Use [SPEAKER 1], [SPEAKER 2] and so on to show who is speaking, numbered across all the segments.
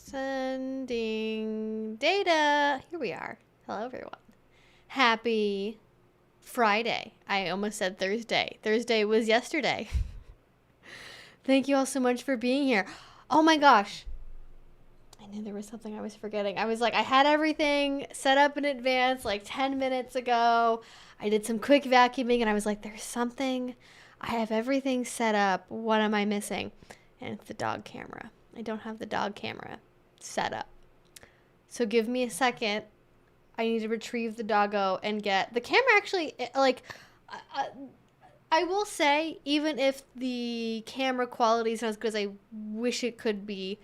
[SPEAKER 1] Sending data. Here we are. Hello, everyone. Happy Friday. I almost said Thursday. Thursday was yesterday. Thank you all so much for being here. Oh my gosh. I knew there was something I was forgetting. I was like, I had everything set up in advance like 10 minutes ago. I did some quick vacuuming and I was like, there's something. I have everything set up. What am I missing? And it's the dog camera. I don't have the dog camera set up. So give me a second. I need to retrieve the doggo and get the camera. Actually, like, I will say, even if the camera quality is not as good as I wish it could be,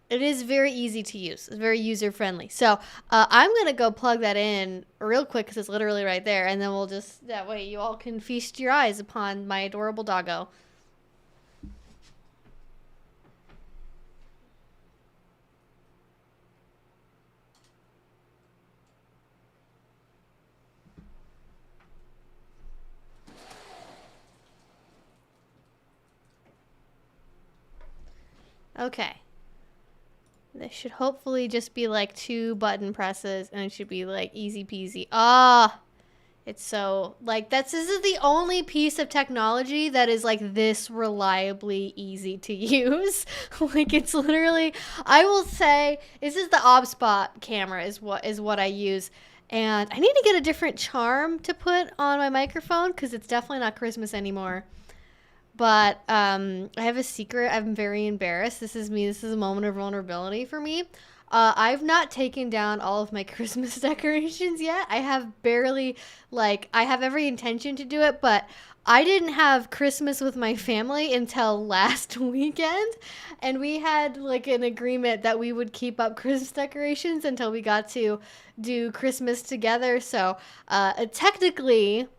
[SPEAKER 1] it is very easy to use. It's very user friendly. So I'm going to go plug that in real quick because it's literally right there. And then we'll just, that way you all can feast your eyes upon my adorable doggo. Okay. This should hopefully just be like 2 button presses and it should be like easy peasy. Ah, it's so like this is the only piece of technology that is like this reliably easy to use. Like it's literally, I will say this is the ObSpot camera is what I use. And I need to get a different charm to put on my microphone because it's definitely not Christmas anymore. But I have a secret. I'm very embarrassed. This is me. This is a moment of vulnerability for me. I've not taken down all of my Christmas decorations yet. I have barely, like, I have every intention to do it, but I didn't have Christmas with my family until last weekend. And we had, like, an agreement that we would keep up Christmas decorations until we got to do Christmas together. So technically,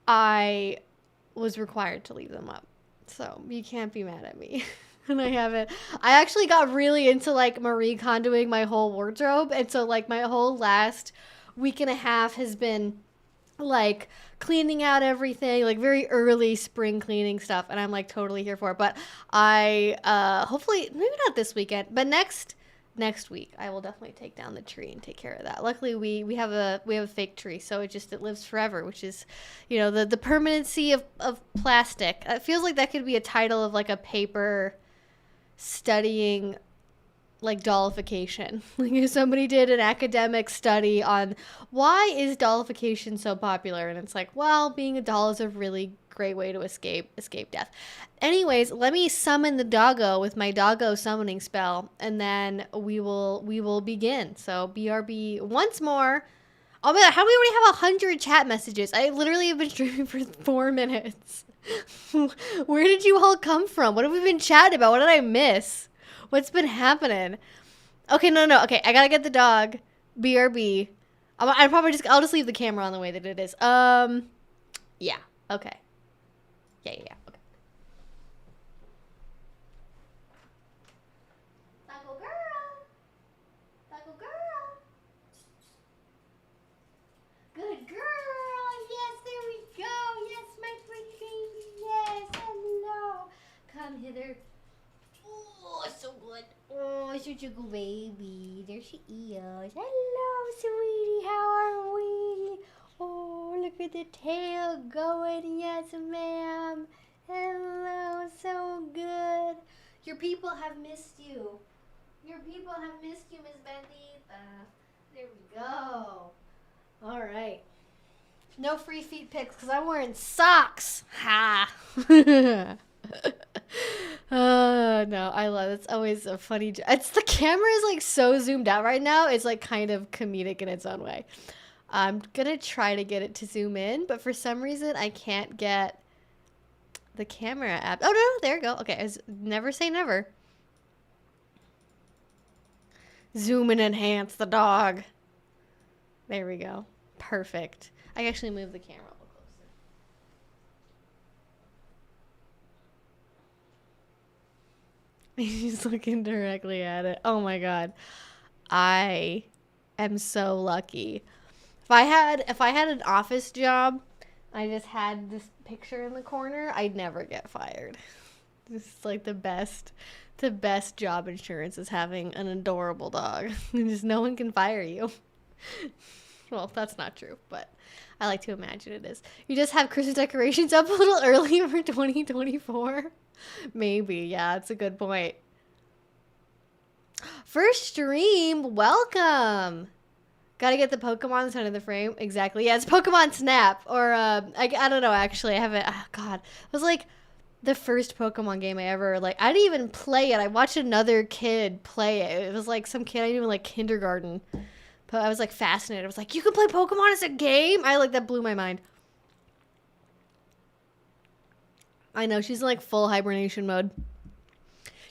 [SPEAKER 1] I was required to leave them up. So you can't be mad at me. And I haven't. I actually got really into like Marie Kondoing my whole wardrobe. And so like my whole last week and a half has been like cleaning out everything, like very early spring cleaning stuff. And I'm like totally here for it. But I hopefully, maybe not this weekend, but next week I will definitely take down the tree and take care of that. Luckily we have a fake tree, so it lives forever, which is, you know, the permanency of plastic. It feels like that could be a title of like a paper studying like dollification. Like if somebody did an academic study on why is dollification so popular, and it's like, well, being a doll is a really great way to escape death. Anyways, let me summon the doggo with my doggo summoning spell, and then we will begin. So BRB once more. Oh my god, how do we already have 100 chat messages? I literally have been streaming for 4 minutes. Where did you all come from? What have we been chatting about? What did I miss? What's been happening? Okay, no. Okay, I gotta get the dog. BRB. I'll just leave the camera on the way that it is. Yeah. Okay. Yeah. Okay. Taco girl. Good girl. Yes, there we go. Yes, my pretty baby. Yes, hello. Come hither. Oh, so good. Oh, such a good baby. There she is. Hello, sweetie. How are we? Oh, look at the tail going. Yes, ma'am. Hello, so good. Your people have missed you. Your people have missed you, Miss Bandita. There we go. All right. No free feet pics because I'm wearing socks. Ha. No, I love it. It's always a funny. It's the camera is like so zoomed out right now. It's like kind of comedic in its own way. I'm gonna try to get it to zoom in, but for some reason I can't get the camera app. Oh no, there you go. Okay, never say never. Zoom and enhance the dog. There we go. Perfect. I actually moved the camera a little closer. He's looking directly at it. Oh my god. I am so lucky. If I had an office job, I just had this picture in the corner, I'd never get fired. It's like the best job insurance is having an adorable dog. Just no one can fire you. Well, that's not true, but I like to imagine it is. You just have Christmas decorations up a little early for 2024. Maybe, yeah, that's a good point. First stream, welcome. Gotta get the Pokemon center of the frame. Exactly. Yeah, it's Pokemon Snap. Or, I don't know, actually. I haven't, oh, God. It was like the first Pokemon game I ever, like, I didn't even play it. I watched another kid play it. It was like some kid, I didn't even like kindergarten. But I was like fascinated. I was like, you can play Pokemon as a game? That blew my mind. I know, she's in like full hibernation mode.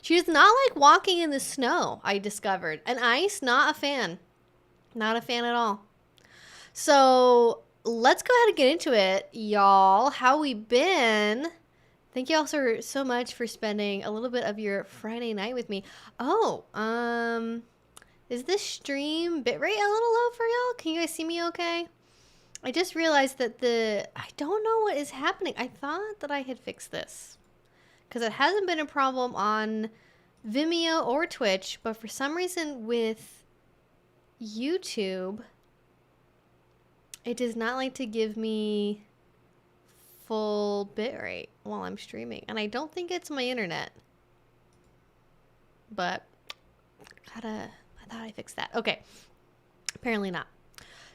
[SPEAKER 1] She does not like walking in the snow, I discovered. And ice, not a fan. Not a fan at all. So let's go ahead and get into it, y'all. How we been? Thank you all so much for spending a little bit of your Friday night with me. Oh, is this stream bitrate a little low for y'all? Can you guys see me okay? I just realized that I don't know what is happening. I thought that I had fixed this, because it hasn't been a problem on Vimeo or Twitch, but for some reason with YouTube, it does not like to give me full bitrate while I'm streaming. And I don't think it's my internet, but I thought I fixed that. Okay, apparently not.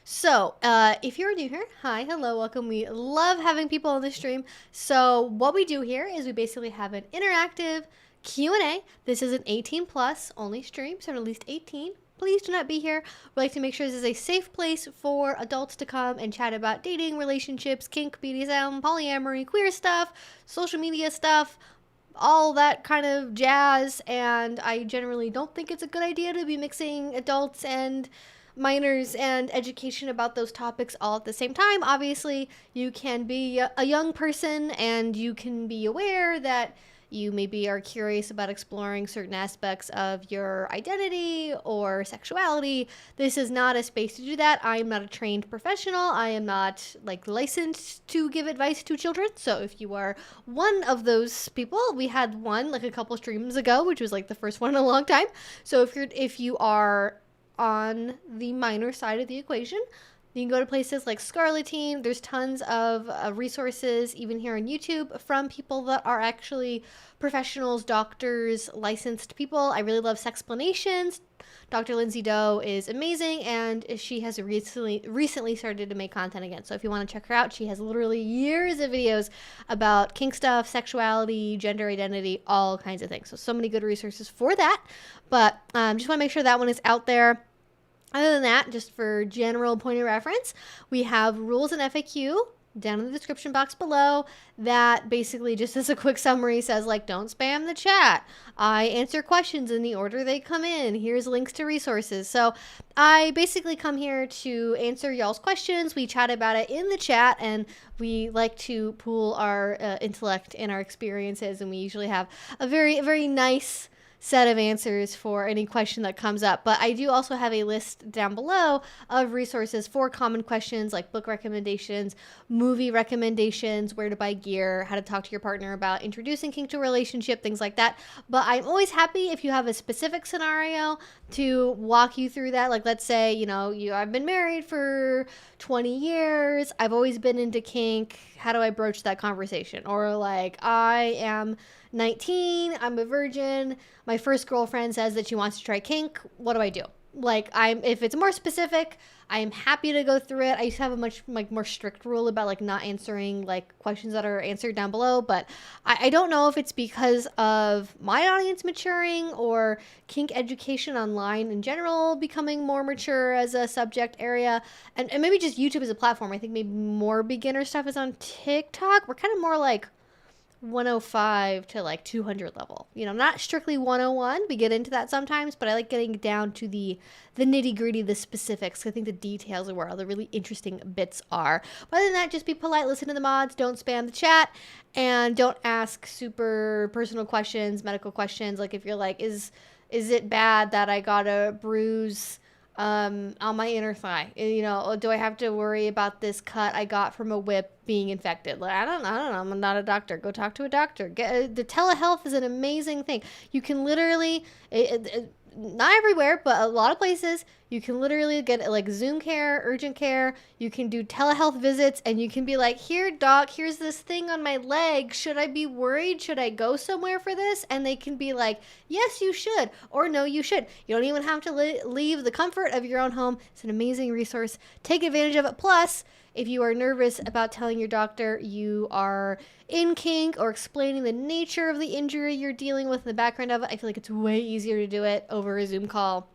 [SPEAKER 1] So, if you're new here, hi, hello, welcome. We love having people on the stream. So what we do here is we basically have an interactive Q&A. This is an 18 plus only stream, so at least 18. Please do not be here. We like to make sure this is a safe place for adults to come and chat about dating, relationships, kink, BDSM, polyamory, queer stuff, social media stuff, all that kind of jazz. And I generally don't think it's a good idea to be mixing adults and minors and education about those topics all at the same time. Obviously, you can be a young person and you can be aware that you maybe are curious about exploring certain aspects of your identity or sexuality. This is not a space to do that. I am not a trained professional. I am not like licensed to give advice to children. So if you are one of those people, we had one like a couple streams ago, which was like the first one in a long time. So if you are on the minor side of the equation, you can go to places like Scarletine. There's tons of resources, even here on YouTube, from people that are actually professionals, doctors, licensed people. I really love Sexplanations. Dr. Lindsay Doe is amazing, and she has recently started to make content again. So if you want to check her out, she has literally years of videos about kink stuff, sexuality, gender identity, all kinds of things. So many good resources for that. But just want to make sure that one is out there. Other than that, just for general point of reference, we have rules and FAQ down in the description box below that basically just as a quick summary says like, don't spam the chat. I answer questions in the order they come in. Here's links to resources. So I basically come here to answer y'all's questions. We chat about it in the chat, and we like to pool our intellect and our experiences, and we usually have a very nice set of answers for any question that comes up. But I do also have a list down below of resources for common questions like book recommendations, movie recommendations, where to buy gear, how to talk to your partner about introducing kink to a relationship, things like that. But I'm always happy if you have a specific scenario to walk you through that. Like, let's say, I've been married for 20 years. I've always been into kink. How do I broach that conversation? Or like, I am 19, I'm a virgin, my first girlfriend says that she wants to try kink. What do I do? Like, if it's more specific, I am happy to go through it. I used to have a much more strict rule about like not answering like questions that are answered down below, but I don't know if it's because of my audience maturing or kink education online in general becoming more mature as a subject area, and maybe just YouTube as a platform. I think maybe more beginner stuff is on TikTok. We're kind of more like 105 to like 200 level, not strictly 101. We get into that sometimes, but I like getting down to the nitty gritty, the specifics. I think the details are where all the really interesting bits are. But other than that, just be polite, listen to the mods, don't spam the chat, and don't ask super personal questions, medical questions. Like if you're like, is it bad that I got a bruise on my inner thigh. You know, do I have to worry about this cut I got from a whip being infected? Like, I don't know. I'm not a doctor. Go talk to a doctor. The telehealth is an amazing thing. You can literally, not everywhere, but a lot of places, you can literally get like Zoom care, urgent care. You can do telehealth visits, and you can be like, here, doc, here's this thing on my leg. Should I be worried? Should I go somewhere for this? And they can be like, yes, you should, or no, you should. You don't even have to leave the comfort of your own home. It's an amazing resource. Take advantage of it. Plus, if you are nervous about telling your doctor you are in kink or explaining the nature of the injury you're dealing with in the background of it, I feel like it's way easier to do it over a Zoom call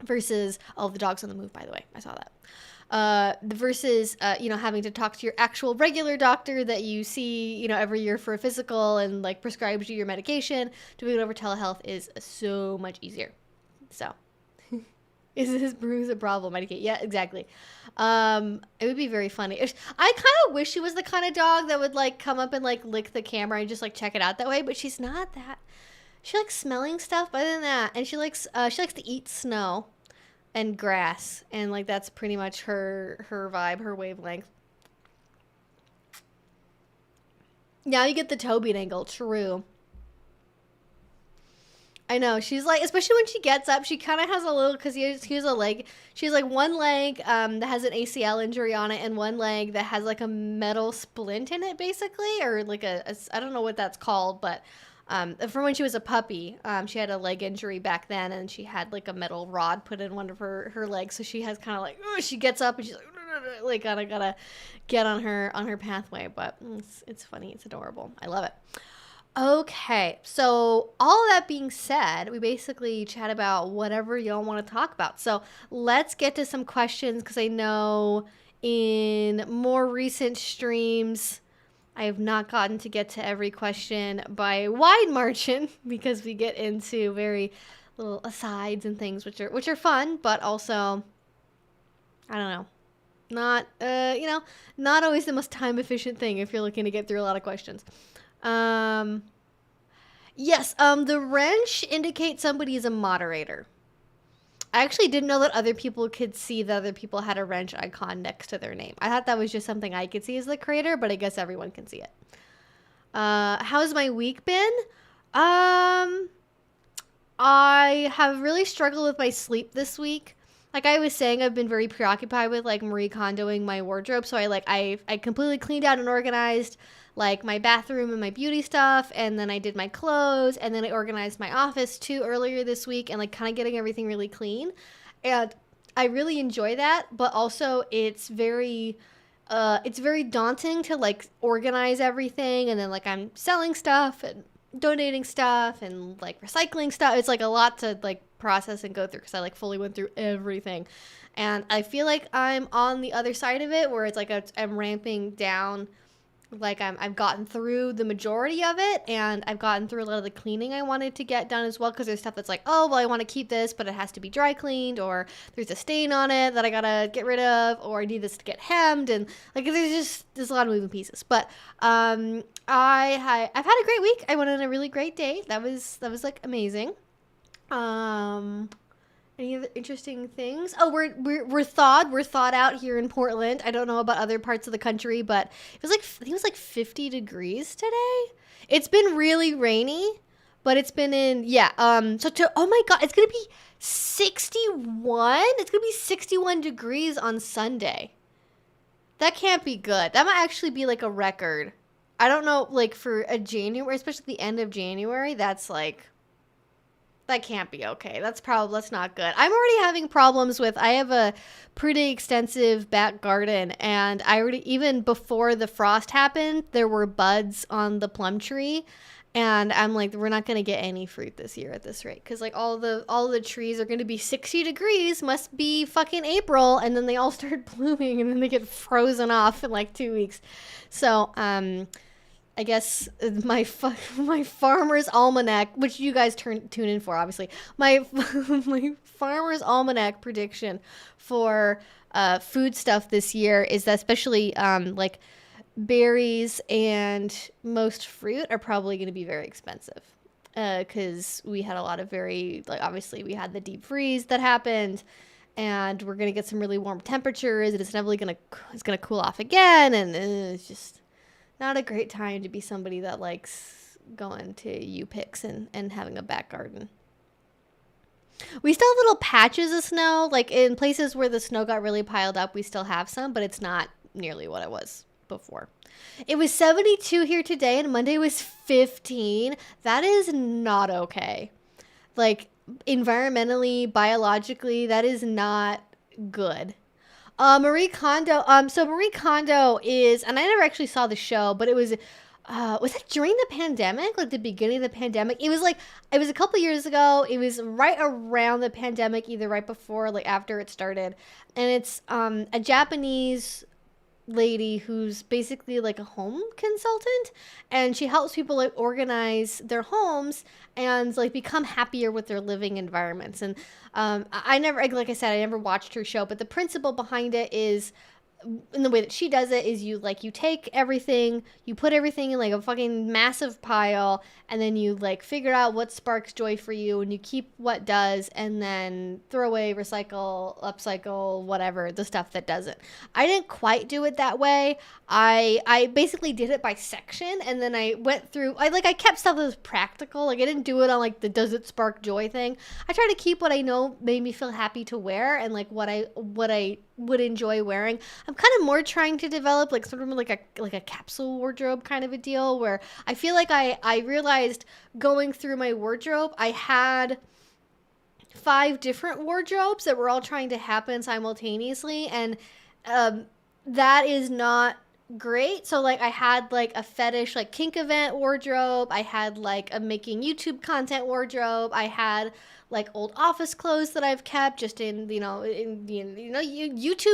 [SPEAKER 1] versus, oh, the dog's on the move, by the way. I saw that. Versus, you know, having to talk to your actual regular doctor that you see, you know, every year for a physical and like prescribes you your medication. Doing it over telehealth is so much easier. So, is this bruise a problem? Yeah, exactly. It would be very funny. I kind of wish she was the kind of dog that would like come up and like lick the camera and just like check it out that way, but she's not that. She likes smelling stuff, but other than that, and she likes to eat snow and grass, and like that's pretty much her vibe, her wavelength. Now you get the toe beat angle. True. I know, she's like, especially when she gets up, she kind of has a little, because he has a leg, she has like one leg that has an ACL injury on it, and one leg that has like a metal splint in it, basically, or like I don't know what that's called, but from when she was a puppy, she had a leg injury back then, and she had like a metal rod put in one of her legs, so she has kind of like, she gets up and she's like gotta get on her pathway, but it's funny, it's adorable, I love it. Okay, so all that being said, we basically chat about whatever y'all want to talk about. So let's get to some questions, because I know in more recent streams, I have not gotten to get to every question by a wide margin, because we get into very little asides and things, which are fun, but also, I don't know, not you know, not always the most time efficient thing if you're looking to get through a lot of questions. Yes, the wrench indicates somebody is a moderator. I actually didn't know that other people could see that other people had a wrench icon next to their name. I thought that was just something I could see as the creator, but I guess everyone can see it. How's my week been? I have really struggled with my sleep this week. Like I was saying, I've been very preoccupied with like Marie Kondoing my wardrobe. So I completely cleaned out and organized like my bathroom and my beauty stuff, and then I did my clothes, and then I organized my office too earlier this week, and like kind of getting everything really clean. And I really enjoy that, but also it's very daunting to like organize everything, and then like I'm selling stuff and donating stuff and like recycling stuff. It's like a lot to like process and go through, because I like fully went through everything, and I feel like I'm on the other side of it, where it's like I'm ramping down. Like I've gotten through the majority of it, and I've gotten through a lot of the cleaning I wanted to get done as well, because there's stuff that's like, oh, well, I want to keep this, but it has to be dry cleaned, or there's a stain on it that I gotta get rid of, or I need this to get hemmed, and like there's a lot of moving pieces. But I've had a great week. I went on a really great date. That was like amazing. Any other interesting things? Oh, we're thawed out here in Portland. I don't know about other parts of the country, but it was like, I think it was like 50 degrees today. It's been really rainy, but it's been oh my God, it's going to be 61. It's going to be 61 degrees on Sunday. That can't be good. That might actually be like a record. I don't know, like for a January, especially the end of January, that's like, that can't be okay. That's not good. I'm already having problems I have a pretty extensive back garden, and even before the frost happened, there were buds on the plum tree, and I'm like, we're not going to get any fruit this year at this rate, because like all the trees are going to be 60 degrees, must be fucking April, and then they all start blooming, and then they get frozen off in like 2 weeks. So, I guess my farmer's almanac, which you guys tune in for, obviously. My farmer's almanac prediction for food stuff this year is that especially like berries and most fruit are probably going to be very expensive, because we had a lot of obviously we had the deep freeze that happened, and we're gonna get some really warm temperatures, and it's gonna cool off again, and it's just not a great time to be somebody that likes going to U-Picks and having a back garden. We still have little patches of snow, like in places where the snow got really piled up, we still have some, but it's not nearly what it was before. It was 72 here today, and Monday was 15. That is not okay. Like, environmentally, biologically, that is not good. Marie Kondo, so Marie Kondo is, and I never actually saw the show, but it was it during the pandemic, like the beginning of the pandemic? It was a couple years ago. It was right around the pandemic, either right before or like after it started. And it's a Japanese lady who's basically like a home consultant, and she helps people like organize their homes and like become happier with their living environments. And I never, like I said, I never watched her show, but the principle behind it is, in the way that she does it, is you take everything, you put everything in like a fucking massive pile, and then you like figure out what sparks joy for you, and you keep what does, and then throw away, recycle, upcycle, whatever, the stuff that doesn't. I didn't quite do it that way. I basically did it by section, and then I went through, I kept stuff that was practical. Like, I didn't do it on like the does it spark joy thing. I try to keep what I know made me feel happy to wear, and like what I would enjoy wearing. I'm kind of more trying to develop like sort of like a capsule wardrobe kind of a deal, where I feel like I realized going through my wardrobe, I had 5 different wardrobes that were all trying to happen simultaneously, and that is not great. So like I had like a fetish like kink event wardrobe, I had like a making YouTube content wardrobe, I had like old office clothes that I've kept just in YouTube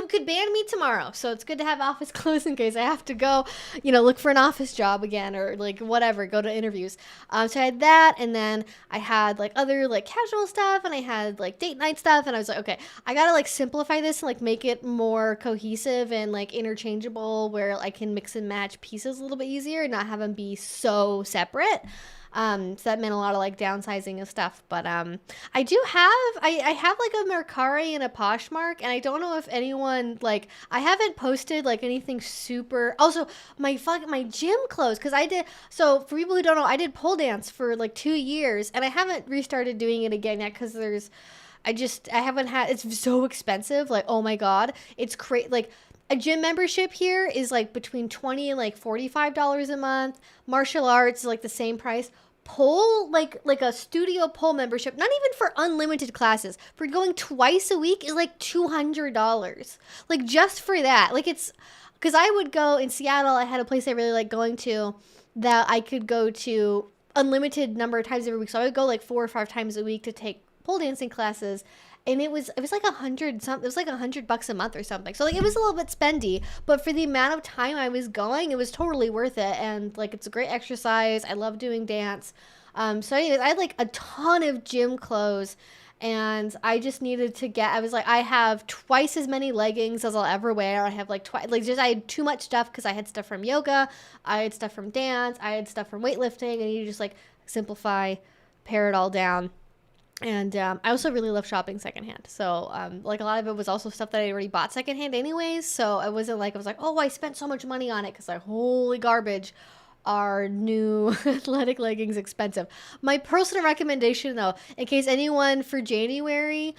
[SPEAKER 1] could ban me tomorrow, so it's good to have office clothes in case I have to go look for an office job again, or like whatever, go to interviews. So I had that, and then I had like other like casual stuff, and I had like date night stuff, and I was like, okay, I gotta like simplify this and like make it more cohesive and like interchangeable, where I can mix and match pieces a little bit easier and not have them be so separate. So that meant a lot of like downsizing of stuff, but I do have I have like a Mercari and a Poshmark, and I don't know if anyone, like, I haven't posted like anything super. Also, my gym clothes, because I did, so for people who don't know, I did pole dance for like 2 years, and I haven't restarted doing it again yet, because I haven't had, it's so expensive, like, oh my god, it's crazy. Like, a gym membership here is like between $20 and like $45 a month. Martial arts is like the same price. Pole, like a studio pole membership, not even for unlimited classes, for going twice a week, is like $200. Like, just for that. Like, it's, because I would go in Seattle, I had a place I really like going to that I could go to unlimited number of times every week. So I would go like 4 or 5 times a week to take pole dancing classes. And it was like it was like $100 a month or something. So like it was a little bit spendy, but for the amount of time I was going, it was totally worth it. And like, it's a great exercise. I love doing dance. So anyways, I had like a ton of gym clothes, and I just needed to get, I was like, I have twice as many leggings as I'll ever wear. I have like I had too much stuff, because I had stuff from yoga, I had stuff from dance, I had stuff from weightlifting, and you just like simplify, pare it all down. And I also really love shopping secondhand. So like a lot of it was also stuff that I already bought secondhand anyways. So I wasn't like, I was like, oh, I spent so much money on it, because like, holy garbage, are new athletic leggings expensive. My personal recommendation, though, in case anyone for January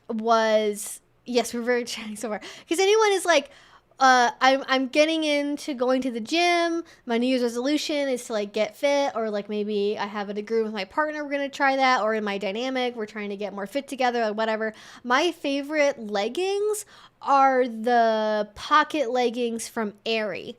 [SPEAKER 1] was, yes, we're very chatting so far. Because anyone is like, I'm getting into going to the gym. My New Year's resolution is to like get fit, or like maybe I have a degree with my partner, we're gonna try that, or in my dynamic, we're trying to get more fit together, or whatever. My favorite leggings are the pocket leggings from Aerie,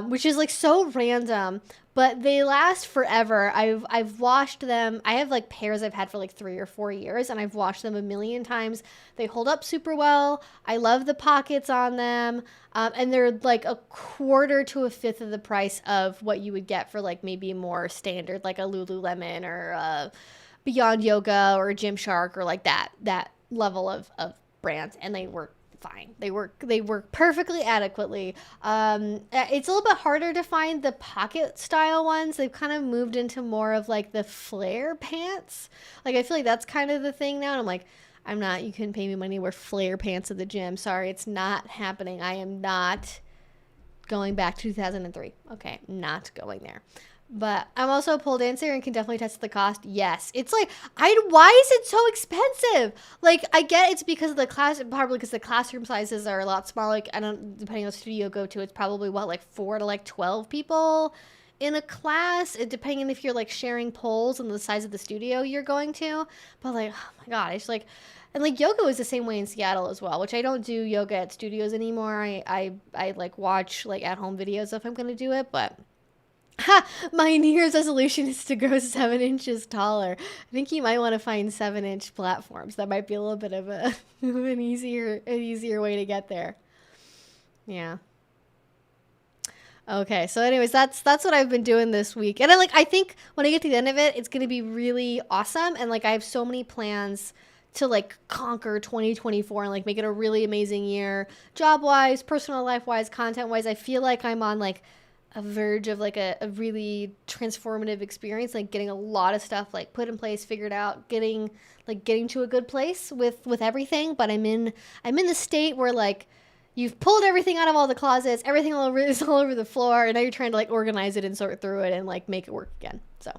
[SPEAKER 1] which is like so random, but they last forever. I've washed them. I have like pairs I've had for like 3 or 4 years, and I've washed them a million times. They hold up super well. I love the pockets on them. And they're like a quarter to a fifth of the price of what you would get for like maybe more standard, like a Lululemon or a Beyond Yoga or a Gymshark, or like that level of brands. And they work fine. They work perfectly adequately. It's a little bit harder to find the pocket style ones. They've kind of moved into more of like the flare pants. Like, I feel like that's kind of the thing now. And I'm like, I'm not, you couldn't pay me money to wear flare pants at the gym. Sorry, it's not happening. I am not going back to 2003. Okay, not going there. But I'm also a pole dancer and can definitely test the cost. Yes. It's like, why is it so expensive? Like, I get it's because of the class, probably because the classroom sizes are a lot smaller. Like, I don't, depending on the studio you go to, it's probably what, like 4 to like 12 people in a class, depending on if you're like sharing poles and the size of the studio you're going to. But like, oh my God, it's like, and like yoga is the same way in Seattle as well, which I don't do yoga at studios anymore. I like watch like at home videos if I'm going to do it, but my New Year's resolution is to grow 7 inches taller. I think you might want to find 7-inch platforms. That might be a little bit of an easier way to get there. Yeah. Okay, so anyways, that's what I've been doing this week. And I think when I get to the end of it, it's going to be really awesome. And like I have so many plans to like conquer 2024 and like make it a really amazing year, job-wise, personal life-wise, content-wise. I feel like I'm on like a verge of like a really transformative experience, like getting a lot of stuff like put in place, figured out, getting to a good place with everything. But I'm in the state where like you've pulled everything out of all the closets, everything is all over the floor, and now you're trying to like organize it and sort through it and like make it work again. So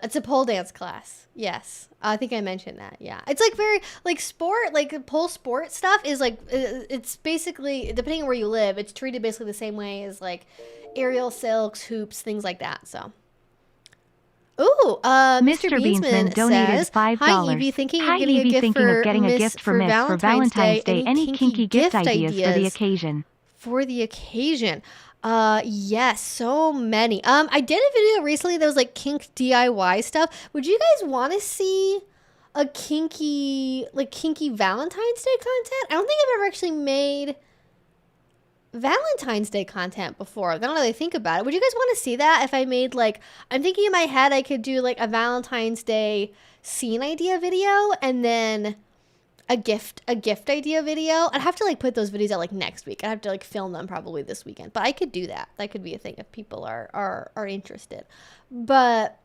[SPEAKER 1] it's a pole dance class. Yes. I think I mentioned that. Yeah. It's like very like sport, like pole sport stuff is like, it's basically, depending on where you live, it's treated basically the same way as like aerial silks, hoops, things like that. So. Ooh, Mr. Beansman says,
[SPEAKER 2] $5.
[SPEAKER 1] Hi, Evie, thinking of getting a gift for Valentine's Day. Any kinky gift ideas
[SPEAKER 2] for the occasion?
[SPEAKER 1] For the occasion. Yes, so many. I did a video recently that was like kink DIY stuff. Would you guys want to see a kinky Valentine's Day content? I don't think I've ever actually made Valentine's Day content before. I don't really think about it. Would you guys want to see that if I made like, I'm thinking in my head I could do like a Valentine's Day scene idea video and then a gift idea video. I'd have to like put those videos out like next week. I'd have to like film them probably this weekend, but I could do that. That could be a thing if people are interested. But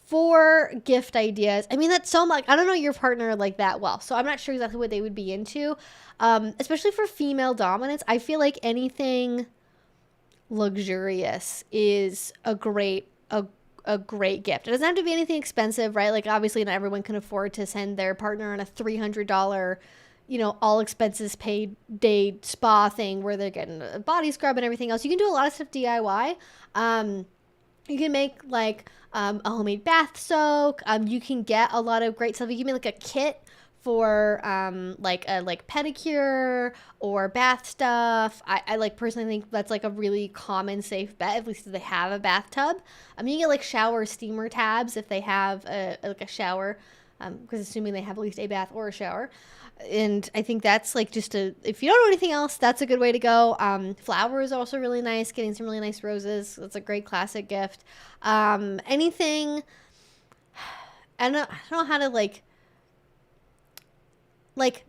[SPEAKER 1] for gift ideas, I mean, that's so much. I don't know your partner like that well, so I'm not sure exactly what they would be into. Especially for female dominance, I feel like anything luxurious is a great gift. It doesn't have to be anything expensive, right? Like obviously not everyone can afford to send their partner on a $300, all expenses paid day spa thing where they're getting a body scrub and everything else. You can do a lot of stuff DIY. You can make like a homemade bath soak. You can get a lot of great stuff. You can make like a kit for like pedicure or bath stuff. I like personally think that's like a really common safe bet, at least if they have a bathtub. You can get like shower steamer tabs if they have like a shower, because assuming they have at least a bath or a shower. And I think that's like if you don't know anything else, that's a good way to go. Flowers are also really nice. Getting some really nice roses, that's a great classic gift. Anything, I don't know how to like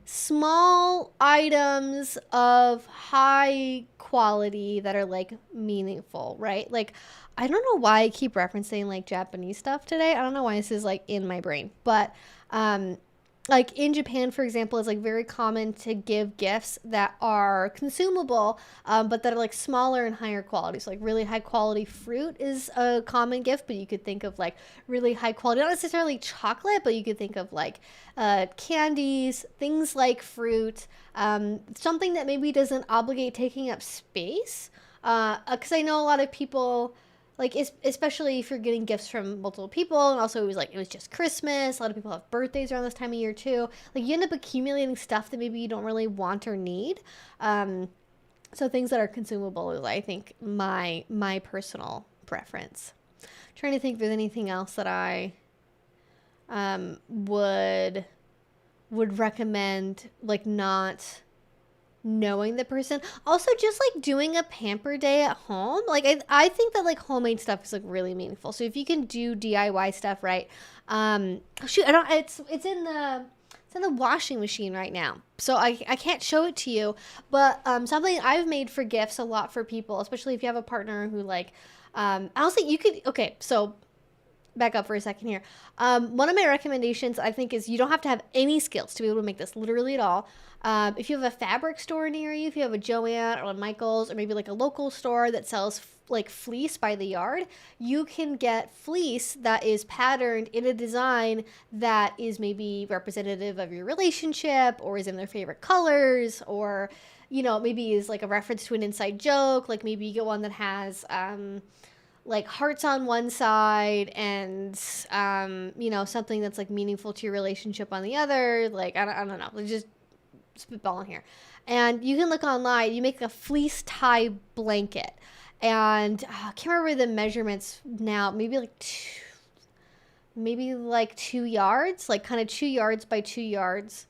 [SPEAKER 1] small items of high quality that are like meaningful, right? Like, I don't know why I keep referencing like Japanese stuff today. I don't know why this is like in my brain, but like in Japan, for example, it's like very common to give gifts that are consumable, but that are like smaller and higher quality. So like really high quality fruit is a common gift, but you could think of like really high quality, not necessarily chocolate, but you could think of like candies, things like fruit, something that maybe doesn't obligate taking up space. Because I know a lot of people, like, especially if you're getting gifts from multiple people, and also it was just Christmas. A lot of people have birthdays around this time of year too. Like, you end up accumulating stuff that maybe you don't really want or need. So things that are consumable is, I think, my personal preference. I'm trying to think if there's anything else that I would recommend, like, not knowing the person. Also, just like doing a pamper day at home, like I think that like homemade stuff is like really meaningful. So if you can do DIY stuff, right? Shoot, I don't. It's in the washing machine right now, so I can't show it to you. But something I've made for gifts a lot for people, especially if you have a partner who like, honestly, you could. Okay, so back up for a second here. One of my recommendations, I think, is you don't have to have any skills to be able to make this, literally at all. If you have a fabric store near you, if you have a Joann or a Michael's, or maybe like a local store that sells like fleece by the yard, you can get fleece that is patterned in a design that is maybe representative of your relationship, or is in their favorite colors, or, you know, maybe is like a reference to an inside joke. Like maybe you get one that has like hearts on one side and you know, something that's like meaningful to your relationship on the other. Like I don't know, just spitballing here. And you can look online, you make a fleece tie blanket, and I can't remember the measurements now, maybe like 2 yards, like kind of 2 yards by 2 yards.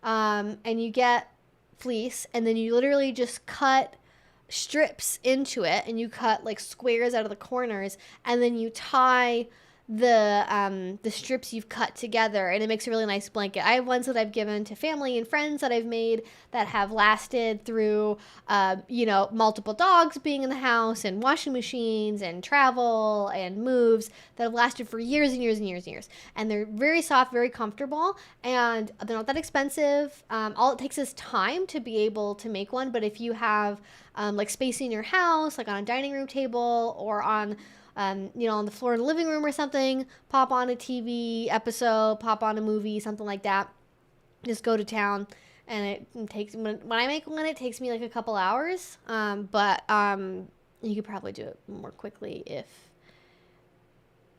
[SPEAKER 1] And you get fleece, and then you literally just cut strips into it, and you cut like squares out of the corners, and then you tie the strips you've cut together, and it makes a really nice blanket. I have ones that I've given to family and friends that I've made that have lasted through you know, multiple dogs being in the house, and washing machines, and travel, and moves, that have lasted for years and years and years and years. And they're very soft, very comfortable, and they're not that expensive. All it takes is time to be able to make one. But if you have like space in your house, like on a dining room table, or on you know, on the floor in the living room or something, pop on a TV episode, pop on a movie, something like that. Just go to town, and it takes, when I make one, it takes me like a couple hours. But you could probably do it more quickly if,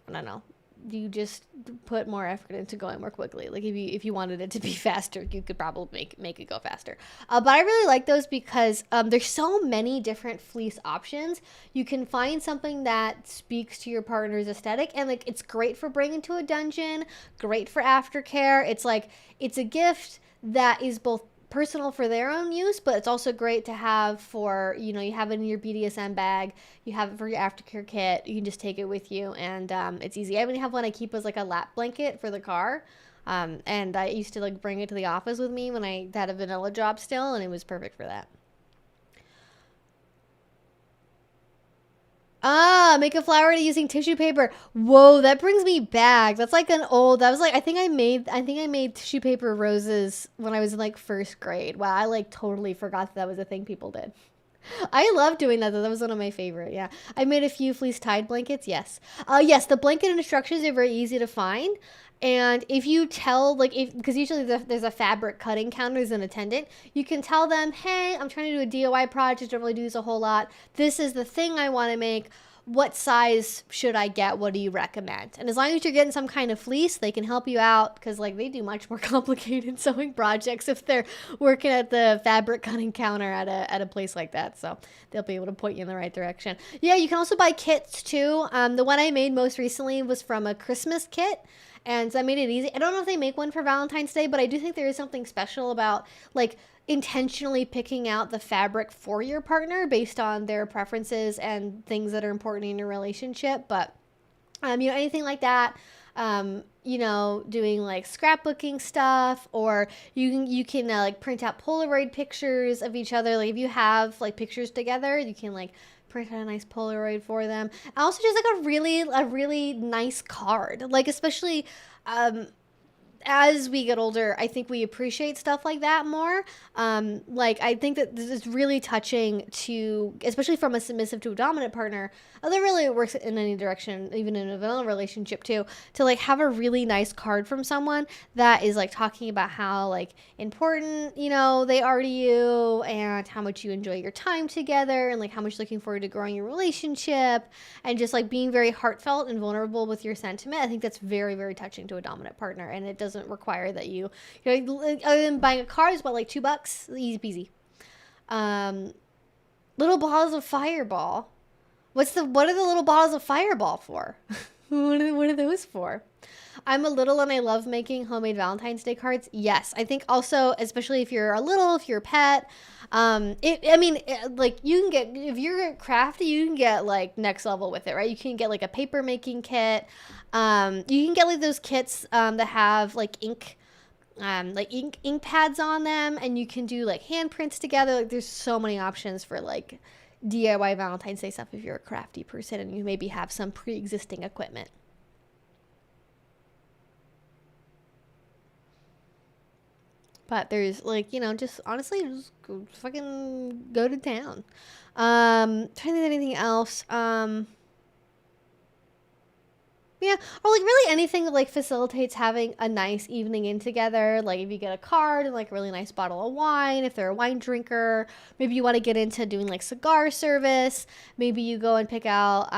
[SPEAKER 1] I don't know, you just put more effort into going more quickly. Like if you wanted it to be faster, you could probably make it go faster. But I really like those because there's so many different fleece options. You can find something that speaks to your partner's aesthetic, and like it's great for bringing to a dungeon, great for aftercare. It's like, it's a gift that is both personal for their own use, but it's also great to have for, you know, you have it in your BDSM bag, you have it for your aftercare kit, you can just take it with you, and it's easy. I even have one I keep as like a lap blanket for the car, and I used to like bring it to the office with me when I had a vanilla job still, and it was perfect for that. Make a flower using tissue paper. Whoa, that brings me back. That's like that was like, I think I made tissue paper roses when I was in like first grade. Wow, I like totally forgot that was a thing people did. I love doing that though. That was one of my favorite. Yeah. I made a few fleece tied blankets. Yes. Yes, the blanket instructions are very easy to find. And if you tell, like, because usually there's a fabric cutting counter, there's an attendant, you can tell them, hey, I'm trying to do a DIY project, don't really do this a whole lot. This is the thing I want to make. What size should I get? What do you recommend? And as long as you're getting some kind of fleece, they can help you out, because like they do much more complicated sewing projects if they're working at the fabric cutting counter at a place like that. So they'll be able to point you in the right direction. Yeah, you can also buy kits too. The one I made most recently was from a Christmas kit. And so I made it easy. I don't know if they make one for Valentine's Day, but I do think there is something special about like intentionally picking out the fabric for your partner based on their preferences and things that are important in your relationship. But you know, anything like that, you know, doing like scrapbooking stuff, or you can like print out Polaroid pictures of each other. Like if you have like pictures together, you can like print out a nice Polaroid for them. And also just like a really nice card. Like especially as we get older, I think we appreciate stuff like that more. Like I think that this is really touching to, especially from a submissive to a dominant partner. That really works in any direction, even in a vanilla relationship too, to like have a really nice card from someone that is like talking about how like important, you know, they are to you, and how much you enjoy your time together, and like how much you're looking forward to growing your relationship, and just like being very heartfelt and vulnerable with your sentiment. I think that's very, very touching to a dominant partner, and it doesn't require that you know, other than buying a card is about like $2, easy peasy. Little bottles of Fireball. What are the little bottles of Fireball for? What are those for? I'm a little and I love making homemade Valentine's Day cards. Yes, I think also, especially if you're a pet, like you can get, if you're crafty, you can get like next level with it, right? You can get like a paper making kit. You can get like those kits that have like ink pads on them, and you can do like handprints together. Like there's so many options for like DIY Valentine's Day stuff if you're a crafty person and you maybe have some pre-existing equipment. But there's like, you know, just honestly, just fucking go to town. Trying to think of anything else. Yeah, or like really anything that like facilitates having a nice evening in together. Like if you get a card and like a really nice bottle of wine, if they're a wine drinker, maybe you want to get into doing like cigar service. Maybe you go and pick out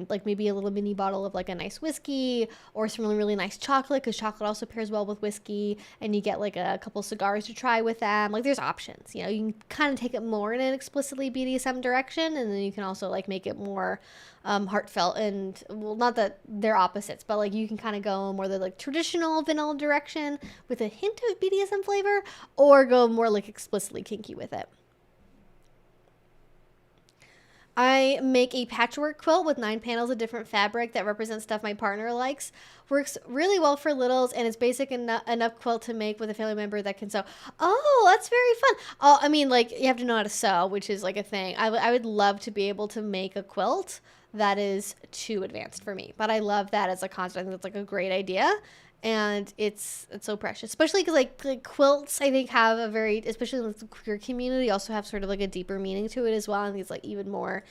[SPEAKER 1] like maybe a little mini bottle of like a nice whiskey or some really, really nice chocolate, because chocolate also pairs well with whiskey, and you get like a couple cigars to try with them. Like there's options, you know, you can kind of take it more in an explicitly BDSM direction, and then you can also like make it more heartfelt, and well, not that they're opposites, but like you can kind of go more the like traditional vanilla direction with a hint of BDSM flavor, or go more like explicitly kinky with it. I make a patchwork quilt with 9 panels of different fabric that represents stuff my partner likes. Works really well for littles, and it's basic enough quilt to make with a family member that can sew. Oh, that's very fun. Oh, I mean, like, you have to know how to sew, which is like a thing. I would love to be able to make a quilt that is too advanced for me, but I love that as a concept. I think that's like a great idea, and it's so precious, especially because like quilts I think have a very, especially in the queer community, also have sort of like a deeper meaning to it as well, and it's like even more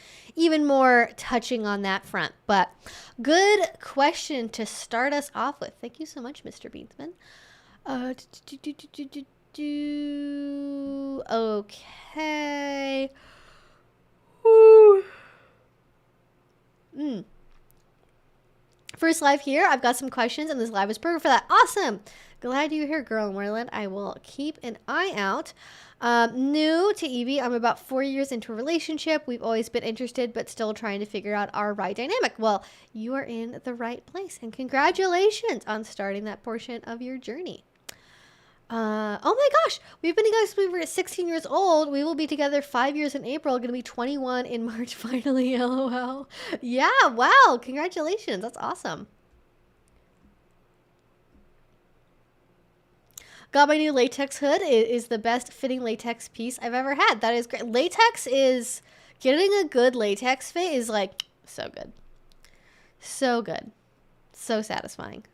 [SPEAKER 1] touching on that front. But good question to start us off with. Thank you so much, Mr. Beansman. Okay. Woo. First live here. I've got some questions, and this live is perfect for that. Awesome. Glad you're here, girl in Wonderland. I will keep an eye out. New to Evie. I'm about 4 years into a relationship. We've always been interested, but still trying to figure out our right dynamic. Well, you are in the right place, and congratulations on starting that portion of your journey. Oh my gosh, we've been together since we were 16 years old. We will be together 5 years in April. Gonna be 21 in March, finally. LOL. Yeah, wow, congratulations. That's awesome. Got my new latex hood. It is the best fitting latex piece I've ever had. That is great. Latex is, getting a good latex fit is like so good. So good. So satisfying.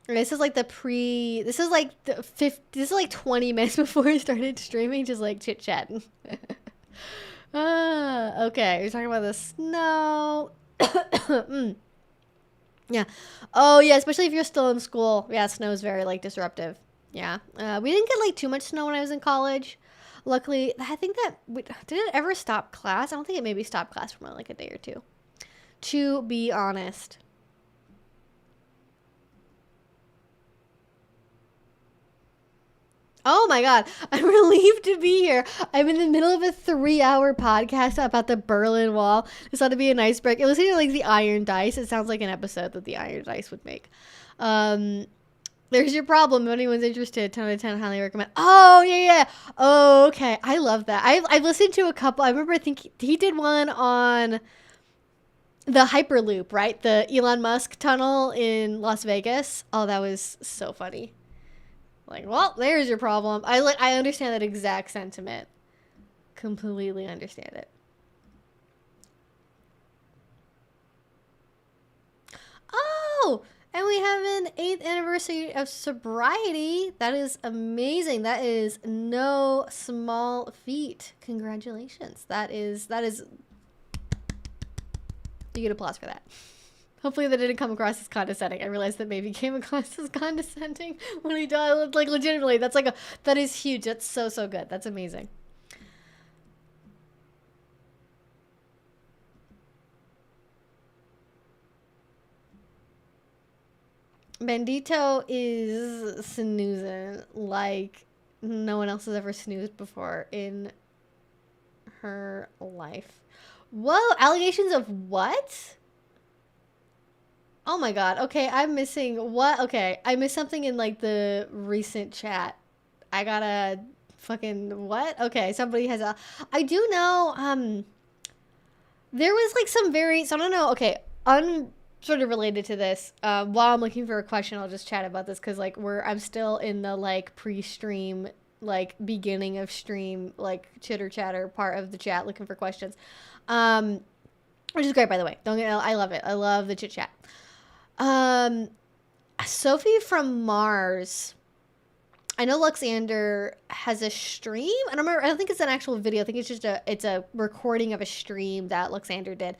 [SPEAKER 1] This is like this is like this is like 20 minutes before I started streaming, just like chit chatting. Okay, we're talking about the snow. Yeah. Oh yeah, especially if you're still in school. Yeah, snow is very like disruptive. Yeah. We didn't get like too much snow when I was in college. Luckily, I think that did it ever stop class? I don't think it maybe stopped class for like a day or two. To be honest. Oh my God, I'm relieved to be here. I'm in the middle of a 3-hour podcast about the Berlin Wall. This ought to be a nice break. It was like the Iron Dice. It sounds like an episode that the Iron Dice would make. There's your problem. If anyone's interested, 10 out of 10, highly recommend. Oh, yeah. Oh, okay. I love that. I've listened to a couple. I remember, I think he did one on the Hyperloop, right? The Elon Musk tunnel in Las Vegas. Oh, that was so funny. Like, well, there's your problem. I understand that exact sentiment. Completely understand it. Oh, and we have an 8th anniversary of sobriety. That is amazing. That is no small feat. Congratulations. That is you get applause for that. Hopefully that didn't come across as condescending. I realized that maybe came across as condescending when we died. Like, legitimately, that is huge. That's so good. That's amazing. Bandito is snoozing like no one else has ever snoozed before in her life. Whoa, allegations of what? Oh my God. Okay, I'm missing what? Okay, I missed something in like the recent chat. I gotta fucking what? Okay, somebody has a. I do know. There was like some very. So I don't know. Okay, sort of related to this. While I'm looking for a question, I'll just chat about this because like I'm still in the like pre-stream, like beginning of stream, like chitter chatter part of the chat, looking for questions. which is great, by the way. Don't get, I love it. I love the chit chat. Sophie from Mars. I know Luxander has a stream. I don't remember. I don't think it's an actual video. I think it's just a recording of a stream that Luxander did.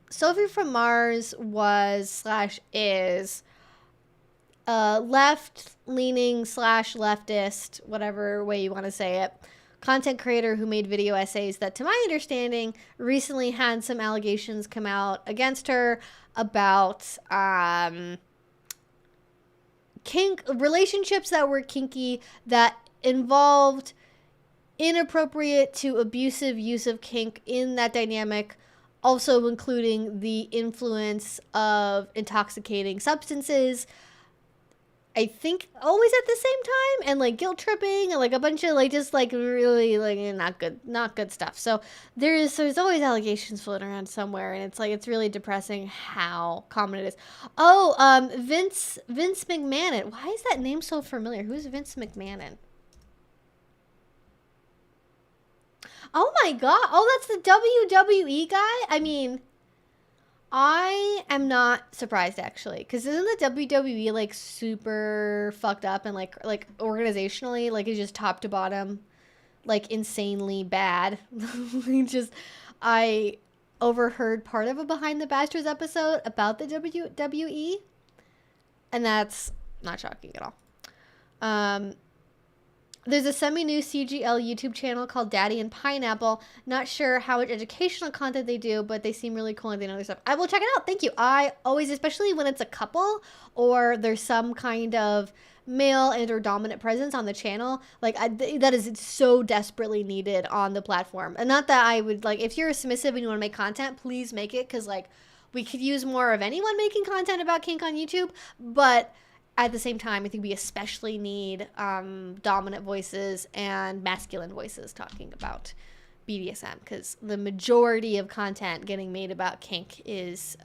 [SPEAKER 1] Sophie from Mars was / is left-leaning / leftist, whatever way you want to say it, content creator who made video essays that, to my understanding, recently had some allegations come out against her about kink relationships that were kinky that involved inappropriate to abusive use of kink in that dynamic, also including the influence of intoxicating substances, I think always at the same time, and like guilt tripping and like a bunch of like just like really like not good stuff. So there's always allegations floating around somewhere, and it's like it's really depressing how common it is. Oh, Vince McMahon. Why is that name so familiar? Who's Vince McMahon? Oh my god. Oh, that's the WWE guy? I mean, I am not surprised, actually, because isn't the WWE like super fucked up and like organizationally, like it's just top to bottom like insanely bad. I overheard part of a Behind the Bastards episode about the WWE, and that's not shocking at all. There's a semi-new CGL YouTube channel called Daddy and Pineapple. Not sure how much educational content they do, but they seem really cool and they know their stuff. I will check it out. Thank you. I always, especially when it's a couple or there's some kind of male and or dominant presence on the channel, like that is so desperately needed on the platform. And not that I would like, if you're submissive and you want to make content, please make it, because like we could use more of anyone making content about kink on YouTube, but at the same time, I think we especially need dominant voices and masculine voices talking about BDSM, because the majority of content getting made about kink is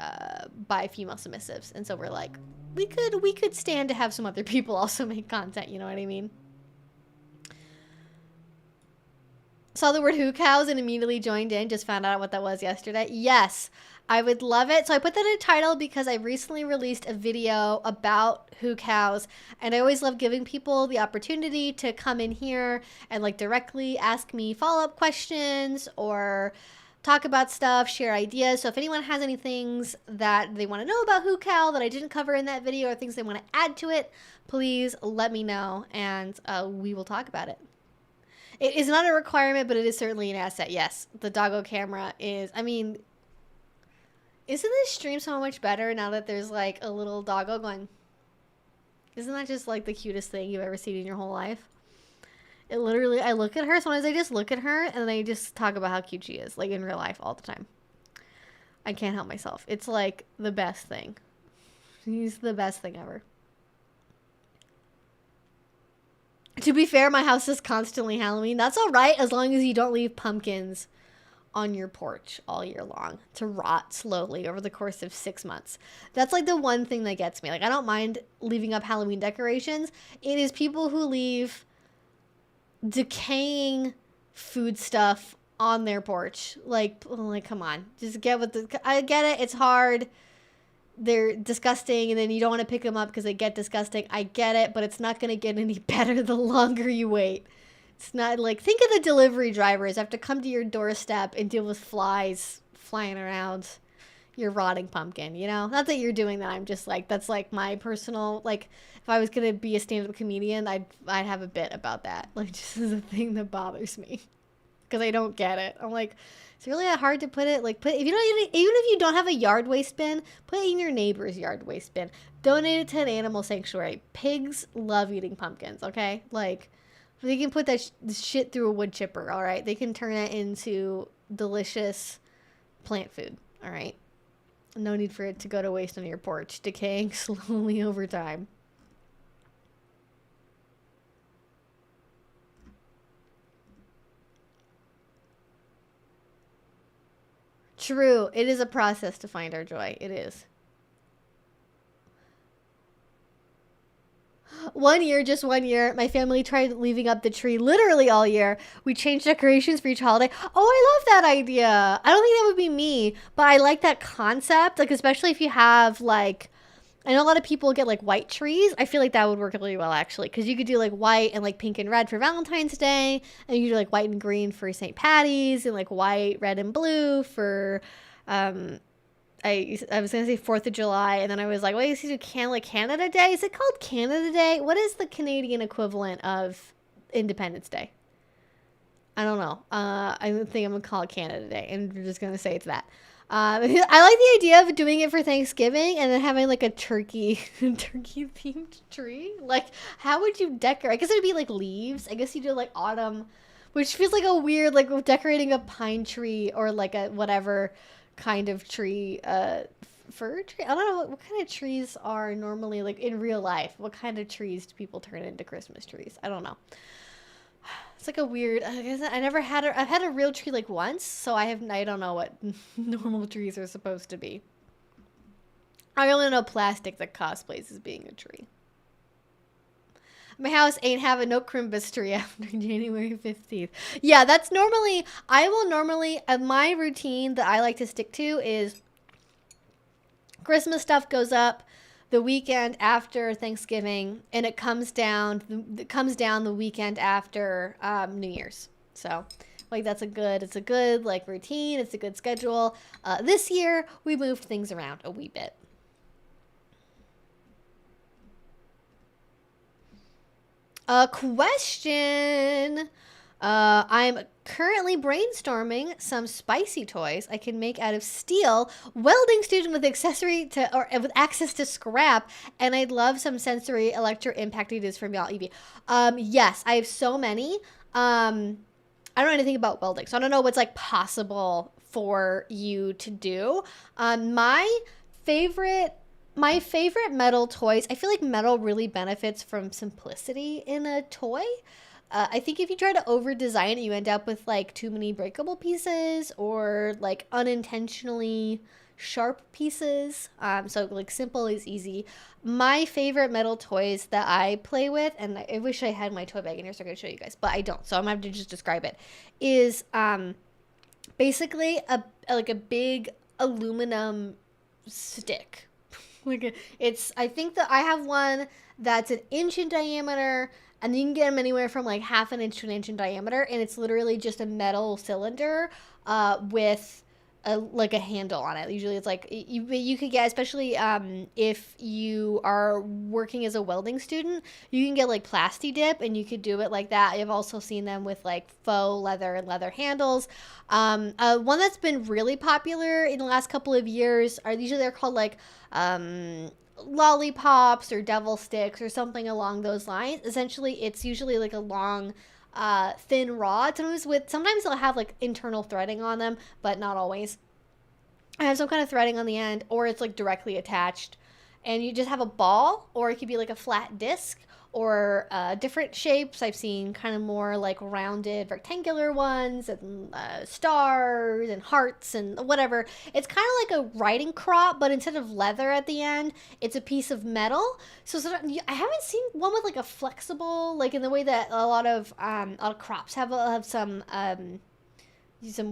[SPEAKER 1] by female submissives, and so we're like, we could stand to have some other people also make content. You know what I mean? Saw the word Hucows and immediately joined in. Just found out what that was yesterday. Yes, I would love it. So I put that in a title because I recently released a video about Hucows, and I always love giving people the opportunity to come in here and like directly ask me follow-up questions or talk about stuff, share ideas. So if anyone has any things that they want to know about Hucow that I didn't cover in that video or things they want to add to it, please let me know, and we will talk about it. It is not a requirement, but it is certainly an asset. Yes, the doggo camera is, I mean, isn't this stream so much better now that there's like a little doggo going? Isn't that just like the cutest thing you've ever seen in your whole life? It literally, I look at her, sometimes I just look at her and I just talk about how cute she is, like in real life all the time. I can't help myself. It's like the best thing. She's the best thing ever. To be fair, my house is constantly Halloween. That's all right, as long as you don't leave pumpkins on your porch all year long to rot slowly over the course of 6 months. That's like the one thing that gets me. Like, I don't mind leaving up Halloween decorations. It is people who leave decaying food stuff on their porch. Like, come on. Just get with the... I get it. It's hard. They're disgusting, and then you don't want to pick them up because they get disgusting. I get it, but it's not going to get any better the longer you wait. It's not like, think of the delivery drivers have to come to your doorstep and deal with flies flying around your rotting pumpkin, you know? Not that you're doing that. I'm just like, that's like my personal, like, if I was going to be a stand-up comedian, I'd have a bit about that. Like, just as a thing that bothers me because I don't get it. I'm like, it's really that hard to put it. Like, if you don't, even if you don't have a yard waste bin, put it in your neighbor's yard waste bin. Donate it to an animal sanctuary. Pigs love eating pumpkins. Okay, like they can put that shit through a wood chipper. All right, they can turn it into delicious plant food. All right, no need for it to go to waste on your porch, decaying slowly over time. True. It is a process to find our joy. It is. one year, just one year, my family tried leaving up the tree literally all year. We changed decorations for each holiday. Oh, I love that idea. I don't think that would be me, but I like that concept. Like, especially if you have like, I know a lot of people get like white trees. I feel like that would work really well actually, because you could do like white and like pink and red for Valentine's Day, and you could do like white and green for St. Patty's, and like white, red, and blue for I was gonna say 4th of July, and then I was like, wait, you do Canada Day? Is it called Canada Day? What is the Canadian equivalent of Independence Day? I don't know. I think I'm gonna call it Canada Day, and we're just gonna say it's that. I like the idea of doing it for Thanksgiving and then having like a turkey themed tree. Like, how would you decorate? I guess it'd be like leaves. I guess you do like autumn, which feels like a weird, like decorating a pine tree or like a whatever kind of tree, fir tree. I don't know what kind of trees are normally like in real life. What kind of trees do people turn into Christmas trees? I don't know. It's like a weird, I guess I never had I've had a real tree like once, so I don't know what normal trees are supposed to be. I only know plastic that cosplays as being a tree. My house ain't having no Crimbus tree after January 15th. Yeah, that's normally, my routine that I like to stick to is Christmas stuff goes up the weekend after Thanksgiving, and it comes down the weekend after New Year's. So like it's a good like routine. It's a good schedule. This year we moved things around a wee bit. A question. I'm currently brainstorming some spicy toys I can make out of steel, welding student with with access to scrap, and I'd love some sensory electro impact ideas from y'all, Evie. Yes, I have so many. I don't know anything about welding, so I don't know what's like possible for you to do. My favorite metal toys, I feel like metal really benefits from simplicity in a toy. I think if you try to over design it, you end up with like too many breakable pieces or like unintentionally sharp pieces. So like simple is easy. My favorite metal toys that I play with, and I wish I had my toy bag in here so I could show you guys, but I don't. So I'm gonna have to just describe it. Is basically a big aluminum stick. I think that I have one that's 1 inch in diameter, and you can get them anywhere from like 1/2 inch to 1 inch in diameter, and it's literally just a metal cylinder with like a handle on it. Usually it's like you could get, especially if you are working as a welding student, you can get like plasti dip, and you could do it like that. I've also seen them with like faux leather and leather handles. One that's been really popular in the last couple of years they're called like lollipops or devil sticks or something along those lines. Essentially, it's usually like a long thin rod. Sometimes they'll have like internal threading on them, but not always. I have some kind of threading on the end, or it's like directly attached, and you just have a ball, or it could be like a flat disc, or different shapes. I've seen kind of more like rounded rectangular ones, and stars and hearts and whatever. It's kind of like a riding crop, but instead of leather at the end, it's a piece of metal. So I haven't seen one with like a flexible, like in the way that a lot of crops have some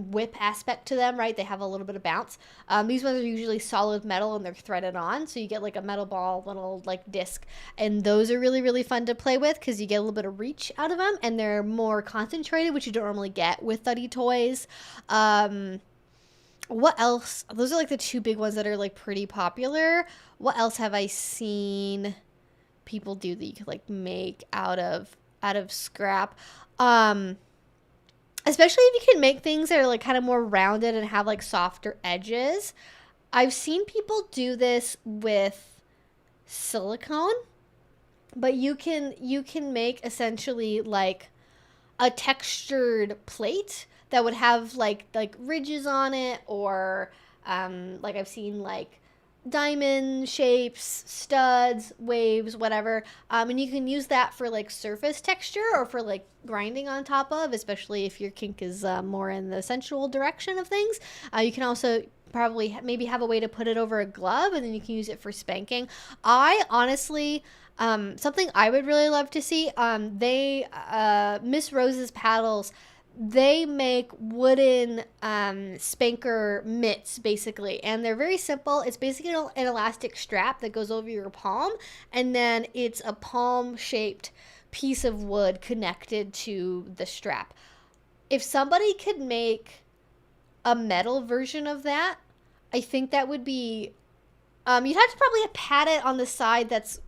[SPEAKER 1] whip aspect to them, right? They have a little bit of bounce. These ones are usually solid metal, and they're threaded on, so you get like a metal ball, little like disc, and those are really, really fun to play with because you get a little bit of reach out of them, and they're more concentrated, which you don't normally get with thuddy toys. What else? Those are like the two big ones that are like pretty popular. What else have I seen people do that you could like make out of scrap? Especially if you can make things that are like kind of more rounded and have like softer edges. I've seen people do this with silicone, but you can make essentially like a textured plate that would have like ridges on it, or like I've seen like diamond shapes, studs, waves, whatever, and you can use that for like surface texture or for like grinding on top of, especially if your kink is more in the sensual direction of things. You can also maybe have a way to put it over a glove, and then you can use it for spanking. I honestly Something I would really love to see, Miss Rose's Paddles, they make wooden spanker mitts, basically, and they're very simple. It's basically an elastic strap that goes over your palm, and then it's a palm-shaped piece of wood connected to the strap. If somebody could make a metal version of that, I think that would be, you'd have to probably pat it on the side that's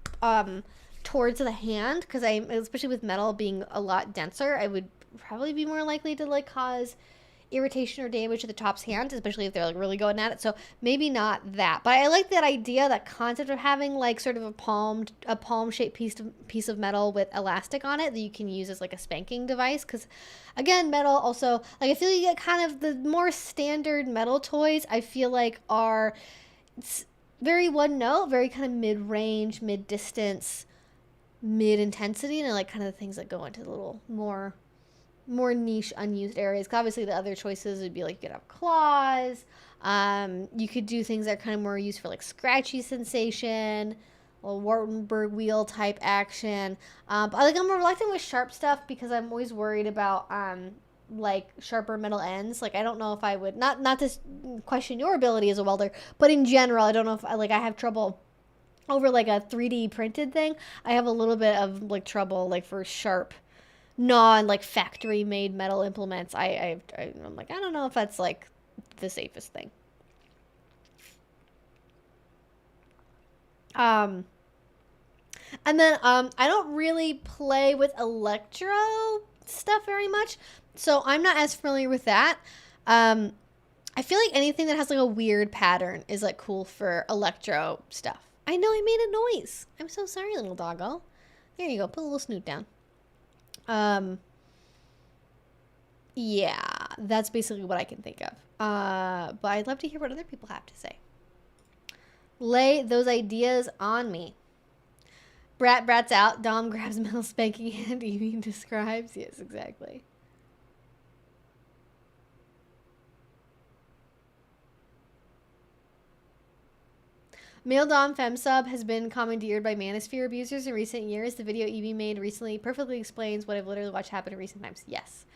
[SPEAKER 1] towards the hand, because especially with metal being a lot denser, I would probably be more likely to like cause irritation or damage to the top's hand, especially if they're like really going at it. So maybe not that, but I like that idea, that concept of having like sort of a palm shaped piece of metal with elastic on it that you can use as like a spanking device. Because again, metal also, like, I feel you get kind of the more standard metal toys, I feel like are very one note, very kind of mid-range, mid-distance, mid-intensity, and I like kind of the things that go into the little more niche, unused areas. Cause obviously the other choices would be like, you could have claws, you could do things that are kind of more used for like scratchy sensation, a Wartenberg wheel type action. But like, I'm reluctant with sharp stuff because I'm always worried about like sharper metal ends. Like, I don't know if I would, not to question your ability as a welder, but in general, I don't know if I have trouble over like a 3D printed thing. I have a little bit of like trouble like for sharp, non like factory made metal implements. I'm like, I don't know if that's like the safest thing. And then I don't really play with Electro stuff very much, so I'm not as familiar with that. I feel like anything that has like a weird pattern is like cool for Electro stuff. I know I made a noise. I'm so sorry, little doggo. There you go. Put a little snoot down. Yeah, that's basically what I can think of. But I'd love to hear what other people have to say. Lay those ideas on me. Brat's out. Dom grabs metal spanking hand. Evie describes. Yes, exactly. Male Dom FemSub has been commandeered by Manosphere abusers in recent years. The video Evie made recently perfectly explains what I've literally watched happen in recent times. Yes.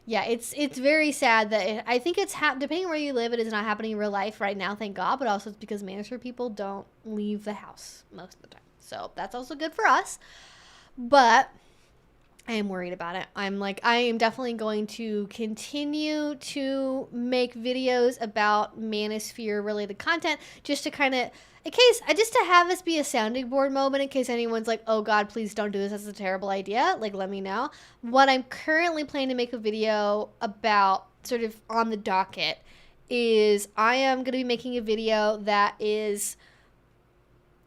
[SPEAKER 1] Yeah, it's very sad that I think it's depending on where you live, it is not happening in real life right now, thank God, but also it's because Manosphere people don't leave the house most of the time. So that's also good for us. But I am worried about it. I am definitely going to continue to make videos about Manosphere related content just to kind of, just to have this be a sounding board moment in case anyone's like, oh God, please don't do this. That's a terrible idea. Like, let me know. What I'm currently planning to make a video about, sort of on the docket, is I am going to be making a video that is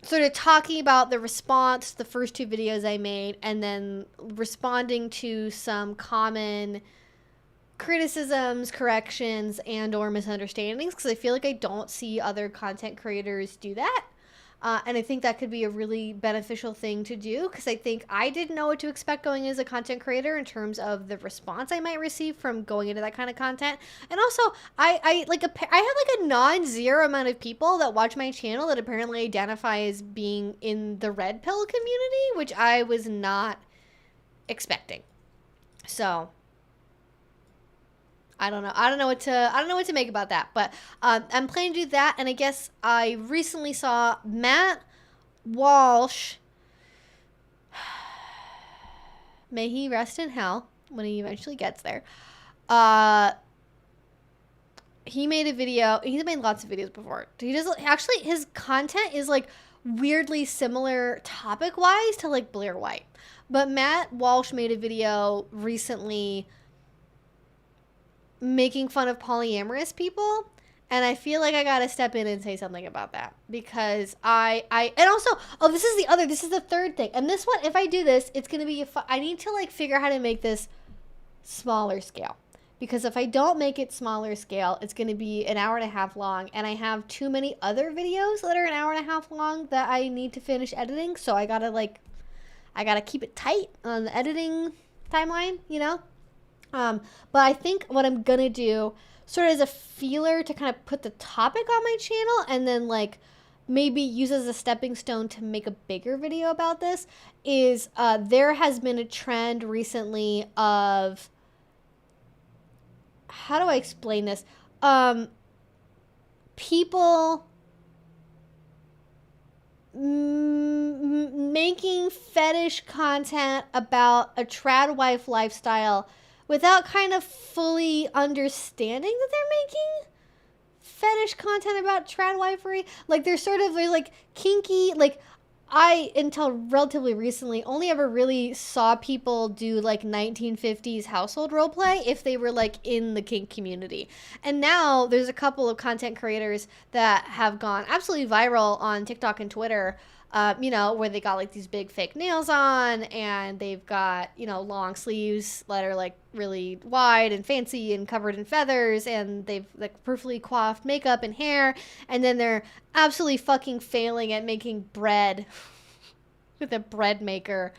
[SPEAKER 1] sort of talking about the response to the first two videos I made, and then responding to some common criticisms, corrections, and or misunderstandings, because I feel like I don't see other content creators do that. And I think that could be a really beneficial thing to do, because I think I didn't know what to expect going as a content creator in terms of the response I might receive from going into that kind of content. And also, I have like a non-zero amount of people that watch my channel that apparently identify as being in the red pill community, which I was not expecting. So I don't know what to make about that, but I'm planning to do that. And I guess I recently saw Matt Walsh, may he rest in hell when he eventually gets there. He made a video. He's made lots of videos before. He does actually, his content is like weirdly similar topic wise to like Blair White, but Matt Walsh made a video recently making fun of polyamorous people, and I feel like I gotta step in and say something about that, because and also, this is the third thing, and this one, if I do this, it's gonna be I need to like figure out how to make this smaller scale, because if I don't make it smaller scale, it's gonna be an hour and a half long, and I have too many other videos that are an hour and a half long that I need to finish editing, so I gotta keep it tight on the editing timeline, you know? But I think what I'm gonna do, sort of as a feeler to kind of put the topic on my channel, and then like maybe use as a stepping stone to make a bigger video about this is there has been a trend recently of, how do I explain this? People making fetish content about a Tradwife lifestyle without kind of fully understanding that they're making fetish content about Tradwifery. Like, they're like kinky, like, I, until relatively recently, only ever really saw people do like 1950s household roleplay if they were like in the kink community. And now there's a couple of content creators that have gone absolutely viral on TikTok and Twitter, you know, where they got like these big fake nails on, and they've got, you know, long sleeves that are like really wide and fancy and covered in feathers, and they've like perfectly coiffed makeup and hair, and then they're absolutely fucking failing at making bread with a bread maker,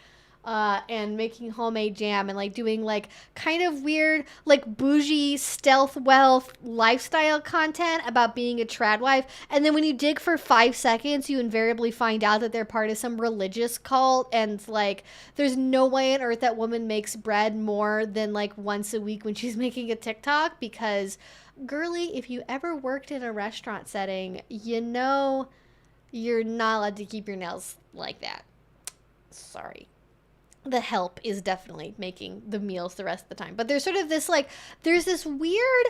[SPEAKER 1] and making homemade jam, and like doing like kind of weird like bougie stealth wealth lifestyle content about being a tradwife. And then when you dig for 5 seconds, you invariably find out that they're part of some religious cult, and like there's no way on earth that woman makes bread more than like once a week when she's making a TikTok, because girly, if you ever worked in a restaurant setting, you know you're not allowed to keep your nails like that. Sorry. The help is definitely making the meals the rest of the time. But there's sort of this like, there's this weird,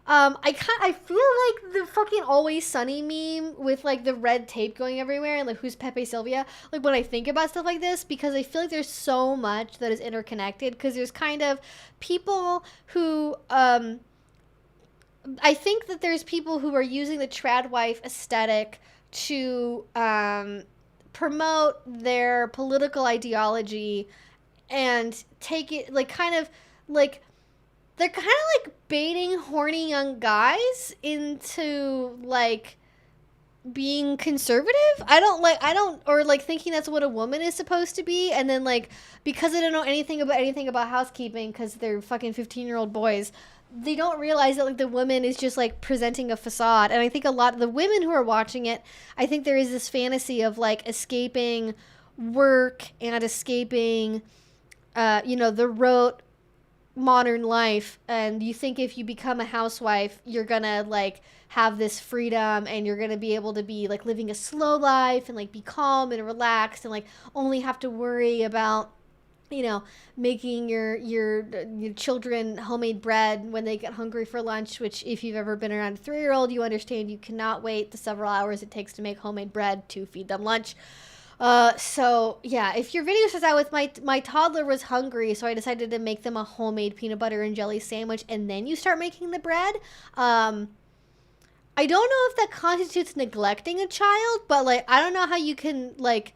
[SPEAKER 1] I feel like the fucking Always Sunny meme with like the red tape going everywhere and like who's Pepe Sylvia, like when I think about stuff like this, because I feel like there's so much that is interconnected, because there's kind of people who, I think that there's people who are using the tradwife aesthetic to promote their political ideology and take it like kind of like they're kind of like baiting horny young guys into like being conservative. Or like thinking that's what a woman is supposed to be, and then like because they don't know anything about housekeeping because they're fucking 15-year-old boys, they don't realize that like the woman is just like presenting a facade. And I think a lot of the women who are watching it, I think there is this fantasy of like escaping work and escaping you know, the rote modern life, and you think if you become a housewife you're gonna like have this freedom, and you're gonna be able to be like living a slow life and like be calm and relaxed and like only have to worry about, you know, making your children homemade bread when they get hungry for lunch, which if you've ever been around a 3-year-old, you understand you cannot wait the several hours it takes to make homemade bread to feed them lunch. So yeah, if your video starts out with my toddler was hungry, so I decided to make them a homemade peanut butter and jelly sandwich, and then you start making the bread, I don't know if that constitutes neglecting a child, but like I don't know how you can like,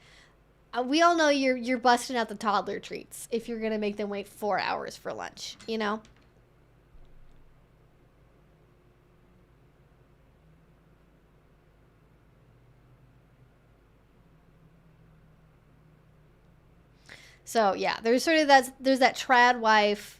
[SPEAKER 1] we all know you're busting out the toddler treats if you're gonna make them wait 4 hours for lunch, you know? So yeah, there's that trad wife.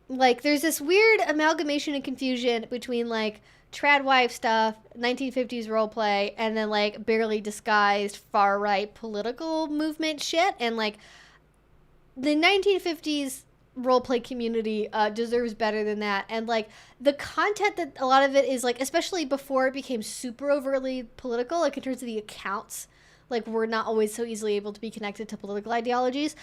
[SPEAKER 1] Like there's this weird amalgamation and confusion between like trad wife stuff, 1950s roleplay, and then like barely disguised far right political movement shit. And like the 1950s roleplay community deserves better than that. And like the content that a lot of it is like, especially before it became super overtly political, like in terms of the accounts, like we're not always so easily able to be connected to political ideologies.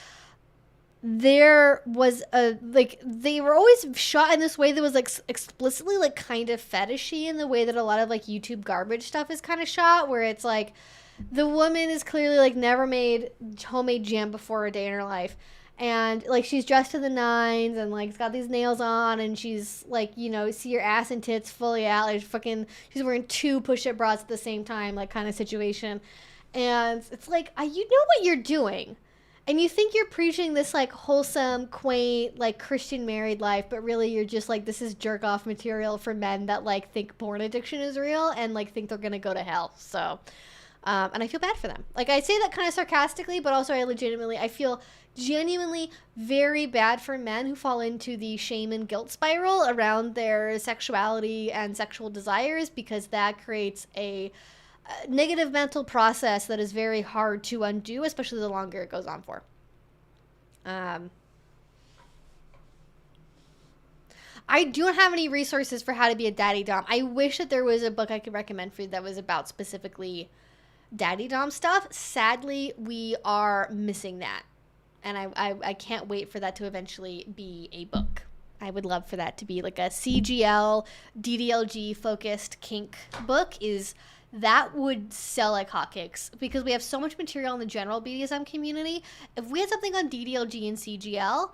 [SPEAKER 1] There was a like they were always shot in this way that was like explicitly like kind of fetishy, in the way that a lot of like YouTube garbage stuff is kind of shot, where it's like the woman is clearly like never made homemade jam before a day in her life, and like she's dressed to the nines and like got these nails on, and she's like, you know, see your ass and tits fully out, like fucking she's wearing 2 push-up bras at the same time, like kind of situation. And it's like, you know what you're doing. And you think you're preaching this like wholesome, quaint, like Christian married life, but really you're just like, this is jerk off material for men that like think porn addiction is real and like think they're gonna go to hell. So, and I feel bad for them. Like I say that kind of sarcastically, but also I feel genuinely very bad for men who fall into the shame and guilt spiral around their sexuality and sexual desires, because that creates a negative mental process that is very hard to undo, especially the longer it goes on for. I don't have any resources for how to be a daddy dom. I wish that there was a book I could recommend for you that was about specifically daddy dom stuff. Sadly, we are missing that. And I can't wait for that to eventually be a book. I would love for that to be like a CGL, DDLG focused kink book. That would sell like hotcakes because we have so much material in the general BDSM community. If we had something on DDLG and CGL,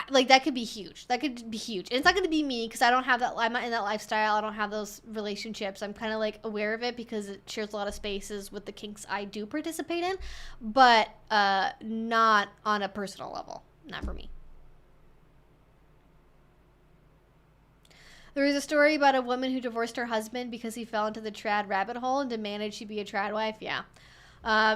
[SPEAKER 1] like that could be huge. That could be huge. And it's not going to be me because I don't have that. I'm not in that lifestyle. I don't have those relationships. I'm kind of like aware of it because it shares a lot of spaces with the kinks I do participate in, but not on a personal level. Not for me. There was a story about a woman who divorced her husband because he fell into the trad rabbit hole and demanded she be a trad wife. Yeah.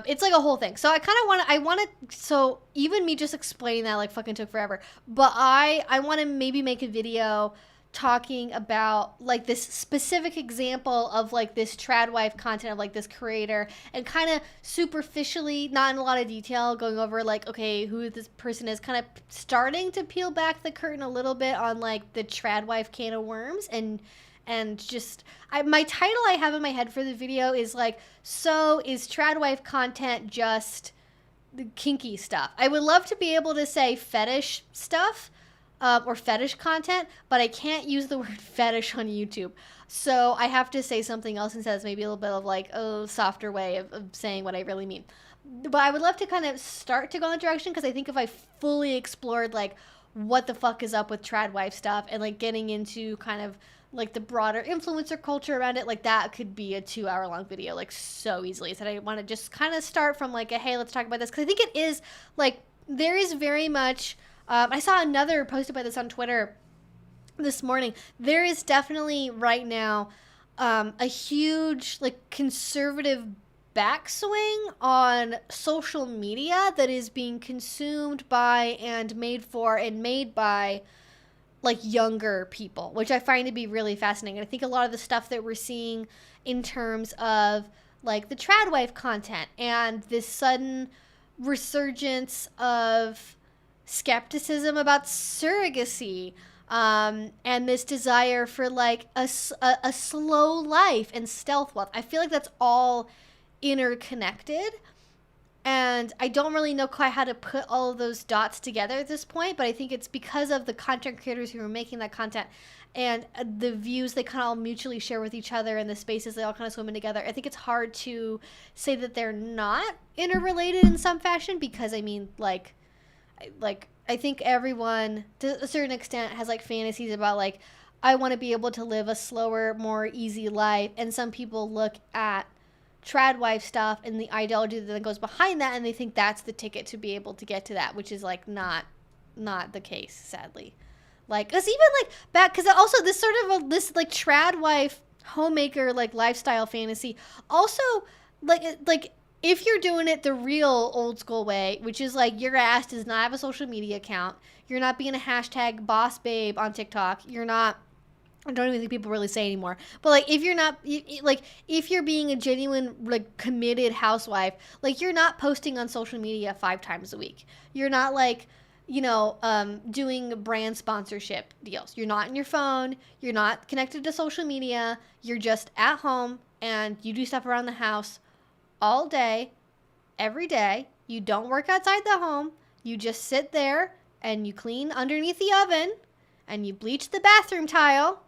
[SPEAKER 1] It's like a whole thing. So I want to, so even me just explaining that like fucking took forever. But I want to maybe make a video talking about like this specific example of like this Tradwife content of like this creator and kind of superficially, not in a lot of detail, going over like, okay, who this person is, kind of starting to peel back the curtain a little bit on like the Tradwife can of worms and just my title I have in my head for the video is like, so is Tradwife content just the kinky stuff? I would love to be able to say fetish stuff or fetish content, but I can't use the word fetish on YouTube. So I have to say something else instead. Maybe a little bit of like a softer way of saying what I really mean. But I would love to kind of start to go in that direction because I think if I fully explored like what the fuck is up with Tradwife stuff and like getting into kind of like the broader influencer culture around it, like that could be a 2-hour long video like so easily. So I want to just kind of start from like a, hey, let's talk about this because I think it is like there is very much I saw another posted by this on Twitter this morning. There is definitely right now a huge like conservative backswing on social media that is being consumed by and made for and made by like younger people, which I find to be really fascinating. And I think a lot of the stuff that we're seeing in terms of like the Tradwife content and this sudden resurgence of skepticism about surrogacy and this desire for like a slow life and stealth wealth. I feel like that's all interconnected. And I don't really know quite how to put all of those dots together at this point, but I think it's because of the content creators who are making that content and the views they kind of all mutually share with each other and the spaces they all kind of swim in together. I think it's hard to say that they're not interrelated in some fashion because, I mean, like I think everyone, to a certain extent, has like fantasies about like, I want to be able to live a slower, more easy life. And some people look at Tradwife stuff and the ideology that goes behind that, and they think that's the ticket to be able to get to that, which is like not the case, sadly. Like, cause even like back, cause also this sort of this like Tradwife homemaker like lifestyle fantasy, also like if you're doing it the real old school way, which is like your ass does not have a social media account, you're not being a hashtag boss babe on TikTok, you're not. I don't even think people really say anymore. But, like, if you're not, like, if you're being a genuine, like, committed housewife, like, you're not posting on social media 5 times a week. You're not, like, you know, doing brand sponsorship deals. You're not on your phone. You're not connected to social media. You're just at home, and you do stuff around the house all day, every day. You don't work outside the home. You just sit there, and you clean underneath the oven, and you bleach the bathroom tile.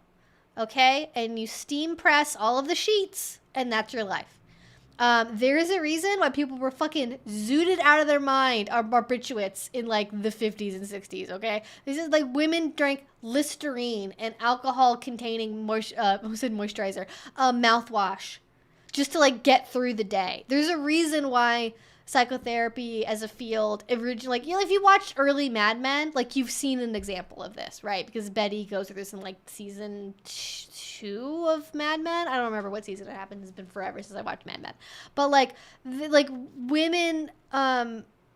[SPEAKER 1] Okay, and you steam press all of the sheets, and that's your life. There is a reason why people were fucking zooted out of their mind on barbiturates in like the 50s and 60s, okay? This is like women drank Listerine and alcohol-containing moisturizer, mouthwash, just to like get through the day. There's a reason why psychotherapy as a field originally, like, you know, if you watched early Mad Men, like, you've seen an example of this, right? Because Betty goes through this in like season 2 of Mad Men. I don't remember what season it happened. It's been forever since I watched Mad Men. But like women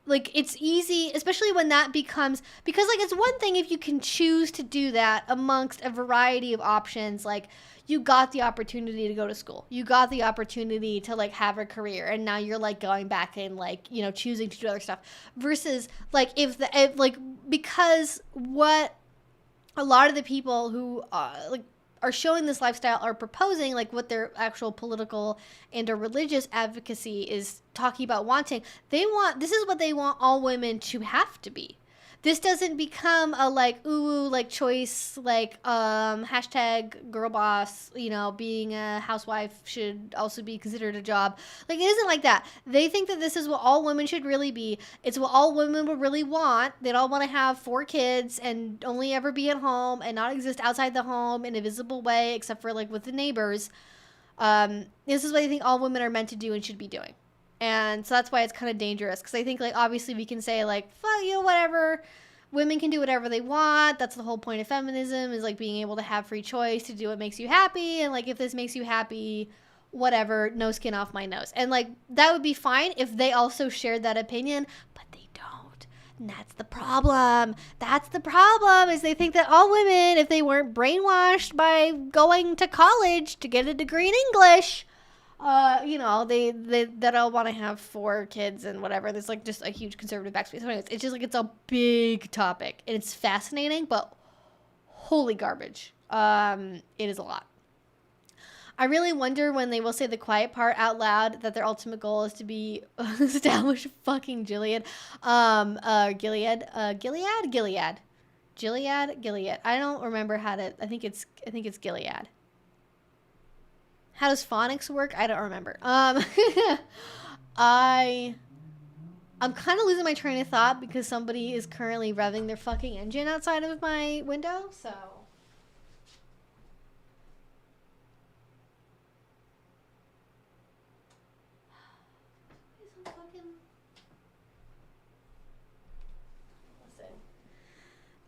[SPEAKER 1] like, it's easy, especially when that becomes, because, like, it's one thing if you can choose to do that amongst a variety of options. Like, you got the opportunity to go to school, you got the opportunity to, like, have a career, and now you're, like, going back and, like, you know, choosing to do other stuff, versus, like, if because what a lot of the people who, like, are showing this lifestyle are proposing, like, what their actual political and or religious advocacy is talking about wanting. This is what they want all women to have to be. This doesn't become a, like, ooh, like, choice, like, hashtag girl boss, you know, being a housewife should also be considered a job. Like, it isn't like that. They think that this is what all women should really be. It's what all women would really want. They'd all want to have 4 kids and only ever be at home and not exist outside the home in a visible way, except for, like, with the neighbors. This is what I think all women are meant to do and should be doing. And so that's why it's kind of dangerous, because I think, like, obviously we can say, like, fuck you, whatever. Women can do whatever they want. That's the whole point of feminism, is, like, being able to have free choice to do what makes you happy. And, like, if this makes you happy, whatever, no skin off my nose. And, like, that would be fine if they also shared that opinion, but they don't. And that's the problem. That's the problem, is they think that all women, if they weren't brainwashed by going to college to get a degree in English, you know, they all want to have 4 kids and whatever. There's, like, just a huge conservative backspace. So anyways, it's just, like, it's a big topic, and it's fascinating, but holy garbage. It is a lot. I really wonder when they will say the quiet part out loud that their ultimate goal is to be establish fucking Gilead. Gilead. I don't remember how to. I think it's Gilead. How does phonics work? I don't remember. I'm kind of losing my train of thought because somebody is currently revving their fucking engine outside of my window, so.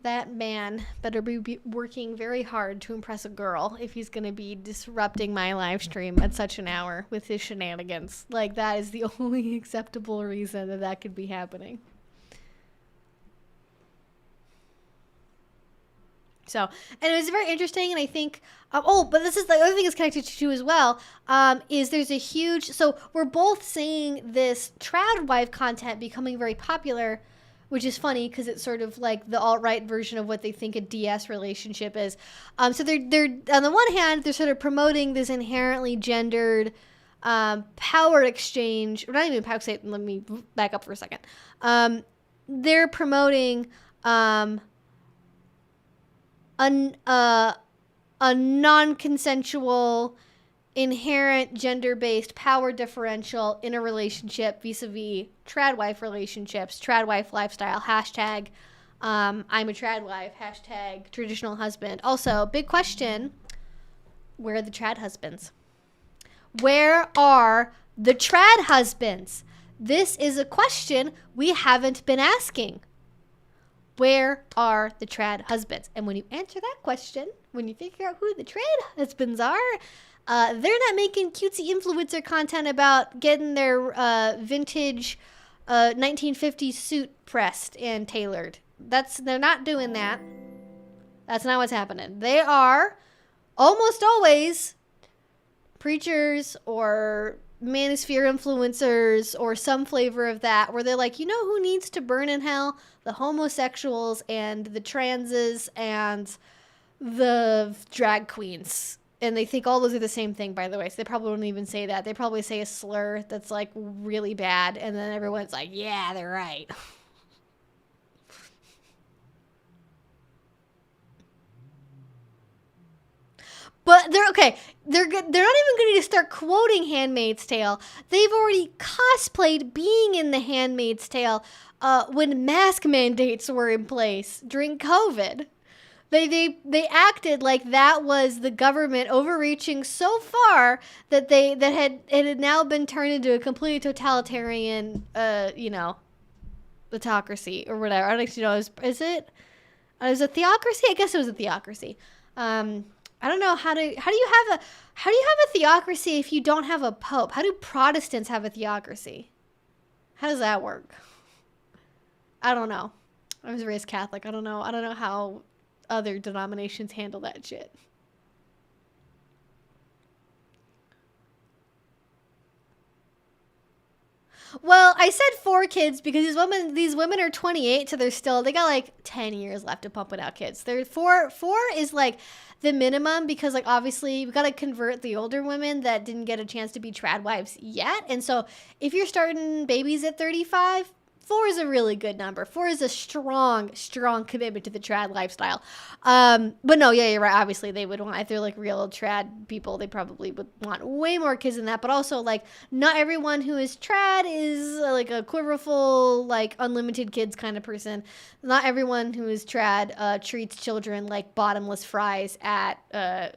[SPEAKER 1] That man better be working very hard to impress a girl if he's going to be disrupting my live stream at such an hour with his shenanigans. Like, that is the only acceptable reason that that could be happening. So, and it was very interesting, and I think, but this is the other thing it's connected to as well, is there's a huge, so we're both seeing this Tradwife content becoming very popular, which is funny because it's sort of like the alt-right version of what they think a DS relationship is. So they're on the one hand, they're sort of promoting this inherently gendered power exchange, or not even power exchange, let me back up for a second. They're promoting a non-consensual, inherent gender-based power differential in a relationship vis-a-vis Tradwife relationships, Tradwife lifestyle, hashtag I'm a Tradwife, hashtag traditional husband. Also, big question, where are the Trad husbands? Where are the Trad husbands? This is a question we haven't been asking. Where are the Trad husbands? And when you answer that question, when you figure out who the Trad husbands are, they're not making cutesy influencer content about getting their vintage 1950s suit pressed and tailored. They're not doing that. That's not what's happening. They are almost always preachers or manosphere influencers or some flavor of that, where they're like, you know who needs to burn in hell? The homosexuals and the transes and the drag queens. And they think all those are the same thing, by the way. So they probably wouldn't even say that. They probably say a slur that's, like, really bad. And then everyone's like, yeah, they're right. But they're okay. They're good. They're not even going to start quoting Handmaid's Tale. They've already cosplayed being in the Handmaid's Tale when mask mandates were in place during COVID. They acted like that was the government overreaching so far that it had now been turned into a completely totalitarian, autocracy or whatever. I don't actually know. Is it a theocracy? I guess it was a theocracy. I don't know how do you have a theocracy if you don't have a pope? How do Protestants have a theocracy? How does that work? I don't know. I was raised Catholic. I don't know how other denominations handle that shit. Well, I said 4 kids because these women are 28, so they got like 10 years left to pump it out kids. They're four is like the minimum because like obviously we got to convert the older women that didn't get a chance to be Tradwives yet. And so if you're starting babies at 35, 4 is a really good number. 4 is a strong commitment to the trad lifestyle. But no, yeah, you're right. Obviously, they would want, if they're like real trad people, they probably would want way more kids than that. But also, like, not everyone who is trad is like a quiverful, like, unlimited kids kind of person. Not everyone who is trad treats children like bottomless fries at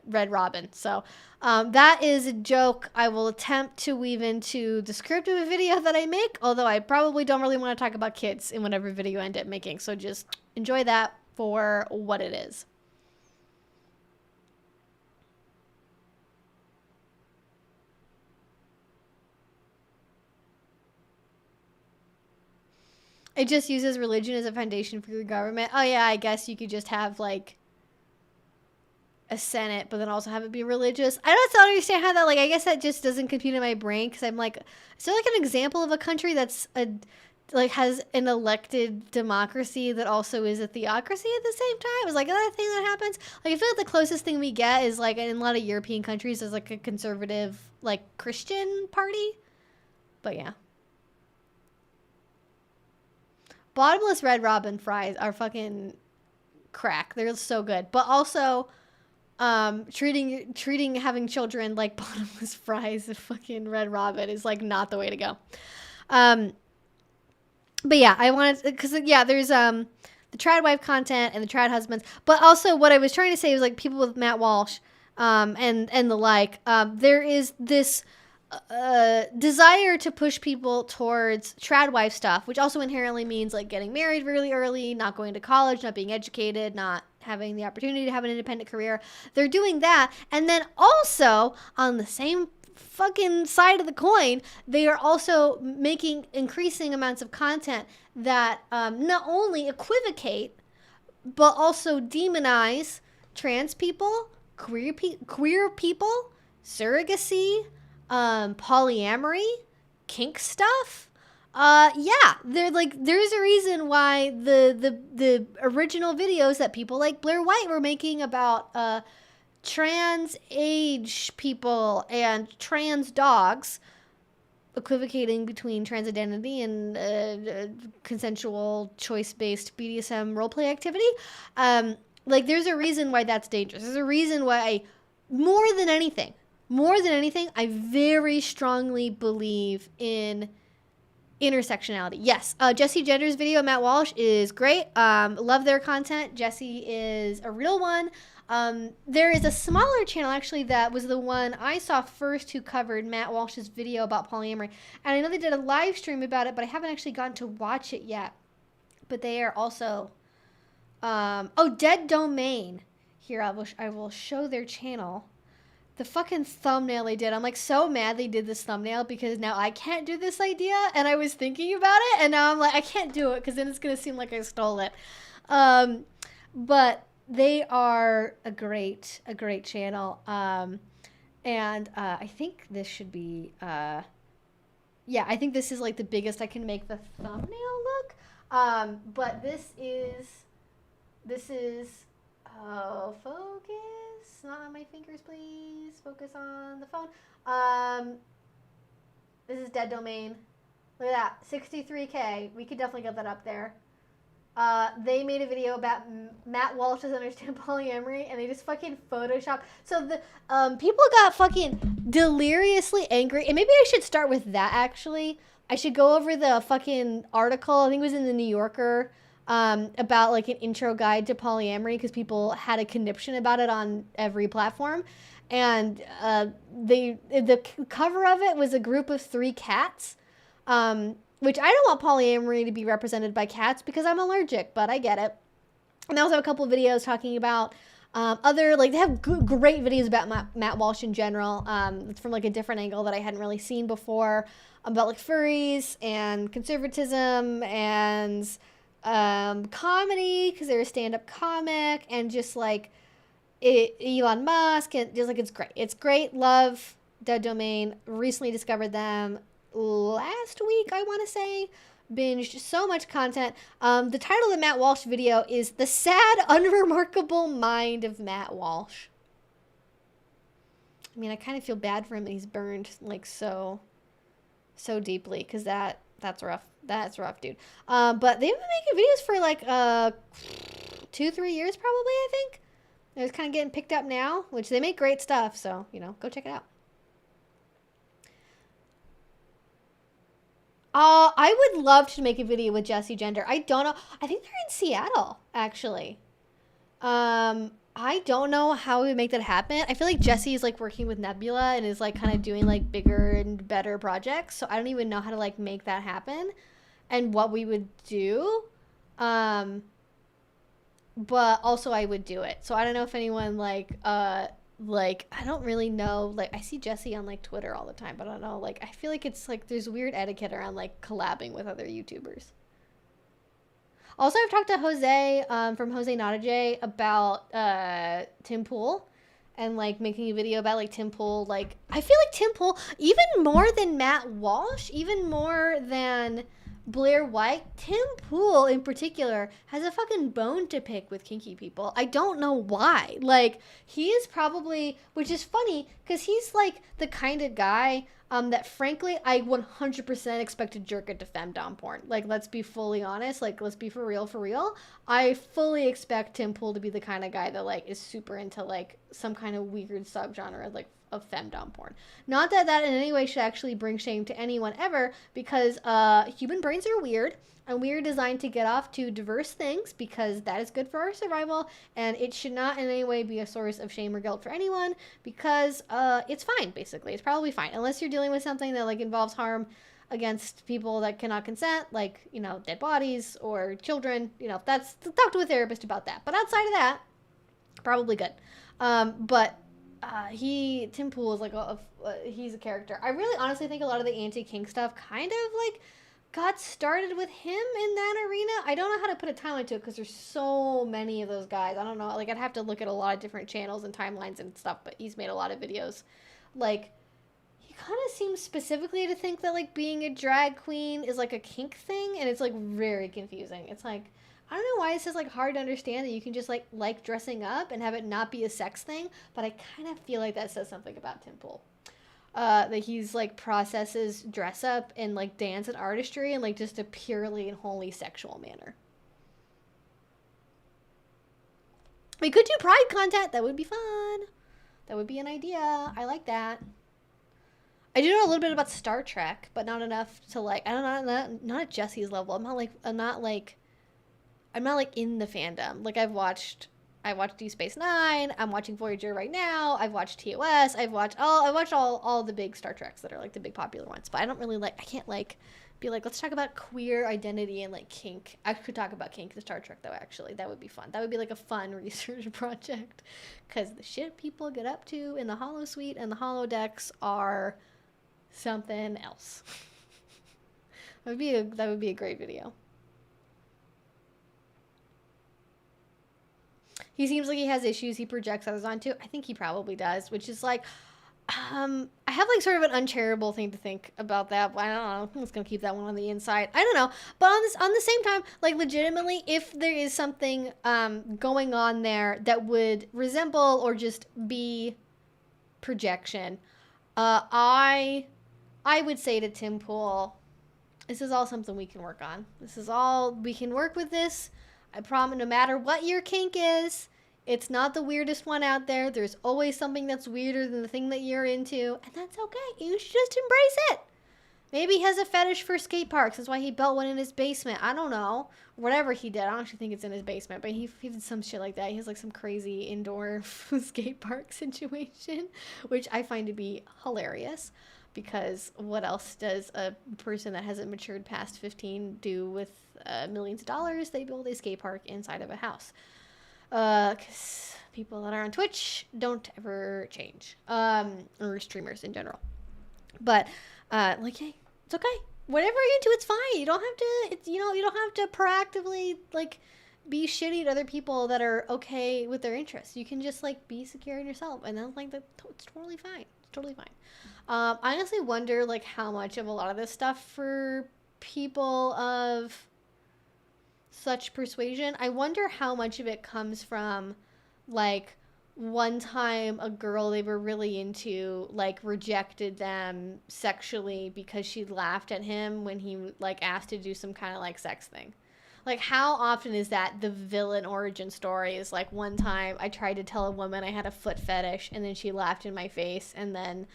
[SPEAKER 1] Red Robin. So, that is a joke I will attempt to weave into the script of a video that I make, although I probably don't really want to talk about kids in whatever video I end up making, so just enjoy that for what it is. It just uses religion as a foundation for your government. Oh yeah, I guess you could just have like a Senate, but then also have it be religious. I don't understand how that, like, I guess that just doesn't compute in my brain because I'm like, is there like an example of a country that's like has an elected democracy that also is a theocracy at the same time? It's like another thing that happens. Like, I feel like the closest thing we get is like in a lot of European countries is like a conservative, like Christian party. But yeah. Bottomless Red Robin fries are fucking crack. They're so good. But also, treating having children like bottomless fries at fucking Red Robin is like not the way to go. But yeah, I wanted, because yeah, there's the Tradwife content and the Trad husbands, but also what I was trying to say was like people with Matt Walsh, and the like. There is this desire to push people towards Tradwife stuff, which also inherently means like getting married really early, not going to college, not being educated, not having the opportunity to have an independent career. They're doing that. And then also on the same fucking side of the coin, they are also making increasing amounts of content that not only equivocate, but also demonize trans people, queer people, surrogacy, polyamory, kink stuff. Yeah, they're like, there's a reason why the original videos that people like Blair White were making about trans age people and trans dogs, equivocating between trans identity and consensual choice-based BDSM roleplay activity. Like, there's a reason why that's dangerous. There's a reason why, more than anything, I very strongly believe in intersectionality. Yes, Jesse Gender's video, Matt Walsh, is great. Love their content. Jesse is a real one. There is a smaller channel, actually, that was the one I saw first who covered Matt Walsh's video about polyamory. And I know they did a live stream about it, but I haven't actually gotten to watch it yet. But they are also... oh, Dead Domain. Here, I will show their channel. The fucking thumbnail they did. I'm like so mad they did this thumbnail because now I can't do this idea. And I was thinking about it and now I'm like, I can't do it because then it's going to seem like I stole it. But they are a great channel. And I think this should be, yeah, I think this is like the biggest I can make the thumbnail look. But this is, oh, focus. Not on my fingers, please. Focus on the phone. This is Dead Domain. Look at that, 63K. We could definitely get that up there. They made a video about Matt Walsh doesn't understand polyamory, and they just fucking Photoshop. So the people got fucking deliriously angry, and maybe I should start with that. Actually, I should go over the fucking article. I think it was in the New Yorker. About like an intro guide to polyamory because people had a conniption about it on every platform. And the cover of it was a group of 3 cats, which I don't want polyamory to be represented by cats because I'm allergic, but I get it. And they also have a couple of videos talking about other, like, they have great videos about Matt Walsh in general. It's from like a different angle that I hadn't really seen before, about like furries and conservatism and comedy because they're a stand-up comic, and just like Elon Musk, and just like it's great. Love Dead Domain. Recently discovered them last week, I want to say. Binged so much content. The title of the Matt Walsh video is The Sad Unremarkable Mind of Matt Walsh. I mean, I kind of feel bad for him that he's burned like so deeply, because that's rough. That's rough, dude. But they've been making videos for like 2-3 years probably, I think. It's kind of getting picked up now, which they make great stuff, so, you know, go check it out. I would love to make a video with Jesse Gender. I don't know. I think they're in Seattle, actually. I don't know how we would make that happen. I feel like Jesse is like working with Nebula and is like kind of doing like bigger and better projects. So I don't even know how to like make that happen and what we would do. But also I would do it. So I don't know if anyone like I don't really know, like I see Jesse on like Twitter all the time, but I don't know, like I feel like it's like there's weird etiquette around like collabing with other YouTubers. Also, I've talked to Jose from Jose Not a J about Tim Pool and like making a video about like Tim Pool. Like I feel like Tim Pool, even more than Matt Walsh, even more than Blair White, Tim Pool in particular has a fucking bone to pick with kinky people. I don't know why. Like he is probably, which is funny because he's like the kind of guy that frankly I 100% expect to jerk into femdom porn. Like let's be fully honest, like let's be for real. I fully expect Tim Pool to be the kind of guy that like is super into like some kind of weird subgenre like of femdom porn. Not that that in any way should actually bring shame to anyone ever, because human brains are weird and we are designed to get off to diverse things because that is good for our survival, and it should not in any way be a source of shame or guilt for anyone, because it's fine. Basically it's probably fine unless you're dealing with something that like involves harm against people that cannot consent, like, you know, dead bodies or children. You know, that's, talk to a therapist about that, but outside of that, probably good. But Tim Pool is like he's a character. I really honestly think a lot of the anti-kink stuff kind of like got started with him in that arena. I don't know how to put a timeline to it because there's so many of those guys. I don't know. Like I'd have to look at a lot of different channels and timelines and stuff, but he's made a lot of videos. Like he kind of seems specifically to think that like being a drag queen is like a kink thing, and it's like very confusing. It's like, I don't know why it's just like hard to understand that you can just like dressing up and have it not be a sex thing, but I kind of feel like that says something about Tim Pool. That he's like processes dress up and like dance and artistry in like just a purely and wholly sexual manner. We could do pride content. That would be fun. That would be an idea. I like that. I do know a little bit about Star Trek, but not enough to like, I don't know, not at Jesse's level. I'm not like in the fandom. Like I watched Deep Space Nine. I'm watching Voyager right now. I've watched TOS. I watched all the big Star Treks that are like the big popular ones. But I don't really like. I can't like be like, let's talk about queer identity and like kink. I could talk about kink in Star Trek though. Actually, that would be fun. That would be like a fun research project, because the shit people get up to in the holosuite and the holodecks are something else. That would be a great video. He seems like he has issues he projects others onto. I think he probably does, which is like, I have like sort of an uncharitable thing to think about that, but I don't know. I'm just gonna keep that one on the inside. I don't know. But on the same time, like legitimately, if there is something going on there that would resemble or just be projection, I would say to Tim Pool, this is all something we can work on. We can work with this. I promise, no matter what your kink is, it's not the weirdest one out there. There's always something that's weirder than the thing that you're into, and that's okay. You should just embrace it. Maybe he has a fetish for skate parks. That's why he built one in his basement. I don't know. Whatever he did. I don't actually think it's in his basement, but he did some shit like that. He has like some crazy indoor skate park situation, which I find to be hilarious. Because what else does a person that hasn't matured past 15 do with millions of dollars? They build a skate park inside of a house. Because people that are on Twitch don't ever change. Or streamers in general. But, like, hey, it's okay. whatever you're into, it's fine. You don't have to, it's, you know, you don't have to proactively, like, be shitty to other people that are okay with their interests. You can just, like, be secure in yourself. And then, like, it's totally fine. It's totally fine. I honestly wonder, like, how much of a lot of this stuff for people of such persuasion, I wonder how much of it comes from, like, one time a girl they were really into, like, rejected them sexually because she laughed at him when he, like, asked to do some kind of, like, sex thing. Like, how often is that the villain origin story? Is like, one time I tried to tell a woman I had a foot fetish, and then she laughed in my face, and then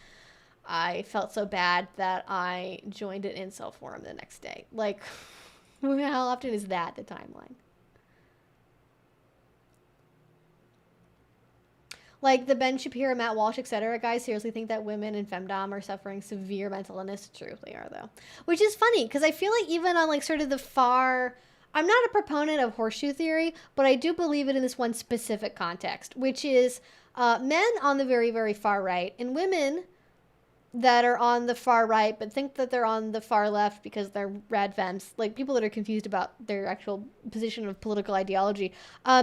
[SPEAKER 1] I felt so bad that I joined an incel forum the next day. Like, how often is that the timeline? Like, the Ben Shapiro, Matt Walsh, etc. guys seriously think that women in femdom are suffering severe mental illness. True, they are, though. Which is funny, because I feel like even on, like, sort of the far... I'm not a proponent of horseshoe theory, but I do believe it in this one specific context, which is men on the very, very far right and women that are on the far right but think that they're on the far left because they're rad femmes, like people that are confused about their actual position of political ideology.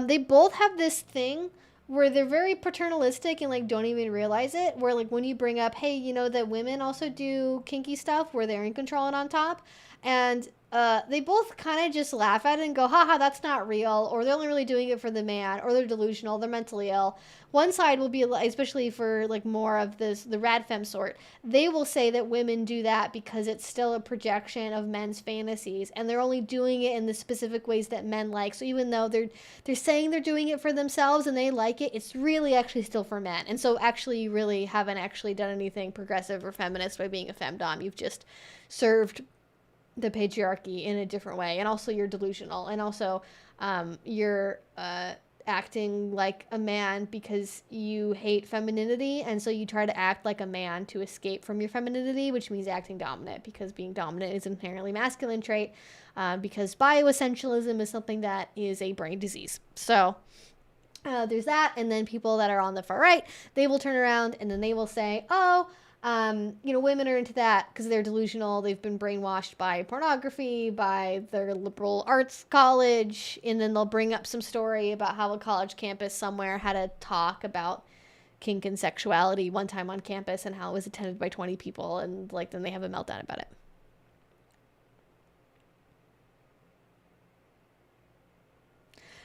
[SPEAKER 1] They both have this thing where they're very paternalistic and, like, don't even realize it, where, like, when you bring up, hey, you know that women also do kinky stuff where they're in control and on top, and they both kind of just laugh at it and go, haha, that's not real, or they're only really doing it for the man, or they're delusional, they're mentally ill. One side will be, especially for, like, more of this, the rad femme sort, they will say that women do that because it's still a projection of men's fantasies, and they're only doing it in the specific ways that men like. So even though they're saying they're doing it for themselves and they like it, it's really actually still for men. And so actually you really haven't actually done anything progressive or feminist by being a femdom. You've just served the patriarchy in a different way, and also you're delusional, and also you're acting like a man because you hate femininity, and so you try to act like a man to escape from your femininity, which means acting dominant, because being dominant is an inherently masculine trait, because bioessentialism is something that is a brain disease. So there's that. And then people that are on the far right, they will turn around and then they will say, oh, you know, women are into that because they're delusional. They've been brainwashed by pornography, by their liberal arts college. And then they'll bring up some story about how a college campus somewhere had a talk about kink and sexuality one time on campus and how it was attended by 20 people. And, like, then they have a meltdown about it.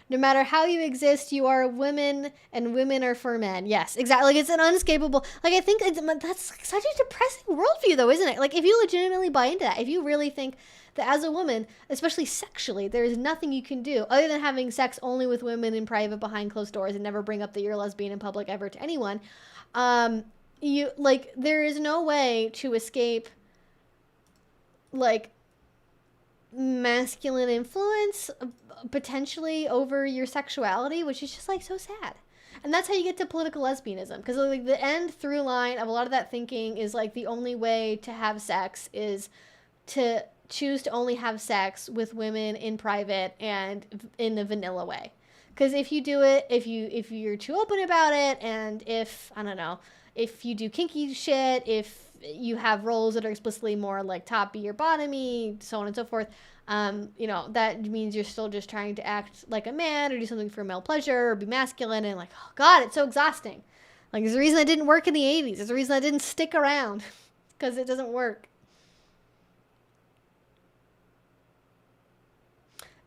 [SPEAKER 1] No matter how you exist, you are a woman, and women are for men. Yes, exactly. Like, it's an unescapable... Like, I think that's such a depressing worldview, though, isn't it? Like, if you legitimately buy into that, if you really think that as a woman, especially sexually, there is nothing you can do other than having sex only with women in private behind closed doors and never bring up that you're a lesbian in public ever to anyone, you, like, there is no way to escape, like, masculine influence potentially over your sexuality, which is just, like, so sad. And that's how you get to political lesbianism, because, like, the end through line of a lot of that thinking is, like, the only way to have sex is to choose to only have sex with women in private and in a vanilla way. Because if you do it, if you're too open about it, and if, I don't know, if you do kinky shit, if you have roles that are explicitly more like top-y or bottom-y, so on and so forth, you know, that means you're still just trying to act like a man or do something for male pleasure or be masculine, and, like, oh god, it's so exhausting. Like, there's a reason that didn't work in the 80s. There's a reason that didn't stick around. Because it doesn't work.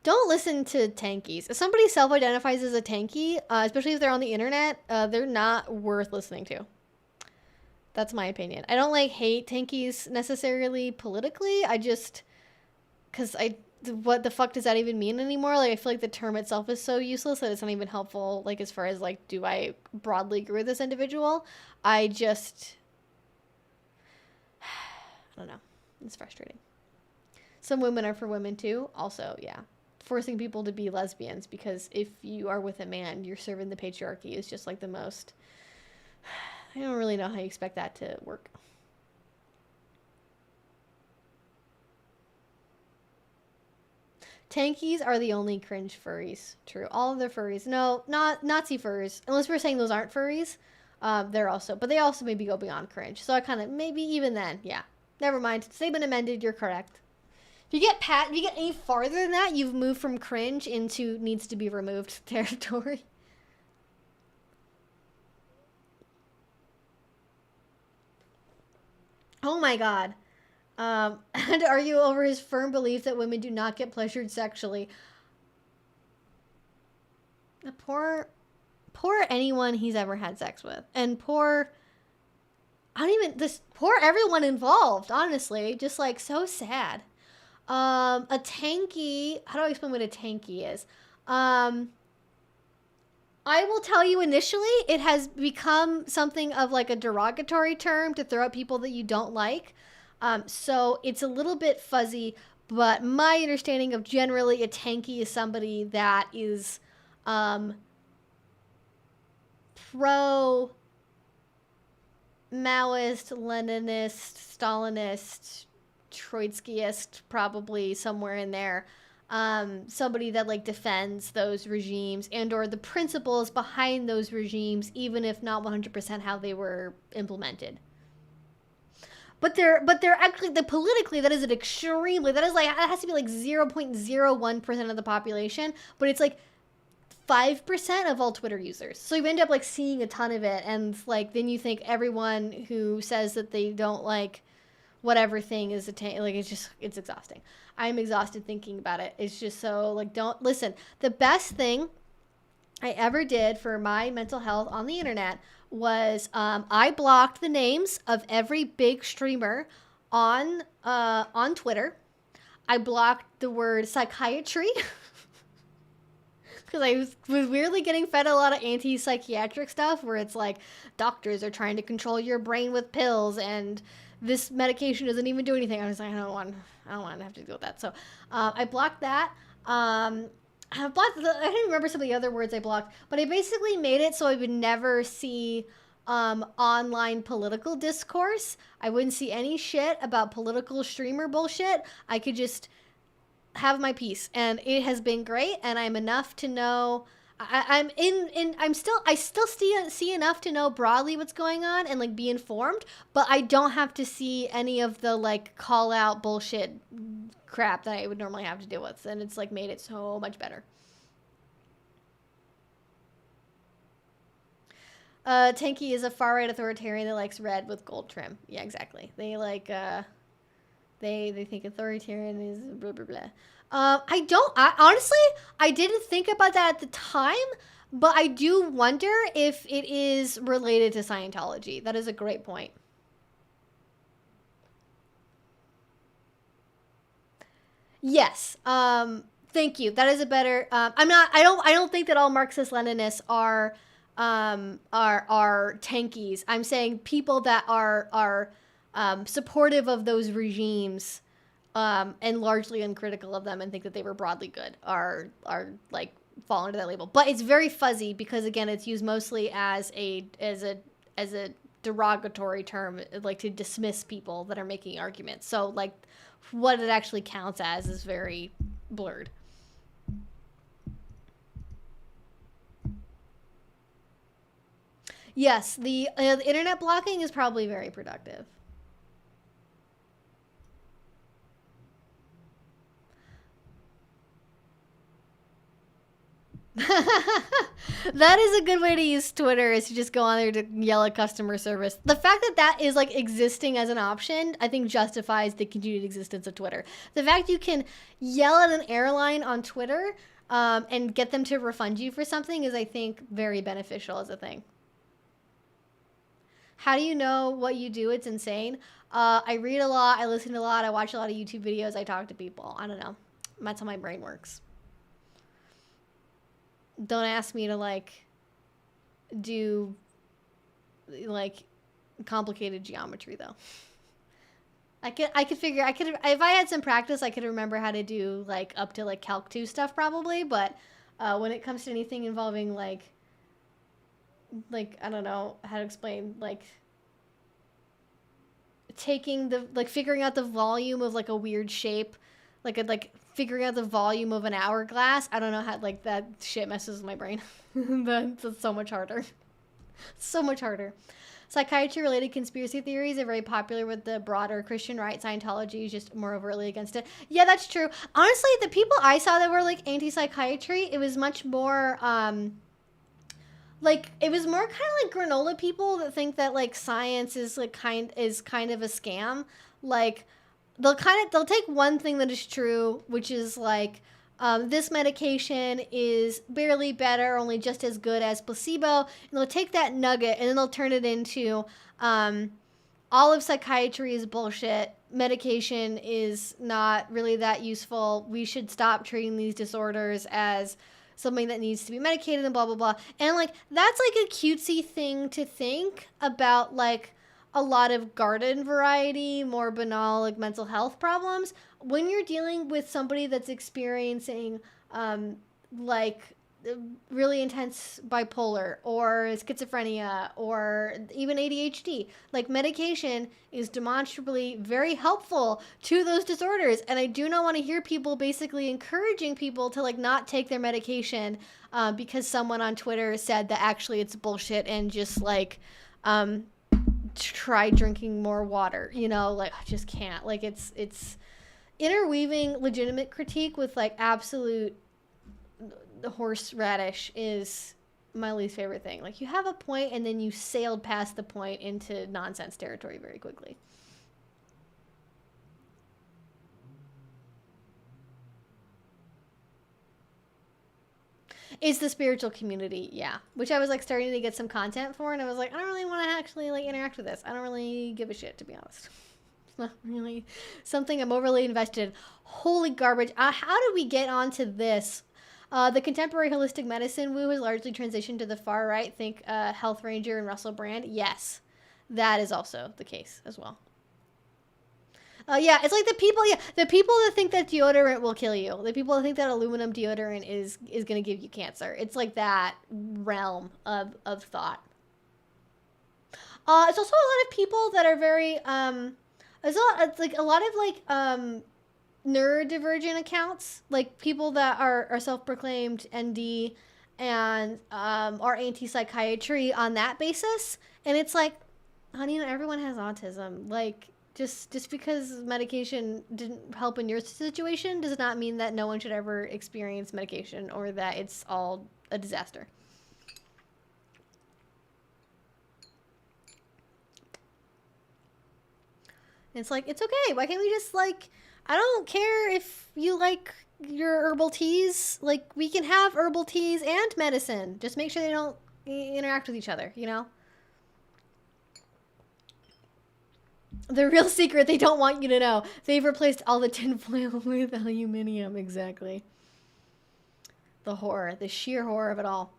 [SPEAKER 1] Don't listen to tankies. If somebody self-identifies as a tanky, especially if they're on the internet, they're not worth listening to. That's my opinion. I don't, like, hate tankies necessarily politically. I just... Because what the fuck does that even mean anymore? Like, I feel like the term itself is so useless that it's not even helpful, like, as far as, like, do I broadly agree with this individual? I just... I don't know. It's frustrating. Some women are for women, too. Also, yeah. Forcing people to be lesbians, because if you are with a man, you're serving the patriarchy, is just, like, the most... I don't really know how you expect that to work. Tankies are the only cringe furries. True. All of the furries. No, not Nazi furs. Unless we're saying those aren't furries. They're also... But they also maybe go beyond cringe. So I kind of... Maybe even then. Yeah. Never mind. They've been amended. You're correct. If you get any farther than that, you've moved from cringe into needs to be removed territory. Oh my god. And argue over his firm belief that women do not get pleasured sexually. The poor anyone he's ever had sex with. And poor everyone involved, honestly. Just like so sad. A tanky, how do I explain what a tanky is? I will tell you initially, it has become something of like a derogatory term to throw at people that you don't like. So it's a little bit fuzzy, but my understanding of generally a tanky is somebody that is pro Maoist, Leninist, Stalinist, Trotskyist, probably somewhere in there. Somebody that like defends those regimes and or the principles behind those regimes, even if not 100% how they were implemented. But they're actually politically that is an extremely, that is like, that has to be like 0.01% of the population, but it's like 5% of all Twitter users. So you end up like seeing a ton of it, and like then you think everyone who says that they don't like whatever thing is like it's exhausting. I'm exhausted thinking about it. It's just so like, don't listen. The best thing I ever did for my mental health on the internet was I blocked the names of every big streamer on Twitter. I blocked the word psychiatry because I was weirdly getting fed a lot of anti-psychiatric stuff where it's like doctors are trying to control your brain with pills and this medication doesn't even do anything. I was like, I don't want to have to deal with that. So I blocked that. I don't remember some of the other words I blocked, but I basically made it so I would never see online political discourse. I wouldn't see any shit about political streamer bullshit. I could just have my peace, and it has been great. And I'm enough to know. I still see enough to know broadly what's going on and like be informed, but I don't have to see any of the like call out bullshit crap that I would normally have to deal with, and it's like made it so much better. Tanky is a far right authoritarian that likes red with gold trim. Yeah, exactly. They like they think authoritarian is blah blah blah. Honestly, I didn't think about that at the time, but I do wonder if it is related to Scientology. That is a great point. Yes. Thank you. That is a better. I don't think that all Marxist-Leninists are tankies. I'm saying people that are supportive of those regimes and largely uncritical of them and think that they were broadly good are like fall under that label. But it's very fuzzy because again, it's used mostly as a derogatory term, like to dismiss people that are making arguments. So like what it actually counts as is very blurred. Yes, the internet blocking is probably very productive. That is a good way to use Twitter, is to just go on there to yell at customer service. The fact that that is like existing as an option, I think justifies the continued existence of Twitter. The fact you can yell at an airline on Twitter and get them to refund you for something is, I think, very beneficial as a thing. How do you know what you do? It's insane. I read a lot. I listen to a lot. I watch a lot of YouTube videos. I talk to people. I don't know. That's how my brain works. Don't ask me to like do like complicated geometry though. I could if I had some practice, I could remember how to do like up to like Calc 2 stuff probably, but when it comes to anything involving like I don't know how to explain, like taking the like figuring out the volume of like a weird shape, like figuring out the volume of an hourglass. I don't know how, like, that shit messes with my brain. That's so much harder. So much harder. Psychiatry-related conspiracy theories are very popular with the broader Christian right. Scientology is just more overtly against it. Yeah, that's true. Honestly, the people I saw that were like anti-psychiatry, it was much more like it was more kind of like granola people that think that like science is like kind of a scam. Like they'll take one thing that is true, which is like this medication is barely better, only just as good as placebo, and they'll take that nugget and then they'll turn it into all of psychiatry is bullshit. Medication is not really that useful. We should stop treating these disorders as something that needs to be medicated and blah, blah, blah. And like, that's like a cutesy thing to think about, like a lot of garden variety, more banal, like mental health problems. When you're dealing with somebody that's experiencing like really intense bipolar or schizophrenia or even ADHD, like medication is demonstrably very helpful to those disorders. And I do not want to hear people basically encouraging people to like not take their medication because someone on Twitter said that actually it's bullshit and just like try drinking more water, you know, like I just can't. Like it's interweaving legitimate critique with like absolute horseradish is my least favorite thing. Like you have a point and then you sailed past the point into nonsense territory very quickly. It's the spiritual community, yeah. Which I was like starting to get some content for, and I was like, I don't really want to actually like interact with this. I don't really give a shit, to be honest. It's not really something I'm overly invested in. Holy garbage. How did we get onto this? The contemporary holistic medicine woo has largely transitioned to the far right. Think Health Ranger and Russell Brand. Yes, that is also the case as well. Yeah, it's like the people that think that deodorant will kill you. The people that think that aluminum deodorant is going to give you cancer. It's like that realm of thought. It's also a lot of people that are very it's like a lot of like neurodivergent accounts, like people that are self-proclaimed ND and are anti-psychiatry on that basis. And it's like, honey, everyone has autism. Like just because medication didn't help in your situation does not mean that no one should ever experience medication or that it's all a disaster. It's like, it's okay. Why can't we just like, I don't care if you like your herbal teas. Like, we can have herbal teas and medicine. Just make sure they don't interact with each other, you know? The real secret they don't want you to know. They've replaced all the tinfoil with aluminium. Exactly. The horror. The sheer horror of it all.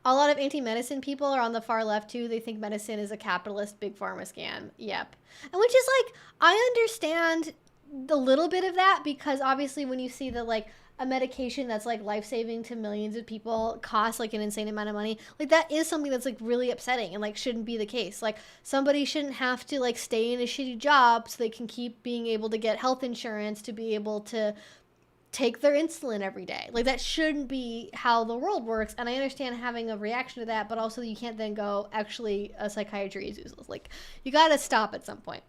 [SPEAKER 1] A lot of anti-medicine people are on the far left, too. They think medicine is a capitalist big pharma scam. Yep. And which is, like, I understand a little bit of that because, obviously, when you see that, like, a medication that's, like, life-saving to millions of people costs, like, an insane amount of money, like, that is something that's, like, really upsetting and, like, shouldn't be the case. Like, somebody shouldn't have to, like, stay in a shitty job so they can keep being able to get health insurance to be able to take their insulin every day. Like, that shouldn't be how the world works. And I understand having a reaction to that, but also you can't then go, actually, psychiatry is useless. Like, you gotta stop at some point.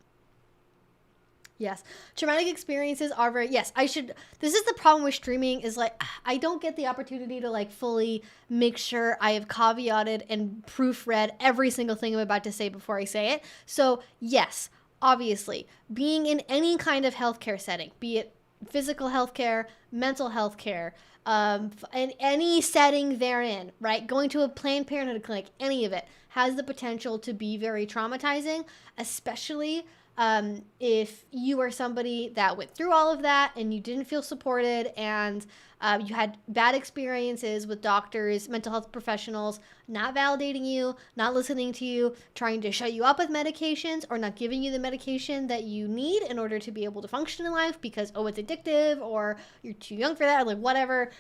[SPEAKER 1] Yes. Traumatic experiences are very, yes, this is the problem with streaming is like, I don't get the opportunity to like fully make sure I have caveated and proofread every single thing I'm about to say before I say it. So yes, obviously, being in any kind of healthcare setting, be it physical healthcare, mental healthcare, in any setting therein, right? Going to a Planned Parenthood clinic, any of it has the potential to be very traumatizing, especially if you are somebody that went through all of that and you didn't feel supported and you had bad experiences with doctors, mental health professionals, not validating you, not listening to you, trying to shut you up with medications or not giving you the medication that you need in order to be able to function in life because, oh, it's addictive or you're too young for that, or like whatever,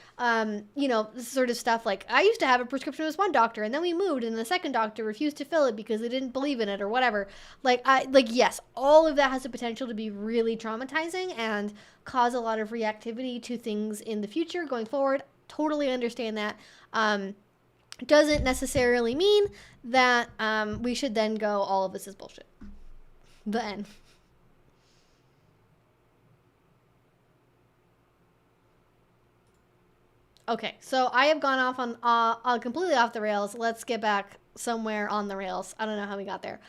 [SPEAKER 1] you know, this sort of stuff. Like I used to have a prescription with one doctor and then we moved and the second doctor refused to fill it because they didn't believe in it or whatever. Yes, all of that has the potential to be really traumatizing and cause a lot of reactivity to things in the future going forward. Totally understand that. doesn't necessarily mean that we should then go, all of this is bullshit. The end. Okay, so I have gone off on completely off the rails. Let's get back somewhere on the rails. I don't know how we got there.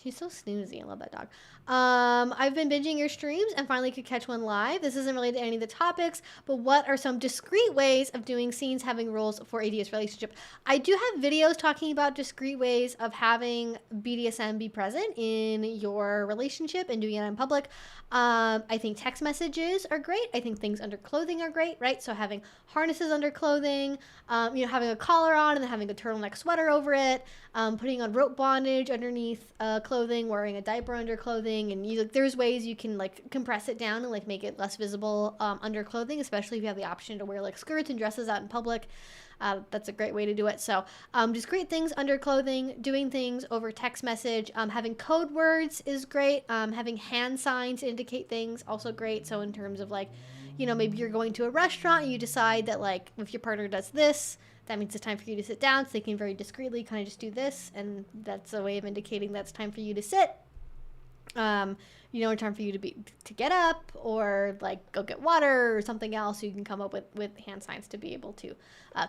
[SPEAKER 1] She's so snoozy. I love that dog. I've been binging your streams and finally could catch one live. This isn't related to any of the topics, but what are some discreet ways of doing scenes having rules for a DS relationship? I do have videos talking about discreet ways of having BDSM be present in your relationship and doing it in public. I think text messages are great. I think things under clothing are great, right? So having harnesses under clothing, having a collar on and then having a turtleneck sweater over it, putting on rope bondage underneath clothing, wearing a diaper under clothing, and there's ways you can like compress it down and like make it less visible under clothing, especially if you have the option to wear like skirts and dresses out in public. That's a great way to do it. So just great things under clothing, doing things over text message, having code words is great. Having hand signs to indicate things, also great. So in terms of like, maybe you're going to a restaurant and you decide that like if your partner does this, that means it's time for you to sit down. So they can very discreetly kind of just do this. And that's a way of indicating that it's time for you to sit. In time for you to get up or like go get water or something else. You can come up with hand signs to be able to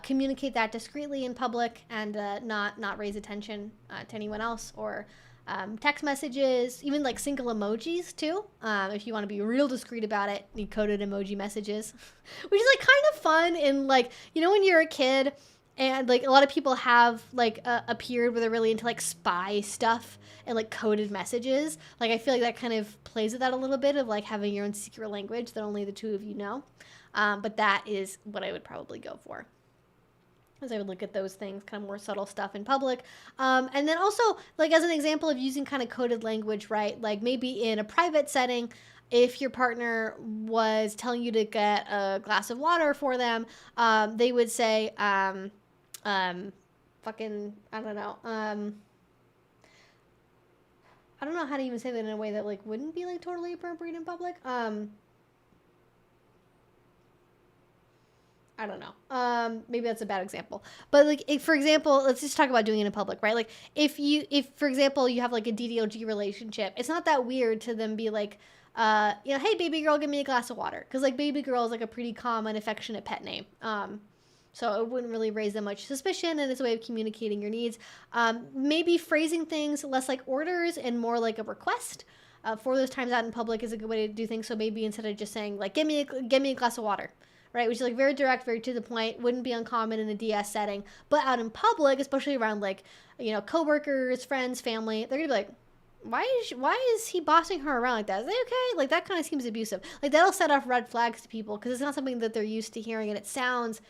[SPEAKER 1] communicate that discreetly in public and not raise attention to anyone else, or text messages, even like single emojis too. If you want to be real discreet about it, you coded emoji messages, which is like kind of fun. And like, when you're a kid and like a lot of people have like a period where they're really into like spy stuff and like coded messages. Like I feel like that kind of plays with that a little bit of like having your own secret language that only the two of you know. But that is what I would probably go for, as I would look at those things, kind of more subtle stuff in public. And then also, like as an example of using kind of coded language, right? Like maybe in a private setting, if your partner was telling you to get a glass of water for them, they would say, fucking, I don't know. I don't know how to even say that in a way that like wouldn't be like totally appropriate in public. I don't know. Maybe that's a bad example. But like, for example, let's just talk about doing it in public, right? Like if for example, you have like a DDLG relationship, it's not that weird to them be like, hey baby girl, give me a glass of water. Cause like baby girl is like a pretty common, affectionate pet name. So it wouldn't really raise that much suspicion, and it's a way of communicating your needs. Maybe phrasing things less like orders and more like a request. For those times out in public is a good way to do things. So maybe instead of just saying like, give me a glass of water, right? Which is like very direct, very to the point, wouldn't be uncommon in a DS setting. But out in public, especially around like, coworkers, friends, family, they're gonna be like, why is he bossing her around like that? Is that okay? Like that kind of seems abusive. Like that'll set off red flags to people because it's not something that they're used to hearing, and it sounds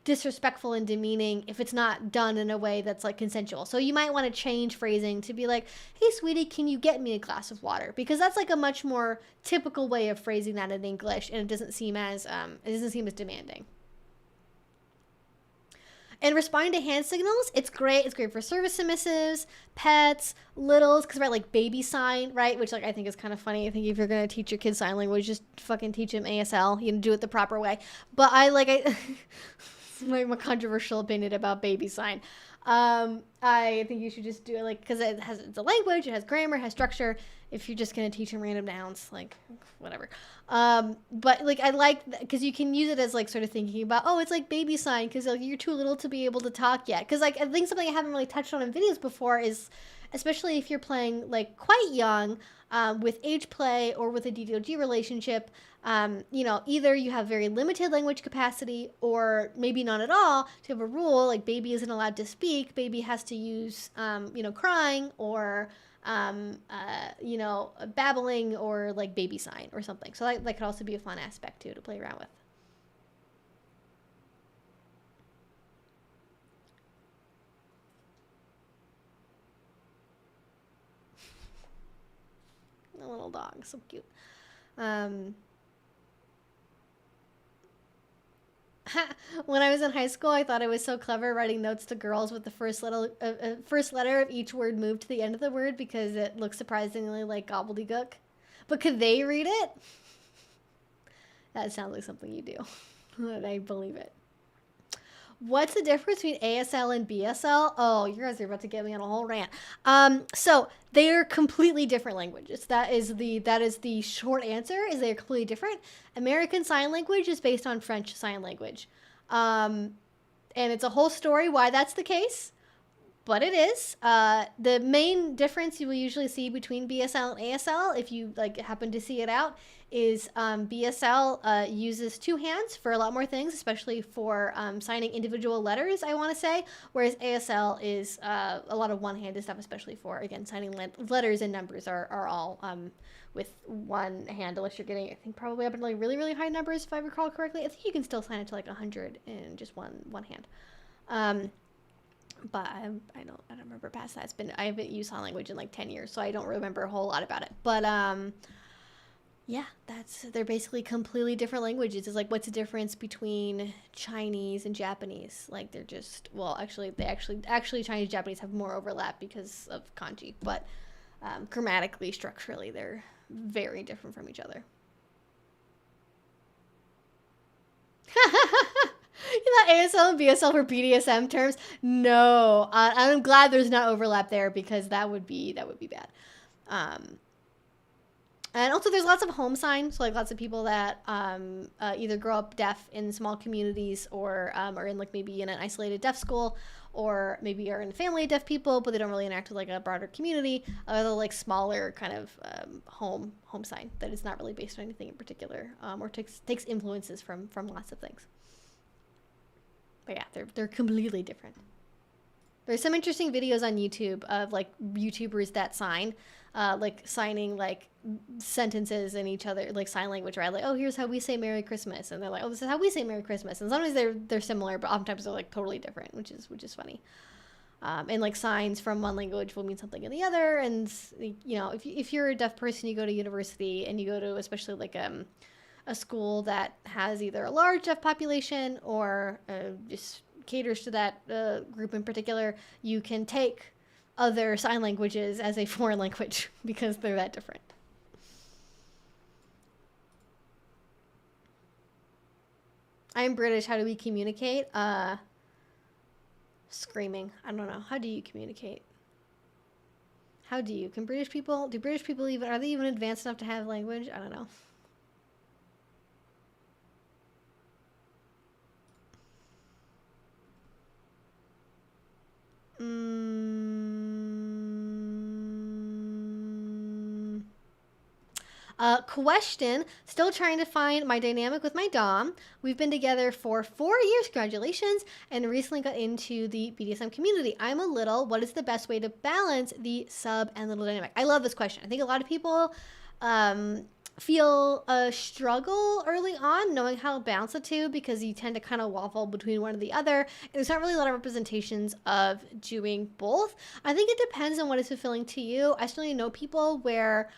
[SPEAKER 1] disrespectful and demeaning if it's not done in a way that's like consensual. So you might want to change phrasing to be like, hey sweetie, can you get me a glass of water? Because that's like a much more typical way of phrasing that in English, and it doesn't seem as demanding. And responding to hand signals, it's great. It's great for service submissives, pets, littles, because, right, like baby sign, right, which, like, I think is kind of funny. I think if you're going to teach your kids sign language, just fucking teach them ASL. Do it the proper way. But my controversial opinion about baby sign. I think you should just do it, like, because it's a language, it has grammar, it has structure. If you're just going to teach them random nouns, like, whatever. But, like, I like, because you can use it as, like, sort of thinking about, oh, it's like baby sign, because, like, you're too little to be able to talk yet. Because, like, I think something I haven't really touched on in videos before is, especially if you're playing, like, quite young, with age play or with a DDLG relationship, either you have very limited language capacity or maybe not at all. To have a rule, like baby isn't allowed to speak, baby has to use, crying or, babbling or like baby sign or something. So that could also be a fun aspect too to play around with. A little dog, so cute. When I was in high school, I thought I was so clever writing notes to girls with the first letter of each word moved to the end of the word because it looks surprisingly like gobbledygook. But could they read it? That sounds like something you do. And I believe it. What's the difference between ASL and BSL? Oh, you guys are about to get me on a whole rant. So they are completely different languages. That is the short answer. Is they are completely different. American Sign Language is based on French Sign Language, and it's a whole story why that's the case. But it is. The main difference you will usually see between BSL and ASL, if you like happen to see it out, is BSL uses two hands for a lot more things, especially for signing individual letters, I want to say, whereas ASL is a lot of one-handed stuff, especially for, again, signing letters and numbers are all with one hand, unless you're getting, I think, probably up into like really, really high numbers, if I recall correctly. I think you can still sign it to like 100 in just one hand. But I don't remember past that. I haven't used sign language in like 10 years, so I don't remember a whole lot about it. But yeah, they're basically completely different languages. It's like, what's the difference between Chinese and Japanese? Like, they're just, well, actually Chinese and Japanese have more overlap because of kanji, but grammatically, structurally, they're very different from each other. You thought ASL and BSL were BDSM terms? No, I'm glad there's not overlap there, because that would be bad. And also there's lots of home signs, so like lots of people that either grow up deaf in small communities, or are in like maybe in an isolated deaf school, or maybe are in a family of deaf people, but they don't really interact with like a broader community. Other like smaller kind of home sign that is not really based on anything in particular, or takes influences from lots of things. But yeah, they're completely different. There's some interesting videos on YouTube of like YouTubers that sign, like signing like sentences in each other, like sign language, right? Like, oh, here's how we say Merry Christmas, and they're like, oh, this is how we say Merry Christmas. And sometimes they're similar, but oftentimes they're like totally different, which is funny. And like signs from one language will mean something in the other. And you know, if you're a deaf person, you go to university and you go to especially like a school that has either a large deaf population or just caters to that group in particular, you can take other sign languages as a foreign language because they're that different. I'm British. How do we communicate? Screaming. I don't know. How do you communicate? Do British people even, are they even advanced enough to have language? I don't know. Question, still trying to find my dynamic with my dom. We've been together for 4 years, congratulations, and recently got into the BDSM community. I'm a little, what is the best way to balance the sub and little dynamic? I love this question. I think a lot of people feel a struggle early on knowing how to balance the two, because you tend to kind of waffle between one or the other, and there's not really a lot of representations of doing both. I think it depends on what is fulfilling to you. I certainly know people where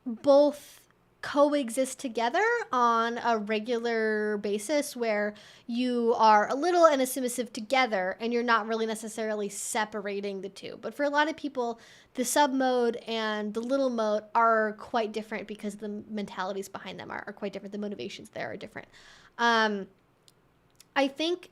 [SPEAKER 1] both coexist together on a regular basis, where you are a little and a submissive together and you're not really necessarily separating the two. But for a lot of people, the sub mode and the little mode are quite different because the mentalities behind them are quite different. The motivations there are different. I think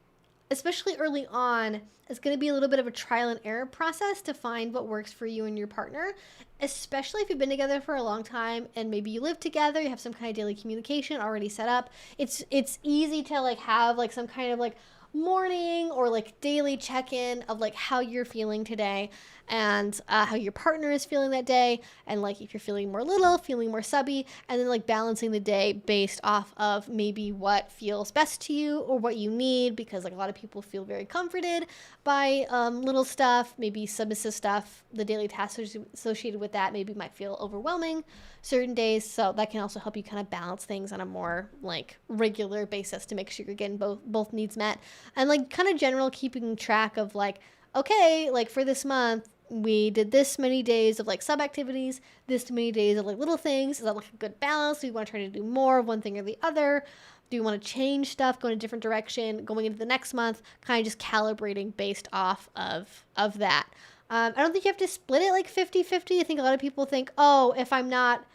[SPEAKER 1] especially early on, it's going to be a little bit of a trial and error process to find what works for you and your partner, especially if you've been together for a long time and maybe you live together, you have some kind of daily communication already set up. It's easy to like have like some kind of like morning or like daily check-in of like how you're feeling today and how your partner is feeling that day, and like if you're feeling more little, feeling more subby, and then like balancing the day based off of maybe what feels best to you or what you need, because like a lot of people feel very comforted by little stuff, maybe submissive stuff. The daily tasks associated with that maybe might feel overwhelming certain days, so that can also help you kind of balance things on a more like regular basis to make sure you're getting both needs met, and like kind of general keeping track of like, okay, like for this month we did this many days of like sub activities, this many days of like little things. Is that like a good balance? Do we want to try to do more of one thing or the other? Do you want to change stuff, go in a different direction, going into the next month, kind of just calibrating based off of that. I don't think you have to split it like 50-50. I think a lot of people think, oh, if I'm not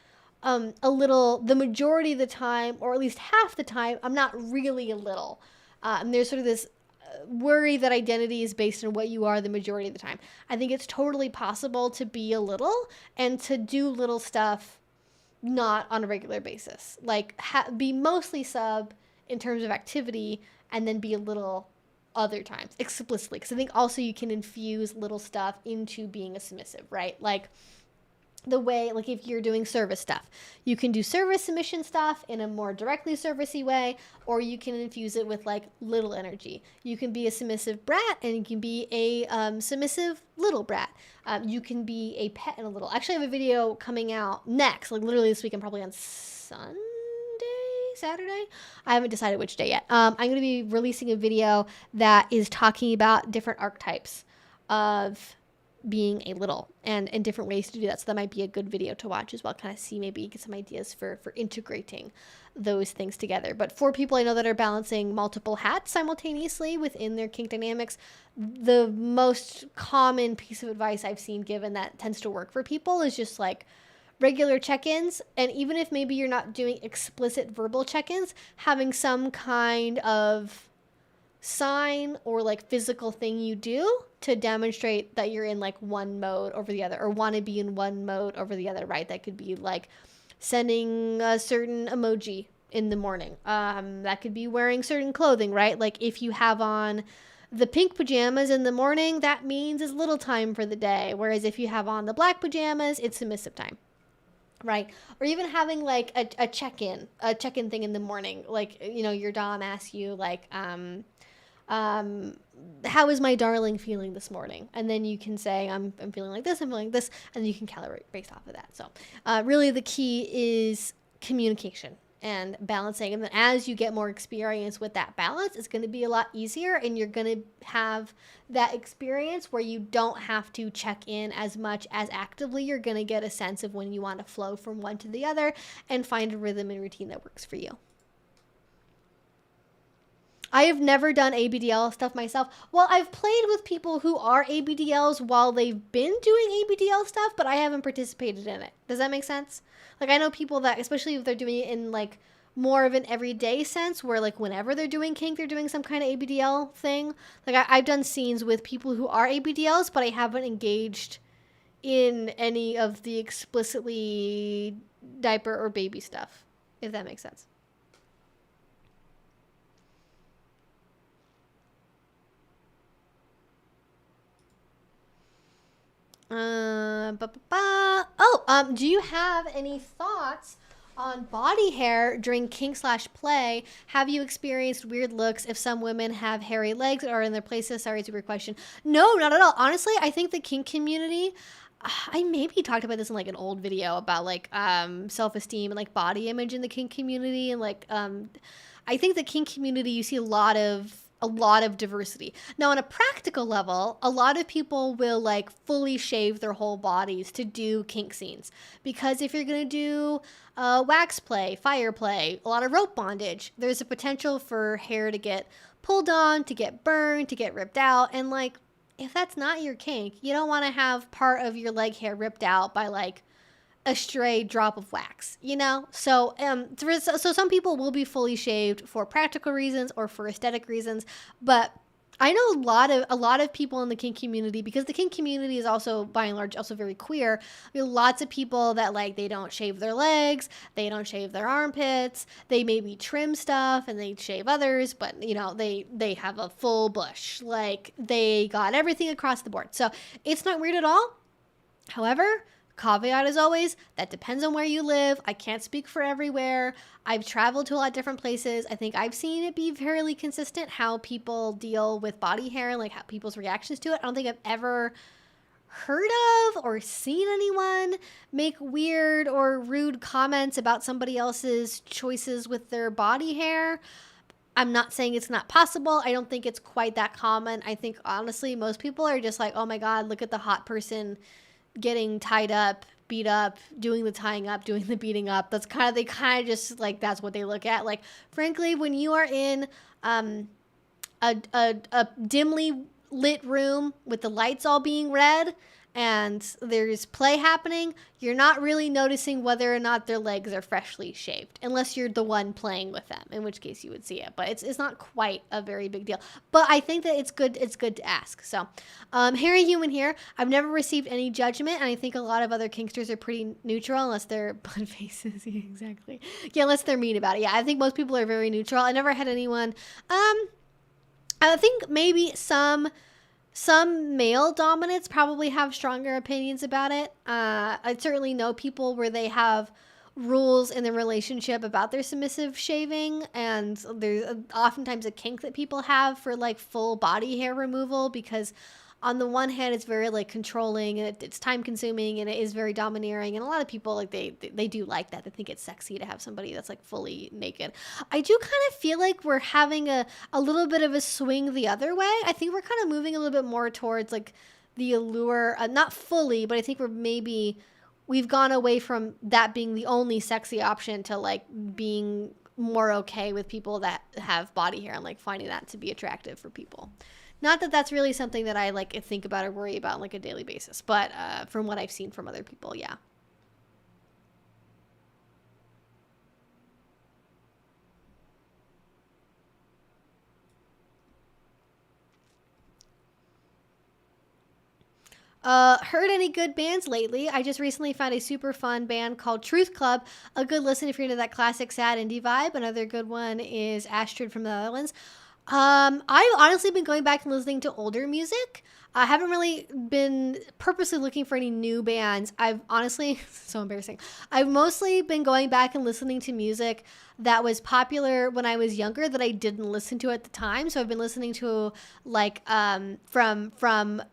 [SPEAKER 1] the majority of the time, or at least half the time, I'm not really a little. And there's sort of this worry that identity is based on what you are the majority of the time. I think it's totally possible to be a little and to do little stuff not on a regular basis. Like be mostly sub in terms of activity and then be a little other times explicitly. Because I think also you can infuse little stuff into being a submissive, right? Like the way, like if you're doing service stuff, you can do service submission stuff in a more directly servicey way, or you can infuse it with like little energy. You can be a submissive brat and you can be a submissive little brat. You can be a pet and a little. Actually, I have a video coming out next, like literally this weekend, probably on Saturday. I haven't decided which day yet. I'm going to be releasing a video that is talking about different archetypes of being a little and different ways to do that. So that might be a good video to watch as well. Kind of see, maybe get some ideas for integrating those things together. But for people I know that are balancing multiple hats simultaneously within their kink dynamics, the most common piece of advice I've seen given that tends to work for people is just like regular check-ins. And even if maybe you're not doing explicit verbal check-ins, having some kind of sign or like physical thing you do to demonstrate that you're in like one mode over the other, or want to be in one mode over the other, right? That could be like sending a certain emoji in the morning. That could be wearing certain clothing, right? Like if you have on the pink pajamas in the morning, that means it's little time for the day. Whereas if you have on the black pajamas, it's submissive time. Right. Or even having like a check-in thing in the morning. Like, you know, your dom asks you like, how is my darling feeling this morning? And then you can say, I'm feeling like this, I'm feeling like this, and you can calibrate based off of that. So really the key is communication and balancing. And then as you get more experience with that balance, it's going to be a lot easier, and you're going to have that experience where you don't have to check in as much as actively. You're going to get a sense of when you want to flow from one to the other and find a rhythm and routine that works for you. I have never done ABDL stuff myself. Well, I've played with people who are ABDLs while they've been doing ABDL stuff, but I haven't participated in it. Does that make sense? Like, I know people that, especially if they're doing it in like more of an everyday sense, where like whenever they're doing kink, they're doing some kind of ABDL thing. Like I've done scenes with people who are ABDLs, but I haven't engaged in any of the explicitly diaper or baby stuff, if that makes sense. Do you have any thoughts on body hair during kink/play? Have you experienced weird looks if some women have hairy legs or in their places? Sorry, it's a weird question. No, not at all. Honestly, I think the kink community, I maybe talked about this in like an old video about like self-esteem and like body image in the kink community, and like I think the kink community, you see a lot of diversity. Now, on a practical level, a lot of people will like fully shave their whole bodies to do kink scenes, because if you're going to do wax play, fire play, a lot of rope bondage, there's a potential for hair to get pulled on, to get burned, to get ripped out. And like, if that's not your kink, you don't want to have part of your leg hair ripped out by like a stray drop of wax, you know? So so some people will be fully shaved for practical reasons or for aesthetic reasons, but I know a lot of people in the kink community, because the kink community is also by and large also very queer. There are lots of people that like, they don't shave their legs, they don't shave their armpits, they maybe trim stuff and they shave others, but you know, they have a full bush. Like, they got everything across the board. So it's not weird at all. However, caveat as always, that depends on where you live. I can't speak for everywhere. I've traveled to a lot of different places. I think I've seen it be fairly consistent how people deal with body hair and like how people's reactions to it. I don't think I've ever heard of or seen anyone make weird or rude comments about somebody else's choices with their body hair. I'm not saying it's not possible. I don't think it's quite that common. I think honestly, most people are just like, oh my God, look at the hot person getting tied up, beat up, doing the tying up, doing the beating up. They kind of just like, that's what they look at. Like, frankly, when you are in a dimly lit room with the lights all being red and there's play happening, you're not really noticing whether or not their legs are freshly shaved, unless you're the one playing with them, in which case you would see it. But it's not quite a very big deal. But I think that it's good to ask. So, Harry Human here. I've never received any judgment, and I think a lot of other kinksters are pretty neutral, unless they're butt faces. Yeah, exactly. Yeah, unless they're mean about it. Yeah, I think most people are very neutral. I never had anyone. I think maybe some male dominants probably have stronger opinions about it. I certainly know people where they have rules in the relationship about their submissive shaving, and there's oftentimes a kink that people have for like full body hair removal, because on the one hand it's very like controlling, and it's time consuming, and it is very domineering, and a lot of people like they do like that. They think it's sexy to have somebody that's like fully naked. I do kind of feel like we're having a little bit of a swing the other way. I think we're kind of moving a little bit more towards like the allure, not fully, but I think we've gone away from that being the only sexy option to like being more okay with people that have body hair, and like finding that to be attractive for people. Not that that's really something that I like think about or worry about on like a daily basis, but from what I've seen from other people, yeah. Heard any good bands lately? I just recently found a super fun band called Truth Club. A good listen if you're into that classic sad indie vibe. Another good one is Astrid from the Netherlands. I've honestly been going back and listening to older music. I haven't really been purposely looking for any new bands. I've honestly, so embarrassing. I've mostly been going back and listening to music that was popular when I was younger that I didn't listen to at the time. So I've been listening to like from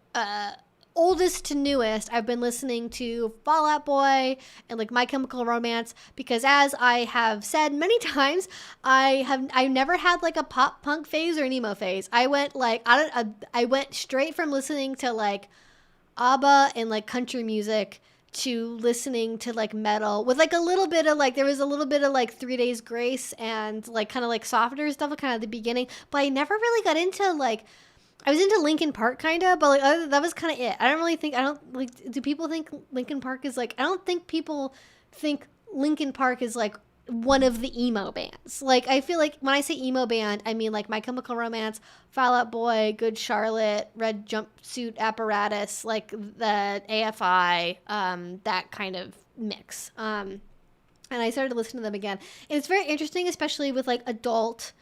[SPEAKER 1] oldest to newest, I've been listening to Fall Out Boy and like My Chemical Romance, because as I have said many times, I never had like a pop punk phase or an emo phase. I went like I went straight from listening to like ABBA and like country music to listening to like metal with like a little bit of like, there was a little bit of like 3 Days Grace and like kind of like softer stuff kind of at the beginning, but I never really got into like, I was into Linkin Park kind of, but like that was kind of it. I don't like, do people think Linkin Park is like, I don't think people think Linkin Park is like one of the emo bands. Like, I feel like when I say emo band, I mean like My Chemical Romance, Fall Out Boy, Good Charlotte, Red Jumpsuit Apparatus, like the AFI, that kind of mix. And I started to listen to them again. And it's very interesting, especially with like adult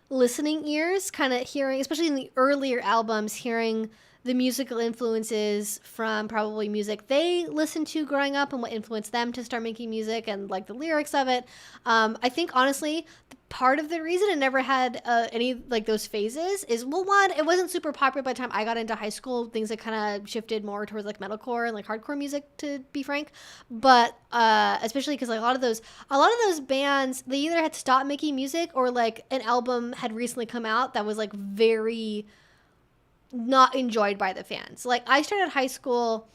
[SPEAKER 1] listening ears, kind of hearing, especially in the earlier albums, hearing the musical influences from probably music they listened to growing up and what influenced them to start making music and like the lyrics of it. I think honestly, part of the reason it never had any like those phases is, well, one, it wasn't super popular by the time I got into high school. Things that kind of shifted more towards like metalcore and like hardcore music, to be frank. But especially because like a lot of those bands, they either had stopped making music or like an album had recently come out that was like very not enjoyed by the fans. Like I started high school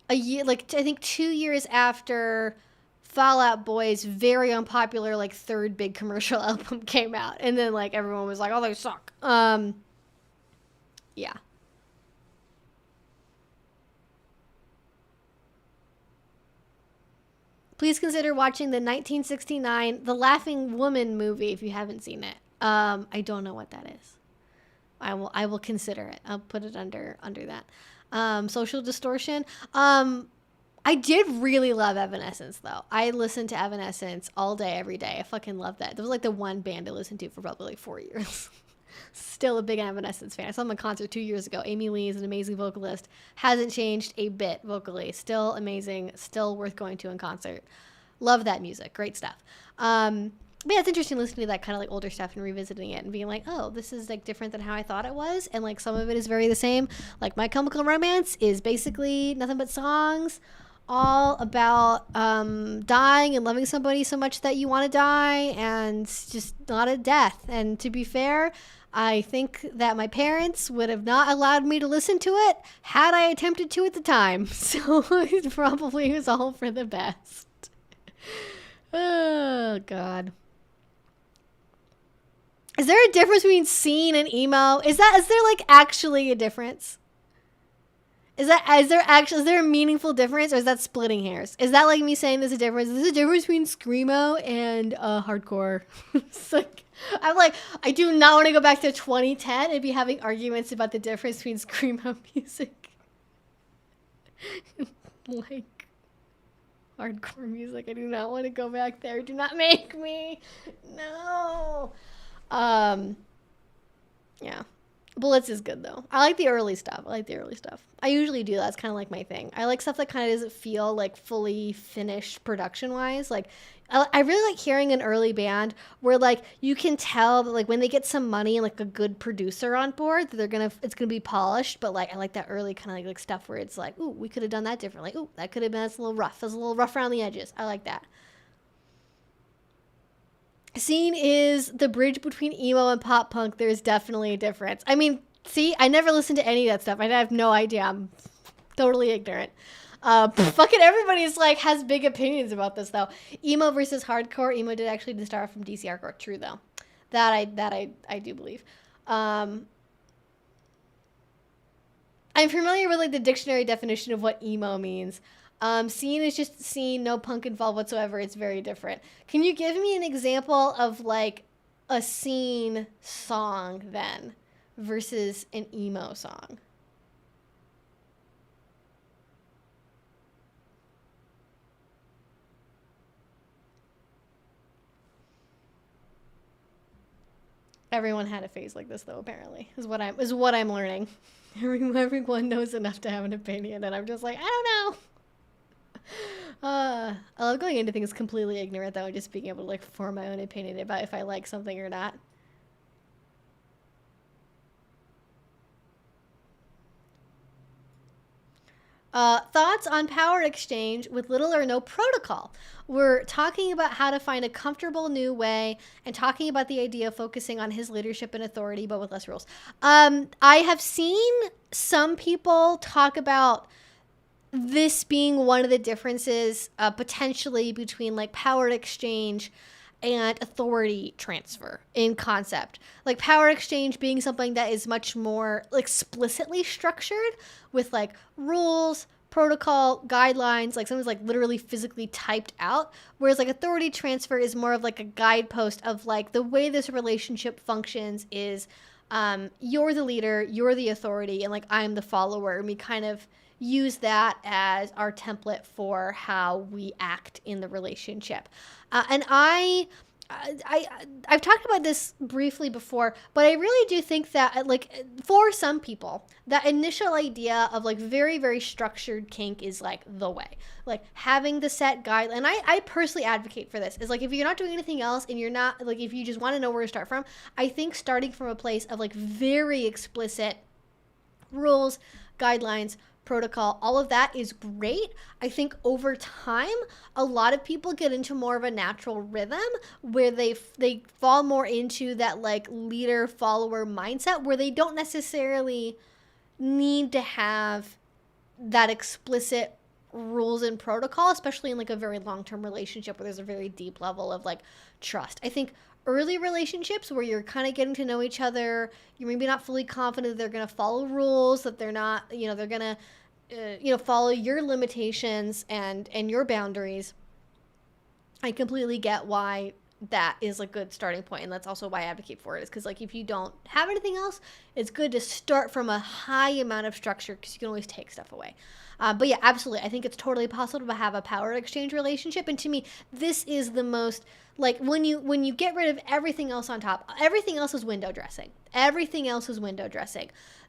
[SPEAKER 1] a year, like I think 2 years after Fall Out Boy's very unpopular like third big commercial album came out, and then like everyone was like, "Oh, they suck." Yeah. Please consider watching the 1969 The Laughing Woman movie if you haven't seen it. I don't know what that is. I will consider it. I'll put it under that. Social Distortion. I did really love Evanescence though. I listened to Evanescence all day, every day. I fucking love that. That was like the one band I listened to for probably like 4 years. Still a big Evanescence fan. I saw them in concert 2 years ago. Amy Lee is an amazing vocalist. Hasn't changed a bit vocally. Still amazing. Still worth going to in concert. Love that music. Great stuff. But yeah, it's interesting listening to that kind of like older stuff and revisiting it and being like, oh, this is like different than how I thought it was. And like some of it is very the same. Like My Chemical Romance is basically nothing but songs all about dying and loving somebody so much that you want to die, and just not a death. And to be fair, I think that my parents would have not allowed me to listen to it had I attempted to at the time. So it probably was all for the best. Oh, God. Is there a difference between scene and emo? Is there like actually a difference? Is there a meaningful difference, or is that splitting hairs? Is that like me saying there's a difference? There's a difference between screamo and hardcore. It's like, I'm like, I do not want to go back to 2010 and be having arguments about the difference between screamo music like hardcore music. I do not want to go back there. Do not make me. No. Yeah. Bullets is good though. I like the early stuff. I usually do that. It's kind of like my thing. I like stuff that kind of doesn't feel like fully finished production wise. Like I really like hearing an early band where like you can tell that like when they get some money and like a good producer on board that it's gonna be polished. But like I like that early kind of like stuff where it's like, ooh, we could have done that differently. Ooh, that could have been, that's a little rough. That's a little rough around the edges. I like that. Scene is the bridge between emo and pop punk. There's definitely a difference. I mean, see, I never listened to any of that stuff. I have no idea. I'm totally ignorant. Fucking everybody's like has big opinions about this though. Emo versus hardcore. Emo did actually start from DC hardcore. True though. That I do believe. I'm familiar with like the dictionary definition of what emo means. Scene is just scene, no punk involved whatsoever. It's very different. Can you give me an example of like a scene song then versus an emo song? Everyone had a phase like this though, apparently, is what I'm learning. Everyone knows enough to have an opinion, and I'm just like, I don't know. I love going into things completely ignorant though, and just being able to like form my own opinion about if I like something or not. Thoughts on power exchange with little or no protocol. We're talking about how to find a comfortable new way and talking about the idea of focusing on his leadership and authority, but with less rules. I have seen some people talk about this being one of the differences potentially between like power exchange and authority transfer in concept. Like power exchange being something that is much more explicitly structured with like rules, protocol, guidelines, like something's like literally physically typed out. Whereas like authority transfer is more of like a guidepost of like the way this relationship functions is you're the leader, you're the authority, and like I'm the follower. And we kind of use that as our template for how we act in the relationship. And I've talked about this briefly before, but I really do think that like for some people, that initial idea of like very, very structured kink is like the way. Like having the set guide, and I personally advocate for this, is like if you're not doing anything else and you're not like if you just want to know where to start from, I think starting from a place of like very explicit rules, guidelines, protocol, all of that is great. I think over time, a lot of people get into more of a natural rhythm where they fall more into that like leader follower mindset where they don't necessarily need to have that explicit rules and protocol, especially in like a very long-term relationship where there's a very deep level of like trust. I think early relationships where you're kind of getting to know each other, you're maybe not fully confident that they're going to follow rules, that they're not, they're going to, follow your limitations and your boundaries. I completely get why that is a good starting point, and that's also why I advocate for it, is because like if you don't have anything else, it's good to start from a high amount of structure because you can always take stuff away. But yeah, absolutely, I think it's totally possible to have a power exchange relationship, and to me this is the most like when you get rid of everything else on top, everything else is window dressing.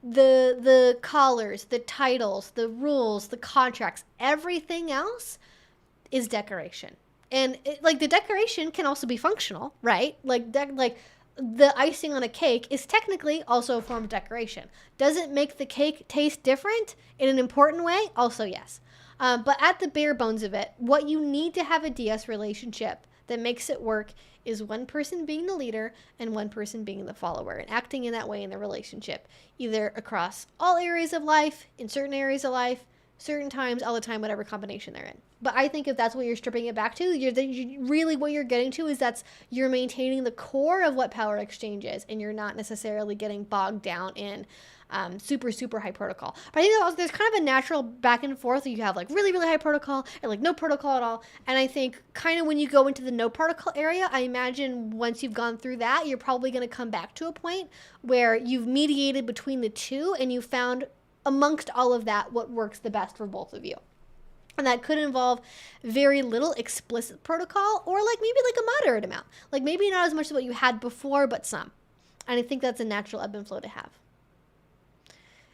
[SPEAKER 1] The collars, the titles, the rules, the contracts, everything else is decoration. And like the decoration can also be functional, right? Like the icing on a cake is technically also a form of decoration. Does it make the cake taste different in an important way? Also, yes. But at the bare bones of it, what you need to have a DS relationship that makes it work is one person being the leader and one person being the follower and acting in that way in the relationship, either across all areas of life, in certain areas of life, certain times, all the time, whatever combination they're in. But I think if that's what you're stripping it back to, really what you're getting to is you're maintaining the core of what power exchange is, and you're not necessarily getting bogged down in super, super high protocol. But I think there's kind of a natural back and forth. You have like really, really high protocol and like no protocol at all. And I think kind of when you go into the no protocol area, I imagine once you've gone through that, you're probably going to come back to a point where you've mediated between the two and you found amongst all of that what works the best for both of you. And that could involve very little explicit protocol, or like maybe like a moderate amount. Like maybe not as much as what you had before, but some. And I think that's a natural ebb and flow to have.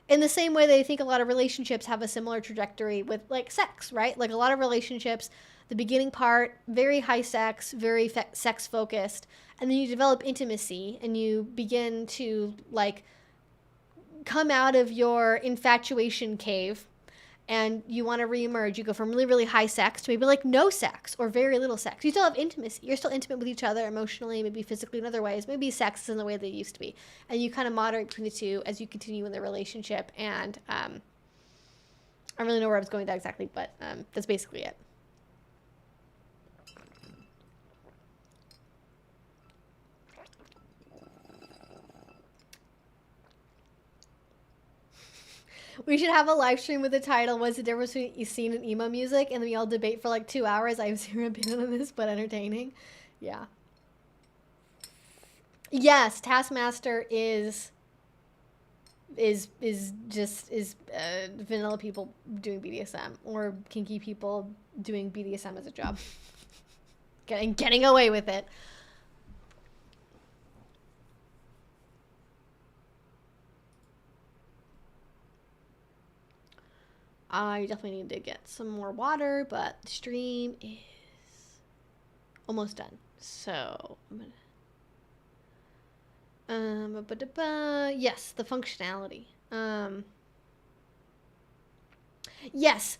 [SPEAKER 1] In the same way that I think a lot of relationships have a similar trajectory with like sex, right? Like a lot of relationships, the beginning part, very high sex, very sex focused. And then you develop intimacy and you begin to like come out of your infatuation cave and you want to reemerge. You go from really, really high sex to maybe like no sex or very little sex. You still have intimacy. You're still intimate with each other emotionally, maybe physically in other ways. Maybe sex isn't the way they used to be. And you kind of moderate between the two as you continue in the relationship. And I don't really know where I was going with that exactly, but that's basically it. We should have a live stream with the title, "What's the difference between scene and emo music?" And then we all debate for like 2 hours. I have zero opinion on this, but entertaining. Yeah. Yes, Taskmaster is vanilla people doing BDSM or kinky people doing BDSM as a job. Getting away with it. I definitely need to get some more water, but the stream is almost done. So I'm gonna yes, the functionality. Yes,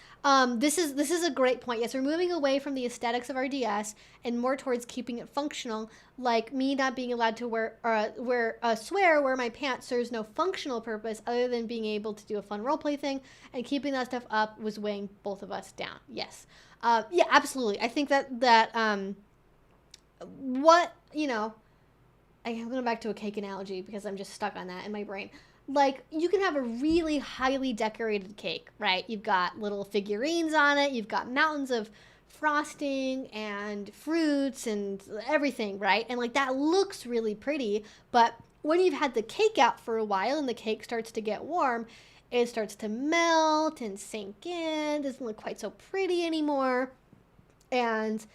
[SPEAKER 1] this is a great point. Yes, we're moving away from the aesthetics of our DS and more towards keeping it functional. Like me not being allowed to wear my pants serves no functional purpose other than being able to do a fun roleplay thing, and keeping that stuff up was weighing both of us down. Yes, yeah, absolutely. I think that what I'm going back to a cake analogy because I'm just stuck on that in my brain. Like, you can have a really highly decorated cake, right? You've got little figurines on it. You've got mountains of frosting and fruits and everything, right? And, like, that looks really pretty. But when you've had the cake out for a while and the cake starts to get warm, it starts to melt and sink in. It doesn't look quite so pretty anymore. And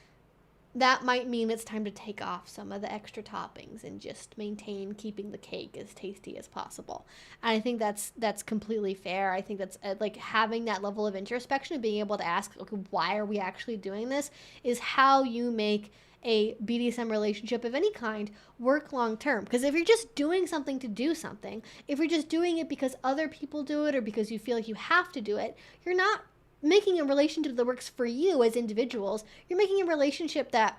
[SPEAKER 1] that might mean it's time to take off some of the extra toppings and just maintain keeping the cake as tasty as possible. And I think that's completely fair. I think that's like having that level of introspection and being able to ask, okay, why are we actually doing this, is how you make a BDSM relationship of any kind work long term. Because if you're just doing something to do something, if you're just doing it because other people do it or because you feel like you have to do it, you're not making a relationship that works for you as individuals. You're making a relationship that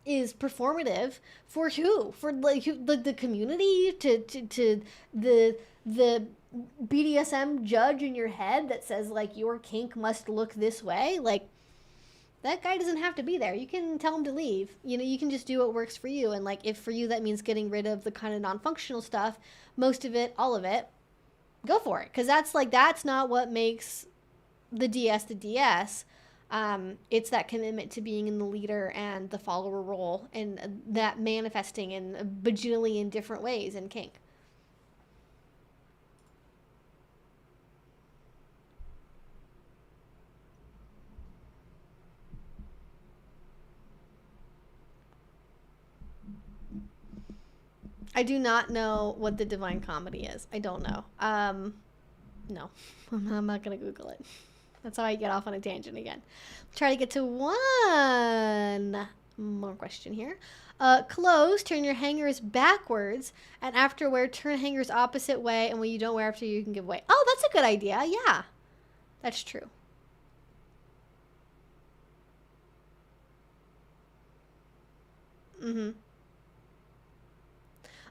[SPEAKER 1] is performative for who? For like the community, to the BDSM judge in your head that says like your kink must look this way. Like, that guy doesn't have to be there. You can tell him to leave. You can just do what works for you. And like, if for you that means getting rid of the kind of non-functional stuff, most of it, all of it, go for it. Because that's not what makes the DS the DS. It's that commitment to being in the leader and the follower role, and that manifesting in a bajillion different ways in kink. I do not know what the Divine Comedy is. I don't know. No, I'm not gonna Google it. That's how I get off on a tangent again. Try to get to one more question here. Clothes, turn your hangers backwards, and after wear, turn hangers opposite way, and when you don't wear after, you can give away. Oh, that's a good idea. Yeah, that's true.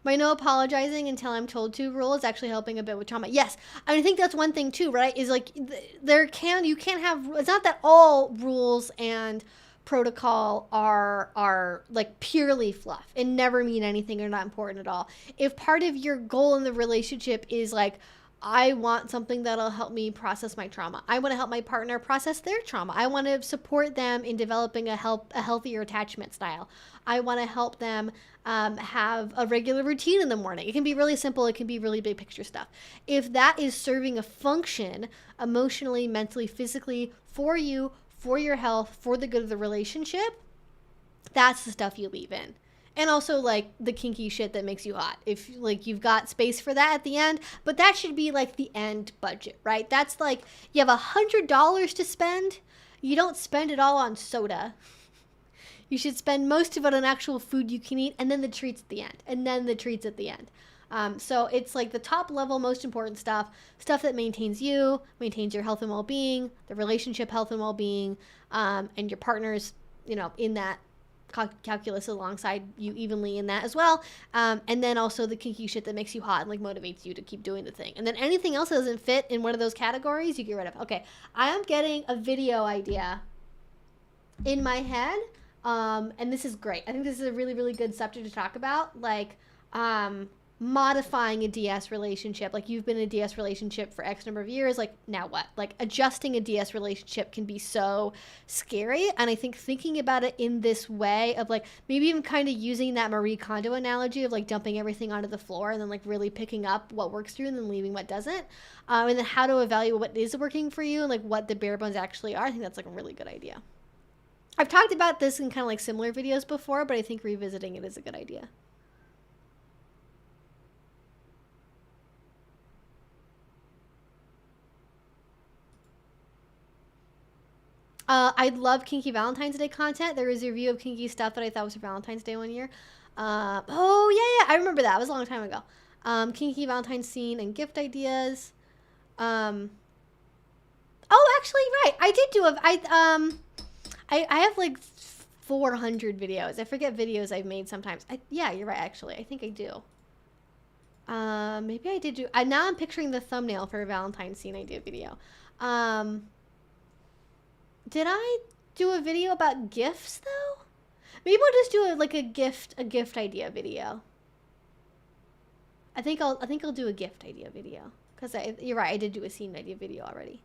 [SPEAKER 1] My no apologizing until I'm told to rule is actually helping a bit with trauma. Yes. I think that's one thing too, right? Is like you can't have, it's not that all rules and protocol are like purely fluff and never mean anything or not important at all. If part of your goal in the relationship is like, I want something that'll help me process my trauma. I want to help my partner process their trauma. I want to support them in developing a healthier attachment style. I want to help them have a regular routine in the morning. It can be really simple. It can be really big picture stuff. If that is serving a function emotionally, mentally, physically for you, for your health, for the good of the relationship, that's the stuff you leave in. And also like the kinky shit that makes you hot. If like you've got space for that at the end, but that should be like the end budget, right? That's like you have $100 to spend. You don't spend it all on soda. You should spend most of it on actual food you can eat, and then the treats at the end, and then the treats at the end. So it's like the top level, most important stuff that maintains you, maintains your health and well-being, the relationship health and well-being, and your partner's, in that calculus alongside you evenly in that as well. And then also the kinky shit that makes you hot and like motivates you to keep doing the thing. And then anything else that doesn't fit in one of those categories, you get rid of. Okay, I am getting a video idea in my head. And this is great. I think this is a really, really good subject to talk about. Like, modifying a DS relationship. Like, you've been in a DS relationship for X number of years. Like, now what? Like, adjusting a DS relationship can be so scary. And I think thinking about it in this way of like, maybe even kind of using that Marie Kondo analogy of like dumping everything onto the floor and then like really picking up what works for you and then leaving what doesn't. And then how to evaluate what is working for you and like what the bare bones actually are. I think that's like a really good idea. I've talked about this in kind of like similar videos before, but I think revisiting it is a good idea. I love kinky Valentine's Day content. There was a review of kinky stuff that I thought was for Valentine's Day one year. Oh, yeah, I remember that. It was a long time ago. Kinky Valentine's scene and gift ideas. Oh, actually, right. I did do I have like 400 videos. I forget videos I've made sometimes. Yeah, you're right, actually. I think I do. Maybe I did do... now I'm picturing the thumbnail for a Valentine's scene idea video. Did I do a video about gifts, though? Maybe I'll just do a gift idea video. I think I'll do a gift idea video. Because you're right, I did do a scene idea video already.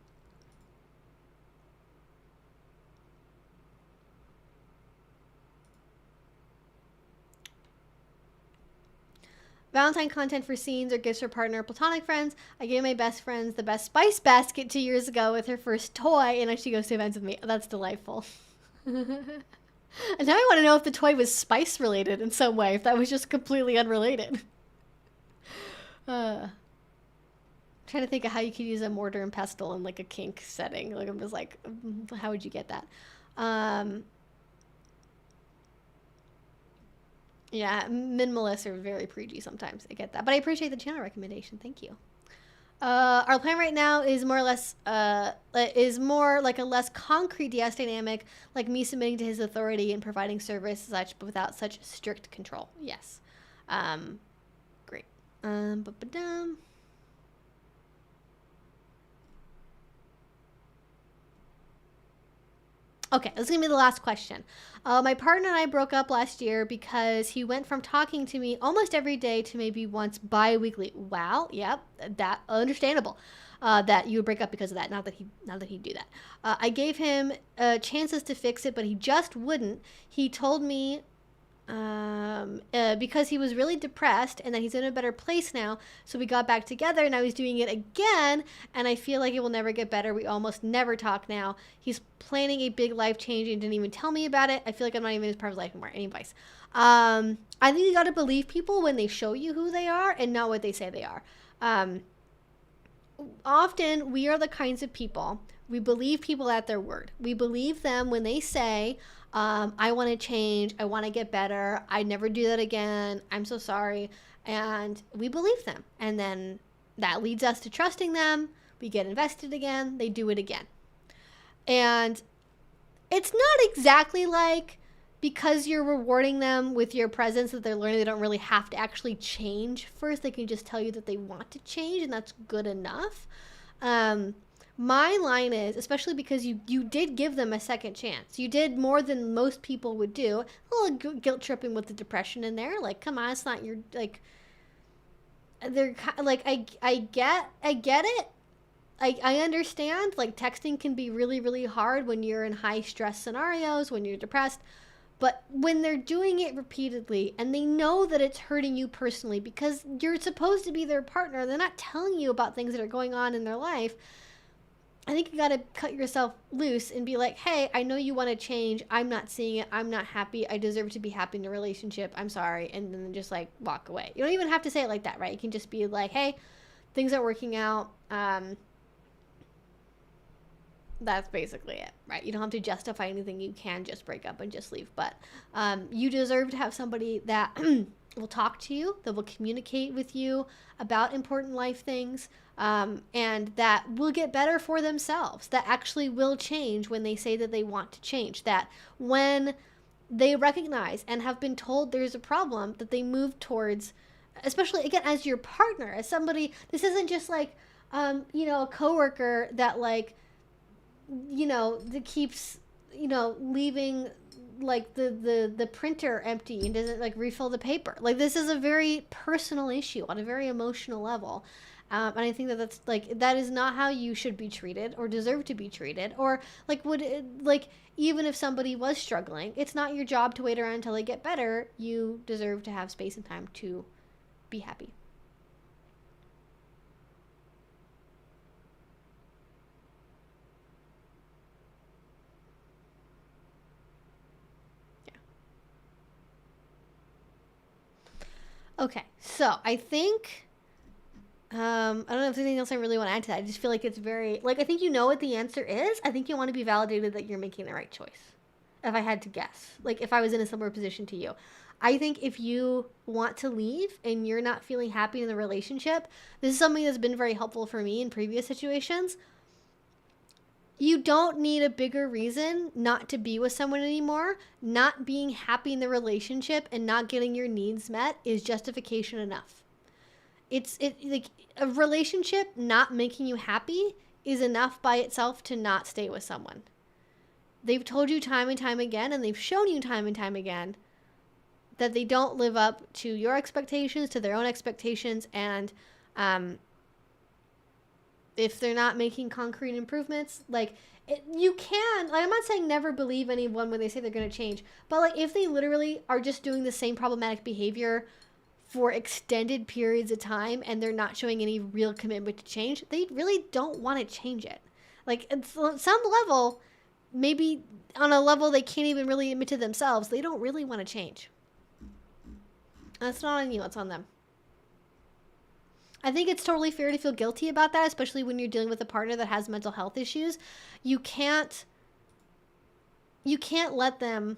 [SPEAKER 1] Valentine content for scenes or gifts for partner or platonic friends. I gave my best friends the best spice basket 2 years ago with her first toy, and now she goes to events with me. That's delightful. And now I want to know if the toy was spice related in some way, if that was just completely unrelated. Trying to think of how you could use a mortar and pestle in like a kink setting. Like I'm just like, how would you get that? Yeah, minimalists are very preachy sometimes. I get that. But I appreciate the channel recommendation. Thank you. Our plan right now is more like a less concrete DS dynamic, like me submitting to his authority and providing service such, but without such strict control. Yes. Great. Okay, this is going to be the last question. My partner and I broke up last year because he went from talking to me almost every day to maybe once bi-weekly. Wow, yep, that understandable. That you would break up because of that. Not that he'd do that. I gave him chances to fix it, but he just wouldn't. He told me because he was really depressed and that he's in a better place now. So we got back together and now he's doing it again. And I feel like it will never get better. We almost never talk now. He's planning a big life change and didn't even tell me about it. I feel like I'm not even his part of his life anymore. Any advice? I think you got to believe people when they show you who they are and not what they say they are. Often we are the kinds of people, we believe people at their word. We believe them when they say, I want to change. I want to get better. I never do that again. I'm so sorry. And we believe them. And then that leads us to trusting them. We get invested again. They do it again. And it's not exactly like because you're rewarding them with your presence, that they're learning they don't really have to actually change first. They can just tell you that they want to change, and that's good enough. My line is, especially because you did give them a second chance. You did more than most people would do. A little guilt tripping with the depression in there. Like, come on, it's not your, like, they're, like, I get it. I understand, like, texting can be really, really hard when you're in high stress scenarios, when you're depressed. But when they're doing it repeatedly and they know that it's hurting you personally because you're supposed to be their partner, they're not telling you about things that are going on in their life, I think you got to cut yourself loose and be like, hey, I know you want to change. I'm not seeing it. I'm not happy. I deserve to be happy in a relationship. I'm sorry. And then just, like, walk away. You don't even have to say it like that, right? You can just be like, hey, things aren't working out. That's basically it, right? You don't have to justify anything. You can just break up and just leave. But you deserve to have somebody that will talk to you, that will communicate with you about important life things, and that will get better for themselves, that actually will change when they say that they want to change, that when they recognize and have been told there's a problem, that they move towards, especially, again, as your partner, as somebody, this isn't just like, you know, a coworker that, like, you know, that keeps, you know, leaving, like, the printer empty and doesn't, like, refill the paper. Like, this is a very personal issue on a very emotional level. And I think that that's, like, that is not how you should be treated or deserve to be treated. Or, like, would it, like, even if somebody was struggling, it's not your job to wait around until they get better. You deserve to have space and time to be happy. Okay, so I think, I don't know if there's anything else I really want to add to that. I just feel like it's very, like, I think you know what the answer is. I think you want to be validated that you're making the right choice. If I had to guess, like, if I was in a similar position to you, I think if you want to leave and you're not feeling happy in the relationship, this is something that's been very helpful for me in previous situations. You don't need a bigger reason not to be with someone anymore. Not being happy in the relationship and not getting your needs met is justification enough. It's like a relationship not making you happy is enough by itself to not stay with someone. They've told you time and time again, and they've shown you time and time again that they don't live up to your expectations, to their own expectations, and if they're not making concrete improvements, like, you can, like, I'm not saying never believe anyone when they say they're going to change, but, like, if they literally are just doing the same problematic behavior for extended periods of time and they're not showing any real commitment to change, they really don't want to change it. Like, at some level, maybe on a level they can't even really admit to themselves, they don't really want to change. That's not on you, it's on them. I think it's totally fair to feel guilty about that, especially when you're dealing with a partner that has mental health issues. You can't let them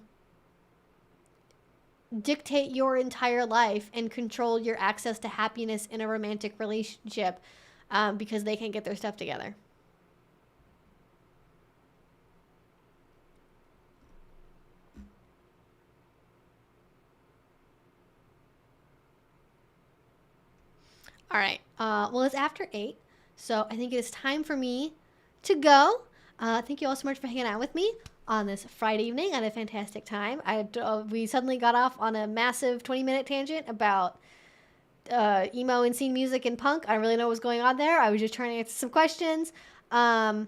[SPEAKER 1] dictate your entire life and control your access to happiness in a romantic relationship because they can't get their stuff together. All right. Well, it's after 8, so I think it is time for me to go. Thank you all so much for hanging out with me on this Friday evening. I had a fantastic time. We suddenly got off on a massive 20-minute tangent about emo and scene music and punk. I don't really know what was going on there. I was just trying to answer some questions. But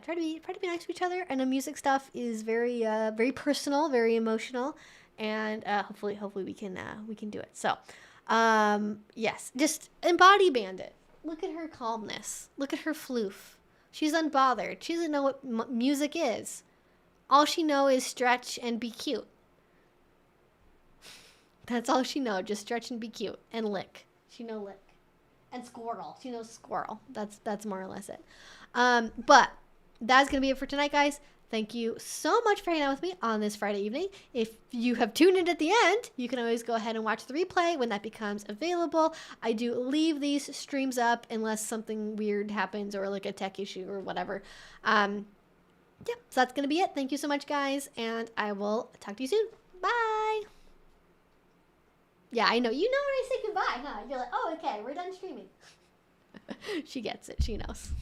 [SPEAKER 1] try to be nice to each other. I know music stuff is very very personal, very emotional, and hopefully we can do it. So. Yes, just embody Bandit. Look at her calmness. Look at her floof. She's unbothered. She doesn't know what music is. All she knows is stretch and be cute. That's all she knows. Just stretch and be cute and lick. She knows lick and squirrel. She knows squirrel. That's more or less it. But that's gonna be it for tonight, guys. Thank you so much for hanging out with me on this Friday evening. If you have tuned in at the end, you can always go ahead and watch the replay when that becomes available. I do leave these streams up unless something weird happens or like a tech issue or whatever. yeah, so that's going to be it. Thank you so much, guys. And I will talk to you soon. Bye. Yeah, I know. You know when I say goodbye, huh? You're like, oh, okay, we're done streaming. She gets it. She knows.